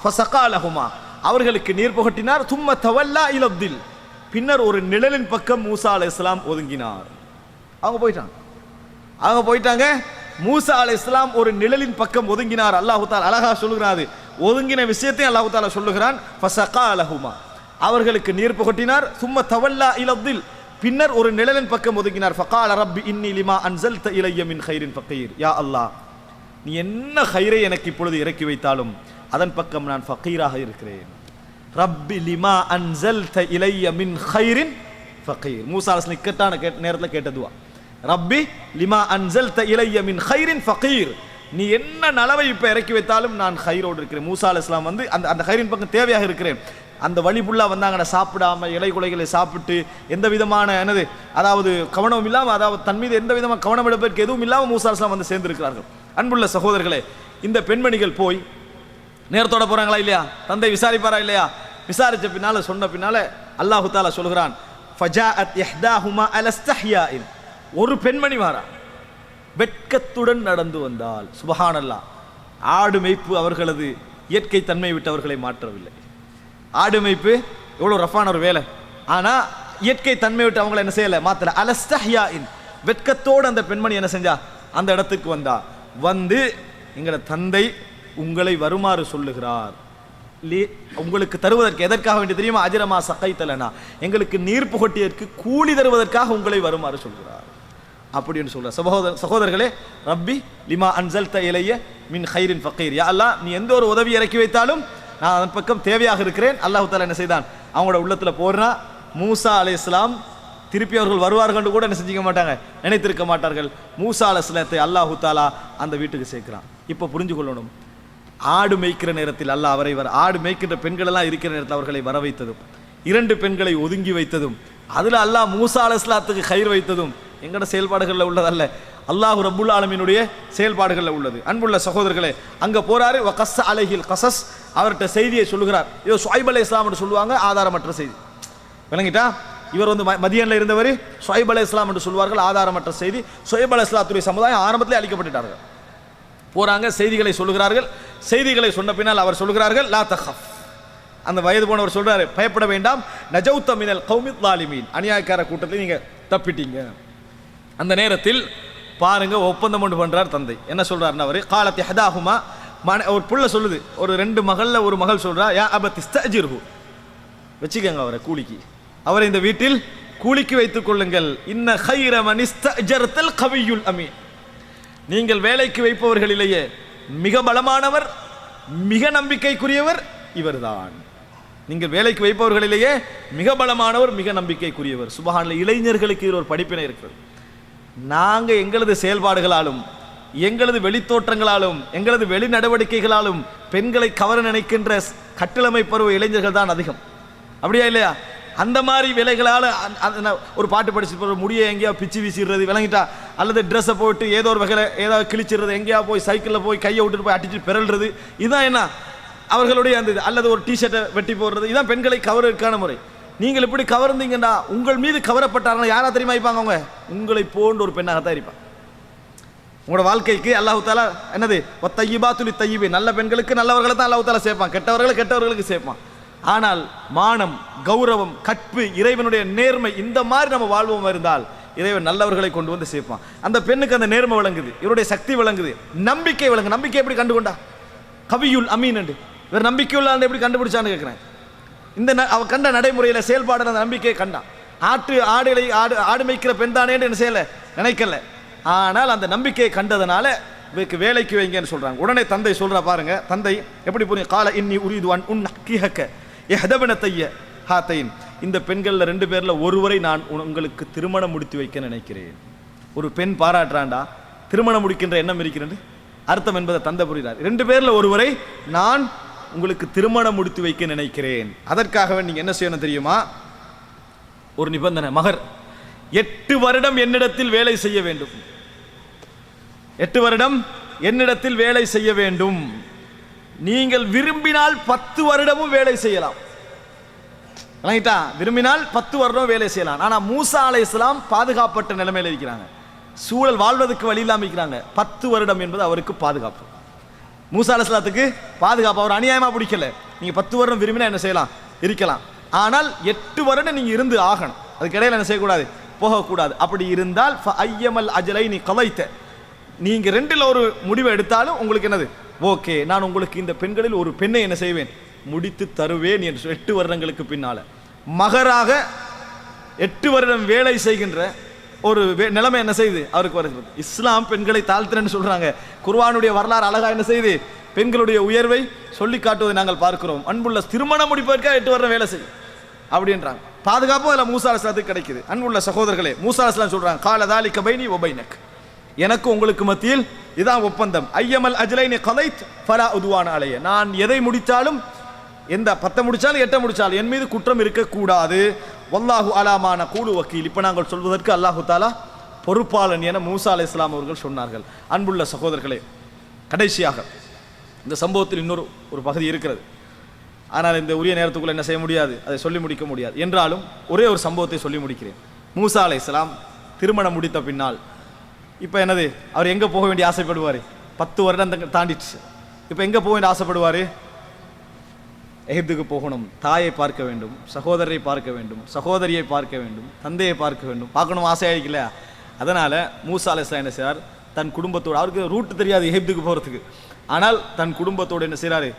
ஃபஸகாலஹுமா, அவர்களுக்கு நீர் புகட்டினார். தும்ம தவல்லா இலத்தில், பின்னர் ஒரு நிழலின் பக்கம் மூசா அலைஹிஸ்ஸலாம் ஒதுங்கினார். அவங்க போயிட்டாங்க. மூசா அலைஹிஸ்ஸலாம் ஒரு நிழலின் பக்கம் ஒதுங்கினார். அல்லாஹ் தஆலா அழகா சொல்லுகிறாரு, ஒதுங்கின விஷயத்தை அல்லாஹ் தஆலா சொல்லுகிறான். ஃபஸகாலஹுமா, அவர்களுக்கு நீர் புகட்டினார். தும்ம தவல்லா இலத்தில், பின்னர் ஒரு நிழலின் பக்கம் ஒதுங்கினார். ஃபகால ரப்பி இன்னி லிமா அன்ஸல்த இலைய மின் கைரின் ஃபகீர். யா அல்லாஹ், நீ என்ன கைரை எனக்கு இப்பொழுது இறக்கி வைத்தாலும் அதன் பக்கம் நான் ஃபகீராக இருக்கிறேன். ரப்பி லிமா அன்ஸல்த இலைய மின் கைரின் ஃபகீர். மூசா அலைஹிஸ்ஸலாம் இக்கட்டான நேரத்தில் கேட்ட துஆ, ரப்பி லிமா அன்ஸல்த இலைய மின் கைரின் ஃபகீர். நீ என்ன நலவை இப்போ இறக்கி வைத்தாலும் நான் கைரோடு இருக்கிறேன். மூசா அலைஹிஸ்ஸலாம் வந்து அந்த கைரின் பக்கம் தேவையாக இருக்கிறேன். அந்த வழி ஃபுல்லாக வந்தாங்கன்னா சாப்பிடாம இலை குலைகளை சாப்பிட்டு எந்த விதமான அதாவது கவனம் இல்லாமல், அதாவது தன் மீது எந்த விதமான கவனம் எடுப்பதற்கு எதுவும் இல்லாமல் மூசா அலைஹிஸ்ஸலாம் வந்து சேர்ந்திருக்கிறார்கள். அன்புள்ள சகோதரர்களே, இந்த பெண்மணிகள் போய் நேரத்தோட போறாங்களா இல்லையா, தந்தை விசாரிப்பாரா இல்லையா, விசாரிச்ச பின்னால சொன்ன பின்னால அல்லாஹு தஆலா சொல்கிறான், ஃபஜாஅத் இஹ்தாஹுமா அலஸ்தஹ்யாஇன், ஒரு பெண்மணி வாரா வெட்கத்துடன் நடந்து வந்தால். சுப்ஹானல்லாஹ், ஆடு மேய்ப்பு அவர்களது இயற்கை தன்மை விட்டு அவர்களை மாற்றவில்லை. ஆடு மேய்ப்பு எவ்வளோ ரஃபான ஒரு வேலை, ஆனால் இயற்கை தன்மை விட்டு அவங்களை என்ன செய்யலை, மாற்றல. அலஸ்தஹ்யாஇன், வெட்கத்தோடு அந்த பெண்மணி என்ன செஞ்சா, அந்த இடத்துக்கு வந்தா. வந்து எங்களோட தந்தை உங்களை வருமாறு சொல்லுகிறார், உங்களுக்கு தருவதற்கு. எதற்காக வேண்டி தெரியுமா, அஜரமா சகைத்தலனா, எங்களுக்கு நீர் புகட்டியதற்கு கூலி தருவதற்காக உங்களை வருமாறு சொல்கிறார் அப்படின்னு சொல்றார். சகோதரர்களே, ரப்பி லிமா அன்ஸல்த இலைய மின் கைரின் ஃபகீர். யா அல்லாஹ், நீ எந்த ஒரு உதவி இறக்கி வைத்தாலும் நான் அதன் பக்கம் தேவையாக இருக்கிறேன். அல்லாஹ் தஆலா என்ன செய்தான், அவங்களோட உள்ளத்தில் போடுறா. மூசா அலைஹிஸ்ஸலாம் திருப்பி அவர்கள் வருவார்கள் கூட என்ன செஞ்சிக்க மாட்டாங்க, நினைத்திருக்க மாட்டார்கள். மூசா அலைஹிஸ்ஸலாத்தை அல்லாஹ் தஆலா அந்த வீட்டுக்கு சேர்க்கிறான். இப்போ புரிஞ்சு கொள்ளணும், ஆடு மேய்க்கிற நேரத்தில் அல்லாஹ் அவரை ஆடு மேய்க்கின்ற பெண்கள் எல்லாம் இருக்கிற நேரத்தில் அவர்களை வர வைத்ததும், 2 பெண்களை ஒதுங்கி வைத்ததும், அதில் அல்லாஹ் மூசா அலைஹிஸ்ஸலாத்துக்கு கயிறு வைத்ததும் எங்கட செயல்பாடுகளில் உள்ளதல்ல, அல்லாஹ் ரப்புல் ஆலமீனுடைய செயல்பாடுகளில் உள்ளது. அன்புள்ள சகோதரர்களே, அங்கே போறாரு, வகஸ்ஸ அலைஹில் கஸஸ், அவர்கிட்ட செய்தியை சொல்லுகிறார். இதோ ஷுஐப் அலைஹிஸ்ஸலாம் சொல்லுவாங்க, ஆதாரமற்ற செய்தி. விளங்கிட்டா? இவர் வந்து மதியனில் இருந்தவர், ஷுஐப் அலைஹிஸ்ஸலாம் என்று சொல்வார்கள், ஆதாரமற்ற செய்தி. ஷுஐப் அலைஹிஸ்ஸலாத்துடைய சமுதாயம் ஆரம்பத்திலே அழிக்கப்பட்டுட்டார்கள். போறாங்க, செய்திகளை சொல்லுகிறார்கள். செய்திகளை சொன்ன பின்னால் அவர் சொல்லுகிறார்கள், லா தஹஃப், அந்த வயது போனவர் சொல்றாரு, பயப்பட வேண்டாம், நஜௌத மினல் கௌமில் ஸாலிமீன், அநியாயக்கார கூட்டத்தில் நீங்க தப்பிட்டீங்க. அந்த நேரத்தில் பாருங்க, ஒப்பந்தம் ஒன்று பண்றார் தந்தை. என்ன சொல்றாருன்னா, அவர் காலத்தி ஹதாஹுமா, ஒரு புள்ள சொல்லுது, ஒரு 2 மகள்ல ஒரு மகள் சொல்றா, யா அபத் இஸ்தஜிர்ஹு, வச்சுக்கங்க அவரை கூலிக்கு, அவரை இந்த வீட்டில் கூலிக்கு வைத்துக் கொள்ளுங்கள். இன்ன கைர மன் இஸ்தஜர்தல் கவியுல் அமீன், நீங்கள் வேலைக்கு வைப்பவர்களிலேயே மிக பலமானவர், மிக நம்பிக்கைக்குரியவர் இவர்தான். நீங்கள் வேலைக்கு வைப்பவர்களிலேயே மிக பலமானவர், மிக நம்பிக்கைக்குரியவர். சுபஹானல்லாஹ். இளைஞர்களுக்கு இது ஒரு படிப்பினை இருக்கிறது. நாங்கள் எங்களது செயல்பாடுகளாலும், எங்களது வெளித்தோற்றங்களாலும், எங்களது வெளி நடவடிக்கைகளாலும் பெண்களை கவர நினைக்கின்ற கட்டிளமை பருவ இளைஞர்கள் தான் அதிகம். அப்படியா இல்லையா? அந்த மாதிரி வேலைகளால் ஒரு பாட்டு படிச்சுட்டு போகிற முடியை எங்கேயா பிச்சு வீசிடுறது, விளங்கிட்டா, அல்லது ட்ரெஸ்ஸை போட்டு ஏதோ ஒரு வகையில் ஏதாவது கிழிச்சிடுறது, எங்கேயா போய் சைக்கிளில் போய் கையை விட்டுட்டு போய் அடிச்சுட்டு பிறல்றது, இதுதான் என்ன அவர்களுடைய அந்த இது. அல்லது ஒரு டிஷர்ட்டை வெட்டி போடுறது, இதுதான் பெண்களை கவர்றதுக்கான முறை. நீங்கள் இப்படி கவர்ந்தீங்கன்னா உங்கள் மீது கவரப்பட்டார்கள் யாரா தெரியுமா இருப்பாங்க? அவங்க உங்களை போன்ற ஒரு பெண்ணாகத்தான் இருப்பாங்க. உங்களோட வாழ்க்கைக்கு அல்லாஹ் தஆலா என்னது, ஒத்தையிபாத்துலி தையிபே, நல்ல பெண்களுக்கு நல்லவர்களை தான் அல்லாஹ் தஆலா சேர்ப்பான், கெட்டவர்களை கெட்டவர்களுக்கு சேர்ப்பான். ஆனால் மானம், கௌரவம், கற்பு, இறைவனுடைய நேர்மை, இந்த மாதிரி நம்ம வாழ்வோம் இருந்தால் இறைவன் நல்லவர்களை கொண்டு வந்து சேர்ப்பான். அந்த பெண்ணுக்கு அந்த நேர்மை விளங்குது, இவருடைய சக்தி விளங்குது, நம்பிக்கை விளங்கு. நம்பிக்கை எப்படி கண்டுகொண்டா? கவியுல் அமீன் என்று இவர் நம்பிக்கையுள்ள எப்படி கண்டுபிடிச்சான்னு கேட்கிறேன். இந்த அவ கண்ட நடைமுறையில் செயல்பாடு அந்த நம்பிக்கையை கண்டான். ஆடு மேய்க்கிற பெண் தானே என்ன செய்யல, நினைக்கல. ஆனால் அந்த நம்பிக்கையை கண்டதனால இவருக்கு வேலைக்கு வைங்கன்னு சொல்றாங்க. உடனே தந்தை சொல்றா பாருங்க, தந்தை எப்படி புரியும், கால இன்னி உரிதுவான் உன் ஹக்கிஹக்க எஹதபனத்தைய ஹாத்தைன், இந்த பெண்களில் 2 பேர்ல ஒருவரை நான் உங்களுக்கு திருமணம் முடித்து வைக்க நினைக்கிறேன். ஒரு பெண் பாராட்டுறாண்டா, திருமணம் முடிக்கின்ற எண்ணம் இருக்கிறது அர்த்தம் என்பதை தந்தை புரிகிறார். 2 பேர்ல ஒருவரை நான் உங்களுக்கு திருமணம் முடித்து வைக்க நினைக்கிறேன். அதற்காகவே நீங்க என்ன செய்யணும் தெரியுமா? ஒரு நிபந்தனை, மகர் 8 வருடம் என்னிடத்தில் வேலை செய்ய வேண்டும். 8 வருடம் என்னிடத்தில் வேலை செய்ய வேண்டும். நீங்கள் விரும்பினால் 10 வருடமும் வேலை செய்யலாம். விரும்பினால் 10 வருடம் வேலை செய்யலாம். ஆனா மூசா அலைஹிஸ்ஸலாம் பாதுகாப்பட்ட நிலைமையில் இருக்கிறாங்க, சூழல் வாழ்வதற்கு வழி இல்லாம இருக்கிறாங்க. 10 வருடம் என்பது அவருக்கு பாதுகாப்பு. மூசா அலைஹிஸ்ஸலாத்துக்கு பாதுகாப்பு. அவர் அநியாயமா பிடிக்கல. நீங்க 10 வருடம் விரும்பினா என்ன செய்யலாம், இருக்கலாம். ஆனால் 8 வருடம் நீங்க இருந்து ஆகணும். அதுக்கு இடையில என்ன செய்யக்கூடாது, போகக்கூடாது. அப்படி இருந்தால் ஐயமல் அஜலை நீ கலைத்த, நீங்க 2ல் ஒரு முடிவை எடுத்தாலும் உங்களுக்கு என்னது, ஓகே, நான் உங்களுக்கு இந்த பெண்களில் ஒரு பெண்ணை என்ன செய்வேன், முடித்து தருவேன் என்று 8 வருடங்களுக்கு பின்னால மகராக 8 வருடம் வேலை செய்கின்ற ஒரு நிலைமை என்ன செய்யுது அவருக்கு வருகிறது. இஸ்லாம் பெண்களை தாழ்த்துறேன்னு சொல்றாங்க. குர்ஆனுடைய வரலாறு அழகா என்ன செய்யுது, பெண்களுடைய உயர்வை சொல்லி காட்டுவதை நாங்கள் பார்க்கிறோம். அன்புள்ள திருமணம் முடிப்பதற்காக 8 வருடம் வேலை செய்யும் அப்படின்றாங்க. பாதுகாப்பும் அதில் மூசா அலைஹிஸ்ஸலாத்துக்கு கிடைக்குது. அன்புள்ள சகோதரர்களே, மூசா அலைஹிஸ்ஸலாம் சொல்றாங்க, கால தாலிக பைனி வ பைனக், எனக்கு உங்களுக்கு மத்தியில் இதான் ஒப்பந்தம். ஐயமல் அஜ்லைனி கலைத் ஃபலா உதுவான அலைய, நான் எதை முடித்தாலும், எந்த 10 முடிச்சாலும் 8 முடிச்சாலும் என் மீது குற்றம் இருக்கக்கூடாது. வல்லாஹு அலாமான கூலு வக்கீல், இப்போ நாங்கள் சொல்வதற்கு அல்லாஹு தாலா பொறுப்பாளன் என மூசா அலைஹிஸ்ஸலாம் அவர்கள் சொன்னார்கள். அன்புள்ள சகோதரர்களே, கடைசியாக இந்த சம்பவத்தில் இன்னொரு பகுதி இருக்கிறது. ஆனால் இந்த உரிய நேரத்துக்குள்ள என்ன செய்ய முடியாது, அதை சொல்லி முடிக்க முடியாது. என்றாலும் ஒரே ஒரு சம்பவத்தை சொல்லி முடிக்கிறேன். மூசா அலைஹிஸ்ஸலாம் திருமணம் முடித்த பின்னால் இப்போ என்னது, அவர் எங்கே போக வேண்டிய ஆசைப்படுவார்? 10 வருடம் தாண்டிடுச்சு. இப்போ எங்கே போக வேண்டிய ஆசைப்படுவார்? எகிப்துக்கு போகணும், தாயை பார்க்க வேண்டும், சகோதரரை பார்க்க வேண்டும், சகோதரியை பார்க்க வேண்டும், தந்தையை பார்க்க வேண்டும், பார்க்கணும் ஆசையாயிருக்கு இல்லையா? அதனால் மூசா அலைஹிஸ்ஸலாம் என்ன செய்கிறார், தன் குடும்பத்தோடு, அவருக்கு ரூட்டு தெரியாது எகிப்துக்கு போகிறதுக்கு, ஆனால் தன் குடும்பத்தோடு என்ன செய்கிறாரு,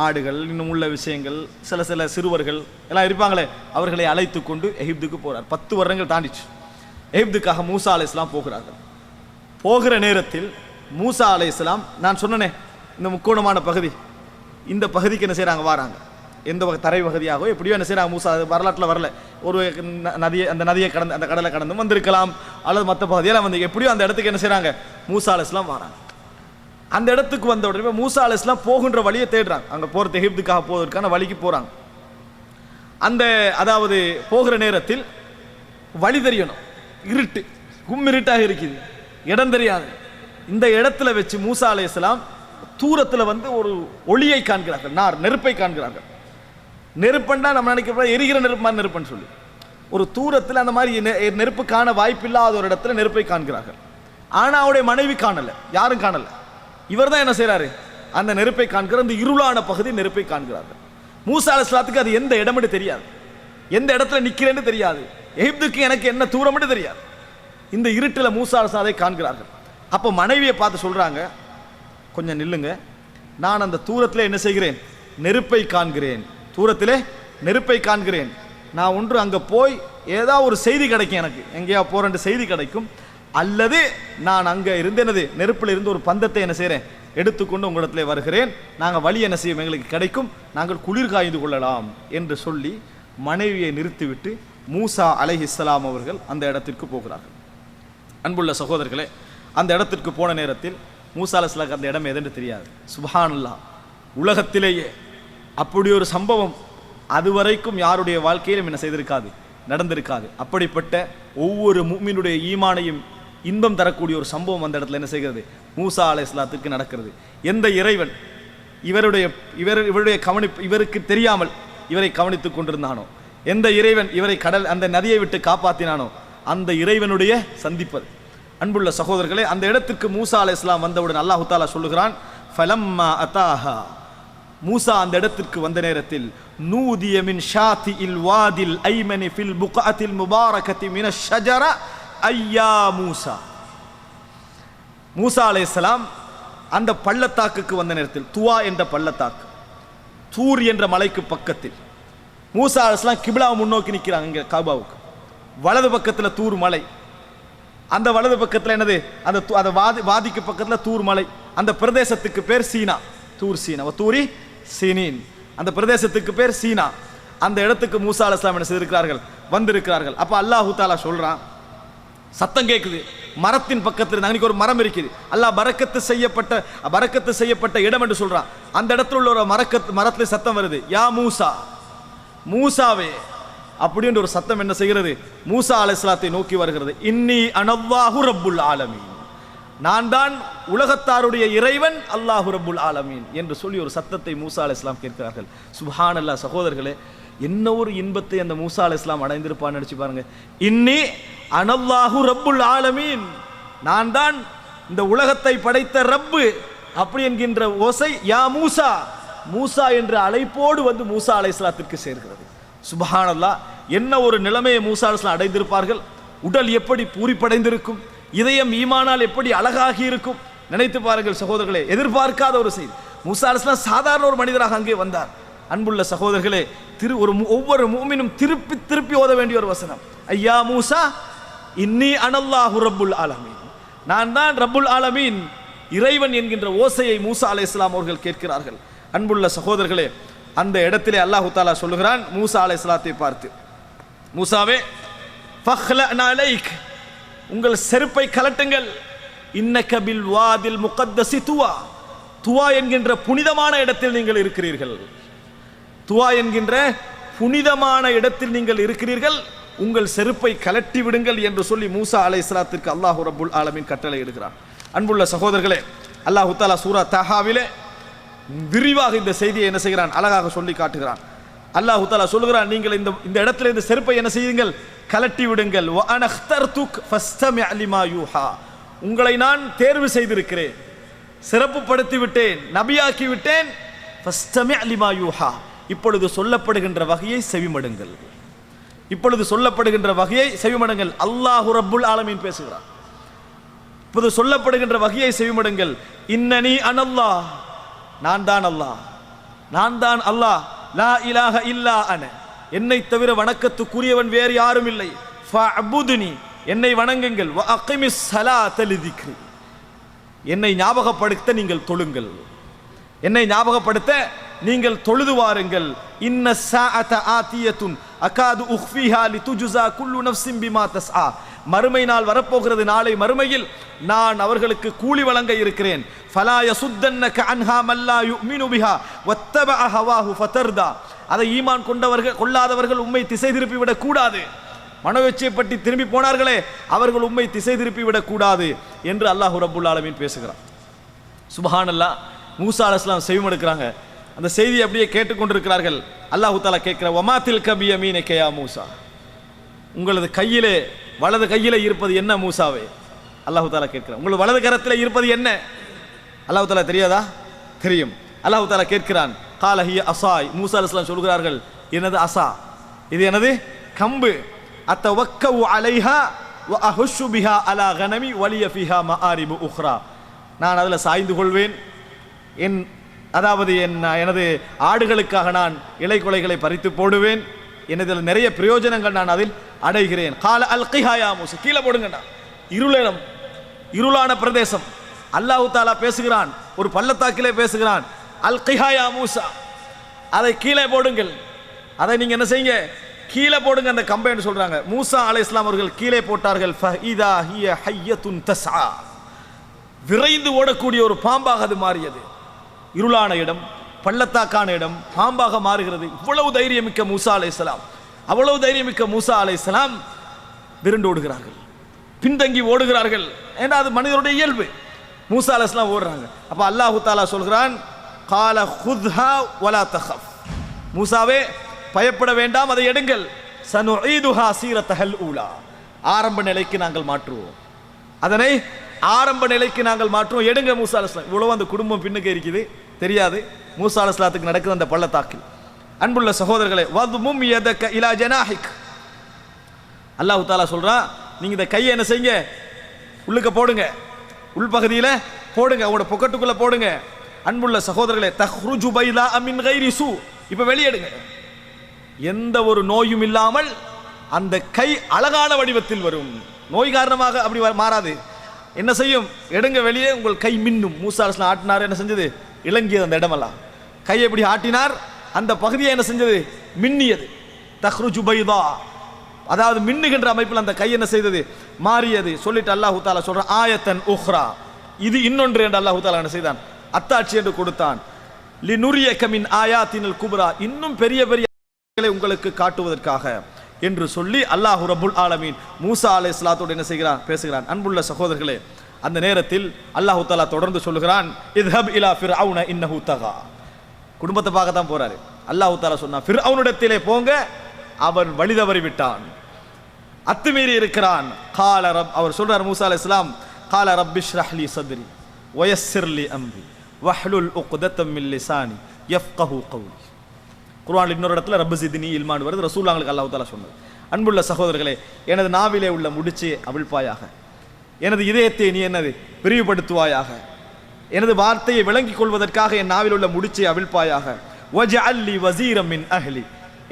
ஆடுகள், இன்னும் உள்ள விஷயங்கள், சில சிறுவர்கள் எல்லாம் இருப்பாங்களே, அவர்களை அழைத்து கொண்டு எகிப்துக்கு போகிறார். 10 வருடங்கள் தாண்டிச்சு. எகிப்துக்காக மூசா அலைஹிஸ்ஸலாம் போகிறார்கள். போகிற நேரத்தில் மூசா அலைஹிஸ்ஸலாம், நான் சொன்னனே இந்த முக்கோணமான பகுதி, இந்த பகுதிக்கு என்ன செய்கிறாங்க, வராங்க. எந்த தரை பகுதியாகவோ எப்படியோ என்ன செய்கிறாங்க, மூசா வரலாற்றில் வரல, ஒரு நதியை, அந்த நதியை கடந்து, அந்த கடலை கடந்து வந்திருக்கலாம், அல்லது மற்ற பகுதியெல்லாம் வந்து எப்படியோ அந்த இடத்துக்கு என்ன செய்கிறாங்க, மூசா அலைஹிஸ்ஸலாம் வராங்க. அந்த இடத்துக்கு வந்த உடனே மூசா அலைஹிஸ்ஸலாம் போகின்ற வழியை தேடுறாங்க. அங்கே போகிறது எகிப்துக்காக போவதற்கான வழிக்கு போகிறாங்க. அந்த அதாவது போகிற நேரத்தில் வழி தெரியணும், இருட்டு கும்மிருட்டாக இருக்குது, இடம் தெரியாது. இந்த இடத்துல வச்சு மூசா அலைஹிஸ்ஸலாம் தூரத்தில் வந்து ஒரு ஒளியை காண்கிறார்கள், நெருப்பை காண்கிறார்கள். நெருப்பண்டா நம்ம நினைக்கிற எரிகிற நெருப்பு நெருப்புன்னு சொல்லி ஒரு தூரத்தில் அந்த மாதிரி நெருப்பு காண வாய்ப்பில்லாத ஒரு இடத்துல நெருப்பை காண்கிறார்கள். ஆனால் அவருடைய மனைவி காணல, யாரும் காணல. இவர் தான் என்ன செய்யறாரு, அந்த நெருப்பை காண்கிற அந்த இருளான பகுதி நெருப்பை காண்கிறார்கள். மூசா அலைஹிஸ்ஸலாத்துக்கு அது எந்த இடம்னு தெரியாது, எந்த இடத்துல நிற்கிறேன்னு தெரியாது, எகிப்துக்கு எனக்கு என்ன தூரம்னு தெரியாது. இந்த இருட்டில் மூசா அலைஹிஸ்ஸலாம் அதை காண்கிறார்கள். அப்போ மனைவியை பார்த்து சொல்றாங்க, கொஞ்சம் நில்லுங்க, நான் அந்த தூரத்தில் என்ன செய்கிறேன், நெருப்பை காண்கிறேன், தூரத்திலே நெருப்பை காண்கிறேன். நான் ஒன்று அங்கே போய் ஏதாவது ஒரு செய்தி கிடைக்கும், எனக்கு எங்கேயா போறேன் செய்தி கிடைக்கும், அல்லது நான் அங்கே இருந்து என்னது நெருப்பில் இருந்து ஒரு பந்தத்தை என்ன செய்கிறேன் எடுத்துக்கொண்டு உங்களிடத்தில் வருகிறேன், நாங்கள் வழி என்ன செய்யும் எங்களுக்கு கிடைக்கும், நாங்கள் குளிர் காய்ந்து கொள்ளலாம் என்று சொல்லி மனைவியை நிறுத்திவிட்டு மூசா அலைஹிஸ்ஸலாம் அவர்கள் அந்த இடத்திற்கு போகிறார்கள். அன்புள்ள சகோதரர்களே, அந்த இடத்திற்கு போன நேரத்தில் மூசா அலைஹிஸ்ஸலாம் அந்த இடம் எதுன்னு தெரியாது. சுப்ஹானல்லாஹ், உலகத்திலேயே அப்படி ஒரு சம்பவம் அதுவரைக்கும் யாருடைய வாழ்க்கையிலும் என்ன செய்திருக்காது, நடந்திருக்காது. அப்படிப்பட்ட ஒவ்வொரு முஃமினுடைய ஈமானையும் இன்பம் தரக்கூடிய ஒரு சம்பவம் அந்த இடத்துல என்ன செய்கிறது, மூசா அலைஹிஸ்ஸலாத்துக்கு நடக்கிறது. எந்த இறைவன் இவருடைய கவனிப்பு இவருக்கு தெரியாமல் இவரை கவனித்துக் கொண்டிருந்தானோ, எந்த இறைவன் இவரை கடல் அந்த நதியை விட்டு காப்பாற்றினானோ, அந்த இறைவனுடைய சந்திப்பது. அன்புள்ள சகோதரர்களே, அந்த இடத்திற்கு மூசா அலைஹிஸ்ஸலாம் வந்தவுடன் அல்லாஹ் தஆலா சொல்லுகிறான், ஃபலம்மா அதாஹா, மூசா அந்த இடத்திற்கு வந்த நேரத்தில் நூதிய மின் ஷாத்திஇல் வாதில் ஐமனி ஃபில் புக்அத்தில் முபாரகத்தி மினஷ் ஷஜர ஐயா மூசா. மூசா அலைஹிஸ்ஸலாம் அந்த பள்ளத்தாக்குக்கு வந்த நேரத்தில், துவா என்ற பள்ளத்தாக்கு, தூர் என்ற மலைக்கு பக்கத்தில் மூசா அலைஹிஸ்ஸலாம் கிப்லாவை முன்னோக்கி நிற்கிறாங்க. இங்கே காபாவுக்கு வலது பக்கத்தில் தூர் மலை, அந்த வலது பக்கத்தில் என்னது அந்த வாதிக்கு பக்கத்தில் தூர் மலை, அந்த பிரதேசத்துக்கு பேர் சீனா, தூர் சீனா தூரி சீனின், அந்த பிரதேசத்துக்கு பேர் சீனா. அந்த இடத்துக்கு மூசா அலைஹிஸ்ஸலாம் என்ன செய்திருக்கிறார்கள், வந்திருக்கிறார்கள். அப்போ அல்லாஹ் தஆலா சொல்றான், சத்தம் கேட்குது மரத்தின் பக்கத்தில், அன்னைக்கு ஒரு மரம் இருக்குது, அல்லாஹ் பரக்கத்து செய்யப்பட்ட இடம் என்று சொல்றான். அந்த இடத்துல உள்ள ஒரு மரத்தில் சத்தம் வருது, யா மூசா, மூசாவே அப்படின்ற ஒரு சத்தம் என்ன செய்கிறது, மூசா அலைஹிஸ்ஸலாத்தை நோக்கி வருகிறது. இன்னி அனல்லாஹு ரப்புல் ஆலமீன், நான் தான் உலகத்தாருடைய இறைவன் அல்லாஹு ரப்புல் ஆலமீன் என்று சொல்லி ஒரு சத்தத்தை மூசா அலைஹிஸ்ஸலாம் கேட்கிறார்கள். சுப்ஹானல்லாஹ் சகோதரர்களே, என்ன ஒரு இன்பத்தை அந்த மூசா அலைஹிஸ்ஸலாம் அடைந்திருப்பான்னு நினைச்சு பாருங்க. இன்னி அனல்லாஹு ரப்புல் ஆலமீன், நான் தான் இந்த உலகத்தை படைத்த ரப்பு அப்படி என்கின்ற ஓசை யா மூசா, மூசா என்ற அழைப்போடு வந்து மூசா அலைஹிஸ்ஸலாத்திற்கு சேர்கிறது. சுப்ஹானல்லாஹ், என்ன ஒரு நிலைமையை மூசா அலைஹிஸ்ஸலாம் அடைந்திருப்பார்கள், உடல் எப்படி பூரிப்படைந்திருக்கும், இதயம் ஈமானால் எப்படி அழகாகி இருக்கும், நினைத்து பாருங்கள் சகோதரர்களே. எதிர்பார்க்காத ஒரு செய்தி, மூசா அலைஹிஸ்ஸலாம் சாதாரண ஒரு மனிதராக அங்கே வந்தார். அன்புள்ள சகோதரர்களே, ஒவ்வொரு முஃமினும் திருப்பி திருப்பி ஓத வேண்டிய ஒரு வசனம், ஐயா மூசா இன்னி அனல்லாஹு ரப்புல் ஆலமீன், நான் தான் ரப்புல் ஆலமீன் இறைவன் என்கின்ற ஓசையை மூசா அலைஹிஸ்ஸலாம் அவர்கள் கேட்கிறார்கள். அன்புள்ள சகோதரர்களே, அந்த இடத்திலே அல்லாஹ் தஆலா சொல்லுகிறான் மூசா அலைஹிஸ்ஸலாத்தை பார்த்து, மூசாவே ஃபக்லஅனா அலைக், உங்கள் செருப்பை கலட்டுங்கள், இன்னக பில் வாதில் முகத்தஸி துவா, துவா என்கின்ற புனிதமான இடத்தில் நீங்கள் இருக்கிறீர்கள், துவா என்கின்ற புனிதமான இடத்தில் நீங்கள் இருக்கிறீர்கள், உங்கள் செருப்பை கலட்டி விடுங்கள் என்று சொல்லி மூசா அலைஹிஸ்ஸலாத்திற்கு அல்லாஹ் ரப்புல் ஆலமீன் கட்டளை இடுகிறான். அன்புள்ள சகோதரர்களே, அல்லாஹ் தஆலா சூரா தஹாவிலே விரிவாக இந்த செய்தியை என்ன செய்கிறான், அழகாக சொல்லி காட்டுகிறான். அல்லாஹ் தஆலா சொல்லுகிறான், நீங்கள் இந்த இடத்துல இந்த செருப்பை என்ன செய்யுங்கள், கலட்டி விடுங்கள். வ அன அக்தர்துக் ஃபஸ்தமி லிமா யூஹா, உங்களை நான் தேர்வு செய்திருக்கிறேன், சிறப்புப்படுத்தி விட்டேன், நபியாக்கி விட்டேன். ஃபஸ்தமி லிமா யூஹா, இப்பொழுது சொல்லப்படுகின்ற வகையை செவிமடுங்கள், இப்பொழுது சொல்லப்படுகின்ற வகையை செவிமடுங்கள். அல்லாஹு ரப்புல் ஆலமீன் பேசுகிறார். இப்போது சொல்லப்படுகின்ற வகையை செவிமடுங்கள். இன்னனி அனல்லாஹ், நான் தான் அல்லாஹ், நான் தான் அல்லாஹ், லா இலாஹ இல்லா அன, என்னை தவிர வணக்கத்துக்குரியவன் வேறு யாரும் இல்லை. ஃபஅபுதுனி, என்னை வணங்குங்கள். வ அகிமிஸ் ஸலாத லிதிக்ரி, என்னை ஞாபகப்படுத்த நீங்கள் தொழுங்கள், என்னை ஞாபகப்படுத்த நீங்கள் தொழுது வாருங்கள். இன்ன ஸாஅத ஆதியத்துன் அகாது உக்ஃபிஹா லிதுஜ்ஸா குல்லு நஃப்ஸின் பிமா தஸ்ஆ, மறுமை நாள் வரப்போகிறது, நாளை மறுமையில் நான் அவர்களுக்கு கூலி வழங்க இருக்கிறேன். ஃபலா யசுத்தன்னக அன்ஹா மல்லா யுமினு பிஹா வத்தபஅ ஹவாஹு ஃபதர்தா, அதை ஈமான் கொள்ளாதவர்கள் உம்மை திசை திருப்பி விடக்கூடாது. மனோச்சையை பற்றி திரும்பி போனார்களே அவர்கள் உம்மை திசை திருப்பி விடக்கூடாது என்று அல்லாஹ் ரப்புல் ஆலமீன் பேசுகிறான். சுப்ஹானல்லாஹ். மூசா அலைஹிஸ்ஸலாம் செவிமடுக்கிறாங்க. அந்த செய்தியை அப்படியே கேட்டுக்கொண்டிருக்கிறார்கள். அல்லாஹ் தஆலா கேட்கிற வமாத்தில் கபியமீனக யா மூசா, உங்களது கையிலே வலது கையிலே இருப்பது என்ன மூசாவே? அல்லாஹ் தஆலா கேட்கிறான். உங்களது வலது கரத்திலே இருப்பது என்ன? அல்லாஹ் தஆலா தெரியாதா? தெரியும். அல்லாஹ் தஆலா கேட்கிறான். கால ஹிய அஸாய். மூசா அலைஹிஸ்ஸலாம் சொல்கிறார்கள், எனது அஸா, இது எனது கம்பு. அத்தவக்கவு அலைஹா வ அஹுஷு பிஹா அலா கனமி வலிய ஃபிஹா மஆரிபு உக்ரா. நான் அதில் சாய்ந்து கொள்வேன். எனது ஆடுகளுக்காக நான் இலை கொலைகளை பறித்து போடுவேன். எனதில் நிறைய பிரயோஜனங்கள் நான் அதில் அடைகிறேன். கால அல்கிஹா யா மூசா, கீழே போடுங்கண்ணா. இருளான பிரதேசம். அல்லாஹ் தஆலா பேசுகிறான், ஒரு பள்ளத்தாக்கிலே பேசுகிறான். அல்கிஹா யா மூசா, அதை கீழே போடுங்கள். அதை நீங்க என்ன செய்யுங்க, கீழே போடுங்க அந்த கம்பை என்று சொல்றாங்க. மூசா அலைஹிஸ்ஸலாம் அவர்கள் கீழே போட்டார்கள். ஃபஇதா ஹிய ஹய்யத்துன் தஸ்ஆ, விரைந்து ஓடக்கூடிய ஒரு பாம்பாக அது மாறியது. இருளான இடம், பள்ளத்தாக்கான இடம் பாம்பாக மாறுகிறது. இவ்வளவு தைரியமிக்க மூசா அலைஹிஸ்ஸலாம், அவ்வளவு தைரியமிக்க மூசா அலைஹிஸ்ஸலாம் விருண்டு ஓடுகிறார்கள், பின்தங்கி ஓடுகிறார்கள். ஏன்னா அது மனிதனுடைய இயல்பு. மூசா அலைஹிஸ்ஸலாம் ஓடுறாங்க. அப்ப அல்லாஹ் தஆலா சொல்கிறான், கால ஹுத்ஹா வலா தஹஃப், மூசாவே பயப்பட வேண்டாம், அதை எடுங்கள். சனுஈதுஹா சீரத்தஹல் ஊலா, ஆரம்ப நிலைக்கு நாங்கள் மாற்றுவோம், அதனை ஆரம்ப நிலைக்கு நாங்கள் மாற்றுவோம், எடுங்க மூசா அலைஹிஸ்ஸலாம். இவ்வளவு அந்த குடும்பம் பின்னுக்கு இருக்குது, தெரியாது மூசா அலைஹிஸ்ஸலாத்துக்கு நடக்குது அந்த பள்ளத்தாக்கில். அன்புள்ள சகோதரர்களே, வதுமும் யதக இலா ஜனாஹிக், அல்லாஹ் தஆலா சொல்றான், நீங்க இந்த கையை என்ன செய்யுங்க, உள்ளுக்க போடுங்க, உள்பகுதியில போடுங்க, உங்களோட பொக்கெட்டுக்குள்ள போடுங்க. அன்புள்ள சகோதரர்களே, தஹ்ருஜு பைலா மின் கைரி சூ, இப்ப வெளியெடுங்க. எந்த ஒரு நோயும் இல்லாமல் அந்த கை அழகான வடிவத்தில் வரும். நோய் காரணமாக அப்படி மாறாது. என்ன செய்யும், எடுங்க வெளியே, உங்கள் கை மின்னும். மூசா அலைஹிஸ்ஸலாம் ஆட்டினார், என்ன செஞ்சது, இலங்கியது அந்த இடமெல்லாம். கையை எப்படி ஆட்டினார், அந்த பகுதியை என்ன செஞ்சது, மின்னியது. தஹ்ருஜு பைதா, அதாவது மின்னுகின்ற அமைப்பில் அந்த கை என்ன செய்தது, மாறியது. சொல்லிட்டு அல்லாஹ் தஆலா சொல்றான், ஆயத்தன் உஹ்ரா, இது இன்னொன்று என்று அல்லாஹ் தஆலா என்ன செய்தான், அத்தாட்சி என்று கொடுத்தான். லினுரியக மின் ஆயாத்தினல் குப்ரா, இன்னும் பெரிய பெரிய உங்களுக்கு காட்டுவதற்காக என்று சொல்லி அல்லாஹ் ரப்புல் ஆலமீன் மூசா அலைஹிஸ்ஸலாத்தோடு என்ன செய்கிறான், பேசுகிறான். அன்புள்ள சகோதரர்களே, அந்த நேரத்தில் அல்லாஹ் தஆலா தொடர்ந்து சொல்லுகிறான், இத்ஹப் இலா ஃபிர்அவுன இன்னஹு தகா, குடும்பத்தை பார்க்க தான் போறாரு. அல்லாஹ் தஆலா சொன்னான், ஃபிர்அவுனிடத்திலே போங்க, அவன் வழி தவறி விட்டான், அத்துமீறி இருக்கிறான். கால ரப், அவர் சொல்றார் மூசா அலைஹிஸ்ஸலாம், கால ரப்பிஷ்ரஹ் லி சத்ரி வயஸ்ஸிர் லி அம்ரி வஹ்லுல் உக்தத்தம் மின் லிசானி யஃப்கஹு கௌலி. குர்ஆனில் இன்னொரு இடத்துல ரப்ப ஜித்னி இல்மான் வருது, ரசூலுல்லாஹ்களுக்கு அல்லாஹ் தஆலா சொன்னது. அன்புள்ள சகோதரர்களே, எனது நாவிலே உள்ள முடிச்சை அவிழ்ப்பாயாக, எனது இதயத்தை நீ என்னது விரிவுபடுத்துவாயாக, எனது வார்த்தையை விளங்கிக் கொள்வதற்காக என் நாவில் உள்ள முடிச்சை அவிழ்ப்பாயாக. வஜஅல் லி வஸீரம் மின் அஹ்லி,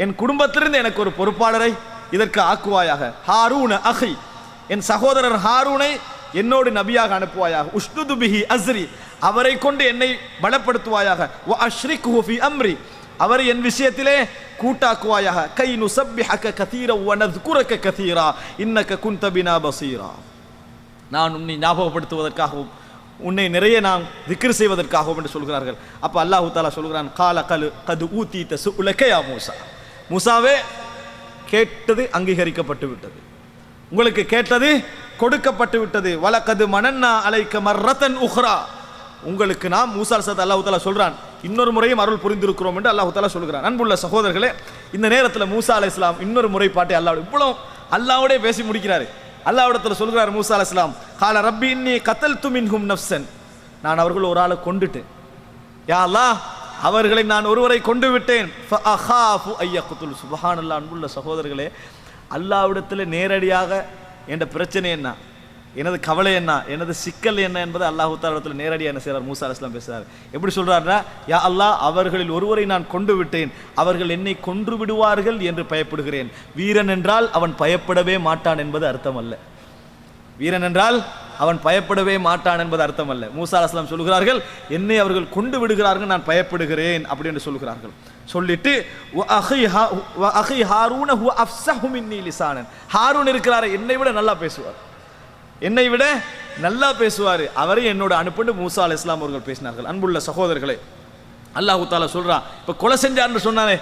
என் குடும்பத்திலிருந்து எனக்கு ஒரு பொறுப்பாளரை இதற்கு ஆக்குவாயாக. ஹாரூன அஹி, என் சகோதரர் ஹாரூனை என்னோடு நபியாக அனுப்புவாயாக. உஷ்துது பிஹி அஸ்ரி, அவரை கொண்டு என்னை பலப்படுத்துவாயாக. வ அஷ்ரிக்ஹு ஃபி அம்ரி, அவரை என் விஷயத்திலே கூட்டாக்குவாயாக. கை நுஸப்பிஹக கதீரா வ நذ்குரக கதீரா இன்னக குன்த பினா பஸீரா, நான் உன்னை ஞாபகப்படுத்துவதற்காகவும் உன்னை நிறைய நாம் திக்ர் செய்வதற்காகவும் என்று சொல்கிறார்கள். அப்ப அல்லாஹ் தஆலா சொல்கிறான், கால கது ஊதீத சுலக யா மூசா, மூசாவே கேட்டது அங்கீகரிக்கப்பட்டு விட்டது, உங்களுக்கு கேட்டது கொடுக்கப்பட்டு விட்டது. வலகது மனன்னா அலைக்க மர்ரத்தன் உஹ்ரா, உங்களுக்கு நாம் மூசா அலைஹிஸ்ஸலாம் அல்லாஹ் தஆலா சொல்றான், இன்னொரு முறையும் அருள் புரிந்திருக்கிறோம் என்று அல்லாஹ் தஆலா சொல்கிறான். அன்புள்ள சகோதரர்களே, இந்த நேரத்தில் மூசா அலைஹிஸ்ஸலாம் இன்னொரு முறைப்பாட்டை அல்லாஹ் இவ்வளவு அல்லாஹ்வோடே பேசி முடிக்கிறாரு. அல்லாஹ்விடத்தில் சொல்கிறார் மூசா அலைஹிஸ்ஸலாம், கால ரப்பி இன்னி கத்தல்து மின்ஹும் நஃப்ஸன், நான் அவர்கள் ஒரு ஆளை கொண்டுட்டேன் யா அல்லாஹ், அவர்களை நான் ஒருவரை கொண்டு விட்டேன். ஃபஅகாஃபு அய்யக்துல். சுப்ஹானல்லாஹ். அன்புள்ள சகோதரர்களே, அல்லாஹ்விடத்தில் நேரடியாக என்ற பிரச்சனை என்ன, எனது கவலை என்ன, எனது சிக்கல் என்ன என்பது அல்லாஹ் தஆலா நேரடியாக என்ன செய்கிறார், மூசா அலைஹிஸ்ஸலாம் பேசுகிறார். எப்படி சொல்றாருன்னா, யா அல்லாஹ், அவர்களில் ஒருவரை நான் கொண்டு விட்டேன், அவர்கள் என்னை கொன்று விடுவார்கள் என்று பயப்படுகிறேன். வீரன் என்றால் அவன் பயப்படவே மாட்டான் என்பது அர்த்தம் அல்ல. வீரன் என்றால் அவன் பயப்படவே மாட்டான் என்பது அர்த்தம் அல்ல. மூசா அலைஹிஸ்ஸலாம் சொல்கிறார்கள், என்னை அவர்கள் கொண்டு விடுகிறார்கள், நான் பயப்படுகிறேன் அப்படி என்று சொல்கிறார்கள். சொல்லிட்டு வ அஹி ஹாரூன ஹுவ அஃப்ஸஹு மின்னி லிசானன், ஹாரூன் இருக்கிறாரே என்னை விட நல்லா பேசுவார், என்னை விட நல்லா பேசுவார், அவரை என்னோட அனுப்பிட்டு மூசா அலைஹிஸ்ஸலாம் அவர்கள் பேசினார்கள். அன்புள்ள சகோதரர்களே, அல்லாஹ் தஆலா சொல்றான், இப்ப கொலை செஞ்சார்னு சொன்னானே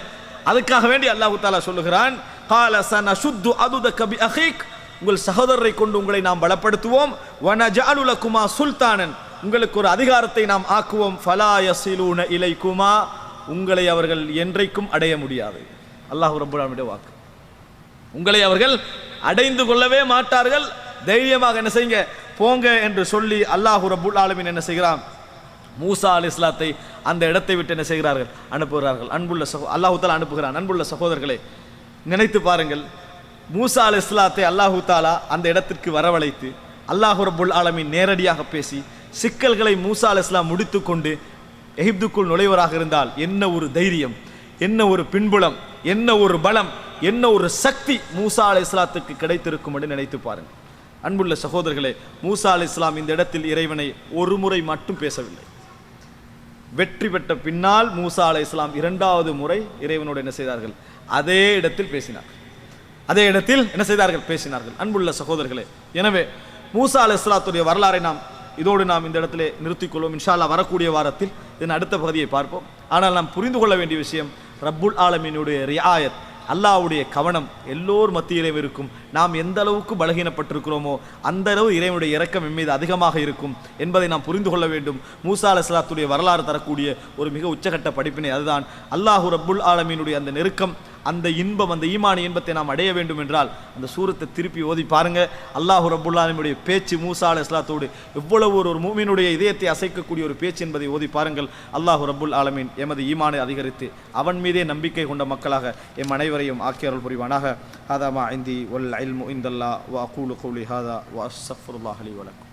அதுக்காக வேண்டி அல்லாஹ் தஆலா சொல்லுகிறான், கால சனஷுத்து அதுதக பி அஹீக், உங்கள் சகோதரரை கொண்டு உங்களை நாம் பலப்படுத்துவோம், வனஜஅலு லகுமா சுல்தானன், உங்களுக்கு ஒரு அதிகாரத்தை நாம் ஆக்குவோம், ஃபலா யஸிலூன இலைக்குமா, உங்களை அவர்கள் என்றைக்கும் அடைய முடியாது. அல்லாஹ் ரப்பல் ஆலமீனுடைய வாக்கு. உங்களை அவர்கள் அடைந்து கொள்ளவே மாட்டார்கள். தைரியமாக என்ன செய்யுங்க, போங்க என்று சொல்லி அல்லாஹ் ரப்பல் ஆலமீன் என்ன செய்கிறான், மூசா அலைஹிஸ்ஸலாத்தை அந்த இடத்தை விட்டு என்ன செய்கிறார்கள், அனுப்புகிறார்கள். அன்புள்ள அல்லாஹ் தஆலா அனுப்புகிறான். அன்புள்ள சகோதரர்களே, நினைத்து பாருங்கள், மூசா அலைஹிஸ்ஸலாத்தை அல்லாஹ் தஆலா அந்த இடத்திற்கு வரவழைத்து அல்லாஹ் ரப்பல் ஆலமீன் நேரடியாக பேசி சிக்கல்களை மூசா அலைஹிஸ்ஸலாம் முடித்து கொண்டு எகிப்துக்குள் நுழைவராக இருந்தால் என்ன ஒரு தைரியம், என்ன ஒரு பின்புலம், என்ன ஒரு பலம், என்ன ஒரு சக்தி மூசா அலைஹிஸ்ஸலாத்துக்கு கிடைத்திருக்கும் என்று நினைத்து பாருங்கள். அன்புள்ள சகோதரர்களே, மூசா அலைஹிஸ்ஸலாம் இந்த இடத்தில் இறைவனை ஒரு முறை மட்டும் பேசவில்லை. வெற்றி பெற்ற பின்னால் மூசா அலைஹிஸ்ஸலாம் இரண்டாவது முறை இறைவனோடு என்ன செய்தார்கள், அதே இடத்தில் பேசினார்கள். அதே இடத்தில் என்ன செய்தார்கள், பேசினார்கள். அன்புள்ள சகோதரர்களே, எனவே மூசா அலைஹிஸ்ஸலாத்துடைய வரலாறை இதோடு நாம் இந்த இடத்திலே நிறுத்திக் கொள்வோம். இன்ஷா அல்லாஹ் வரக்கூடிய வாரத்தில் இதன் அடுத்த பகுதியை பார்ப்போம். ஆனால் நாம் புரிந்து கொள்ள வேண்டிய விஷயம், ரப்புல் ஆலமீனுடைய ரியாயத், அல்லாஹ்வுடைய கவனம் எல்லோர் மத்தியிலே இருக்கும். நாம் எந்த அளவுக்கு பலகீனப்பட்டிருக்கிறோமோ அந்த அளவு இறைவனுடைய இரக்கம் எம்மீது அதிகமாக இருக்கும் என்பதை நாம் புரிந்து கொள்ள வேண்டும். மூசா அலைஹிஸ்ஸலாத்துடைய வரலாறு தரக்கூடிய ஒரு மிக உச்சகட்ட படிப்பினை அதுதான். அல்லாஹ் ரப்புல் ஆலமீனுடைய அந்த நெருக்கம், அந்த இன்பம், அந்த ஈமானி இன்பத்தை நாம் அடைய வேண்டும் என்றால் அந்த சூரத்தை திருப்பி ஓதி பாருங்க. அல்லாஹ் ரப்புல் ஆலமீனுடைய பேச்சு மூசா அலைஹிஸ்ஸலாத்தோடு எவ்வளவு ஒரு மூமினுடைய இதயத்தை அசைக்கக்கூடிய ஒரு பேச்சு என்பதை ஓதி பாருங்கள். அல்லாஹ் ரப்புல் ஆலமீன் எமது ஈமானை அதிகரித்து அவன் மீதே நம்பிக்கை கொண்ட மக்களாக எம் அனைவரையும் ஆக்கியருள் புரிவானாக. ஹாதா மா இந்தி வல் இல்மு இந்தல்லாஹ் வ அகூலு கௌலி ஹாதா வ அஸ்தக்ஃபிருல்லாஹ் லி வ லக்கும்.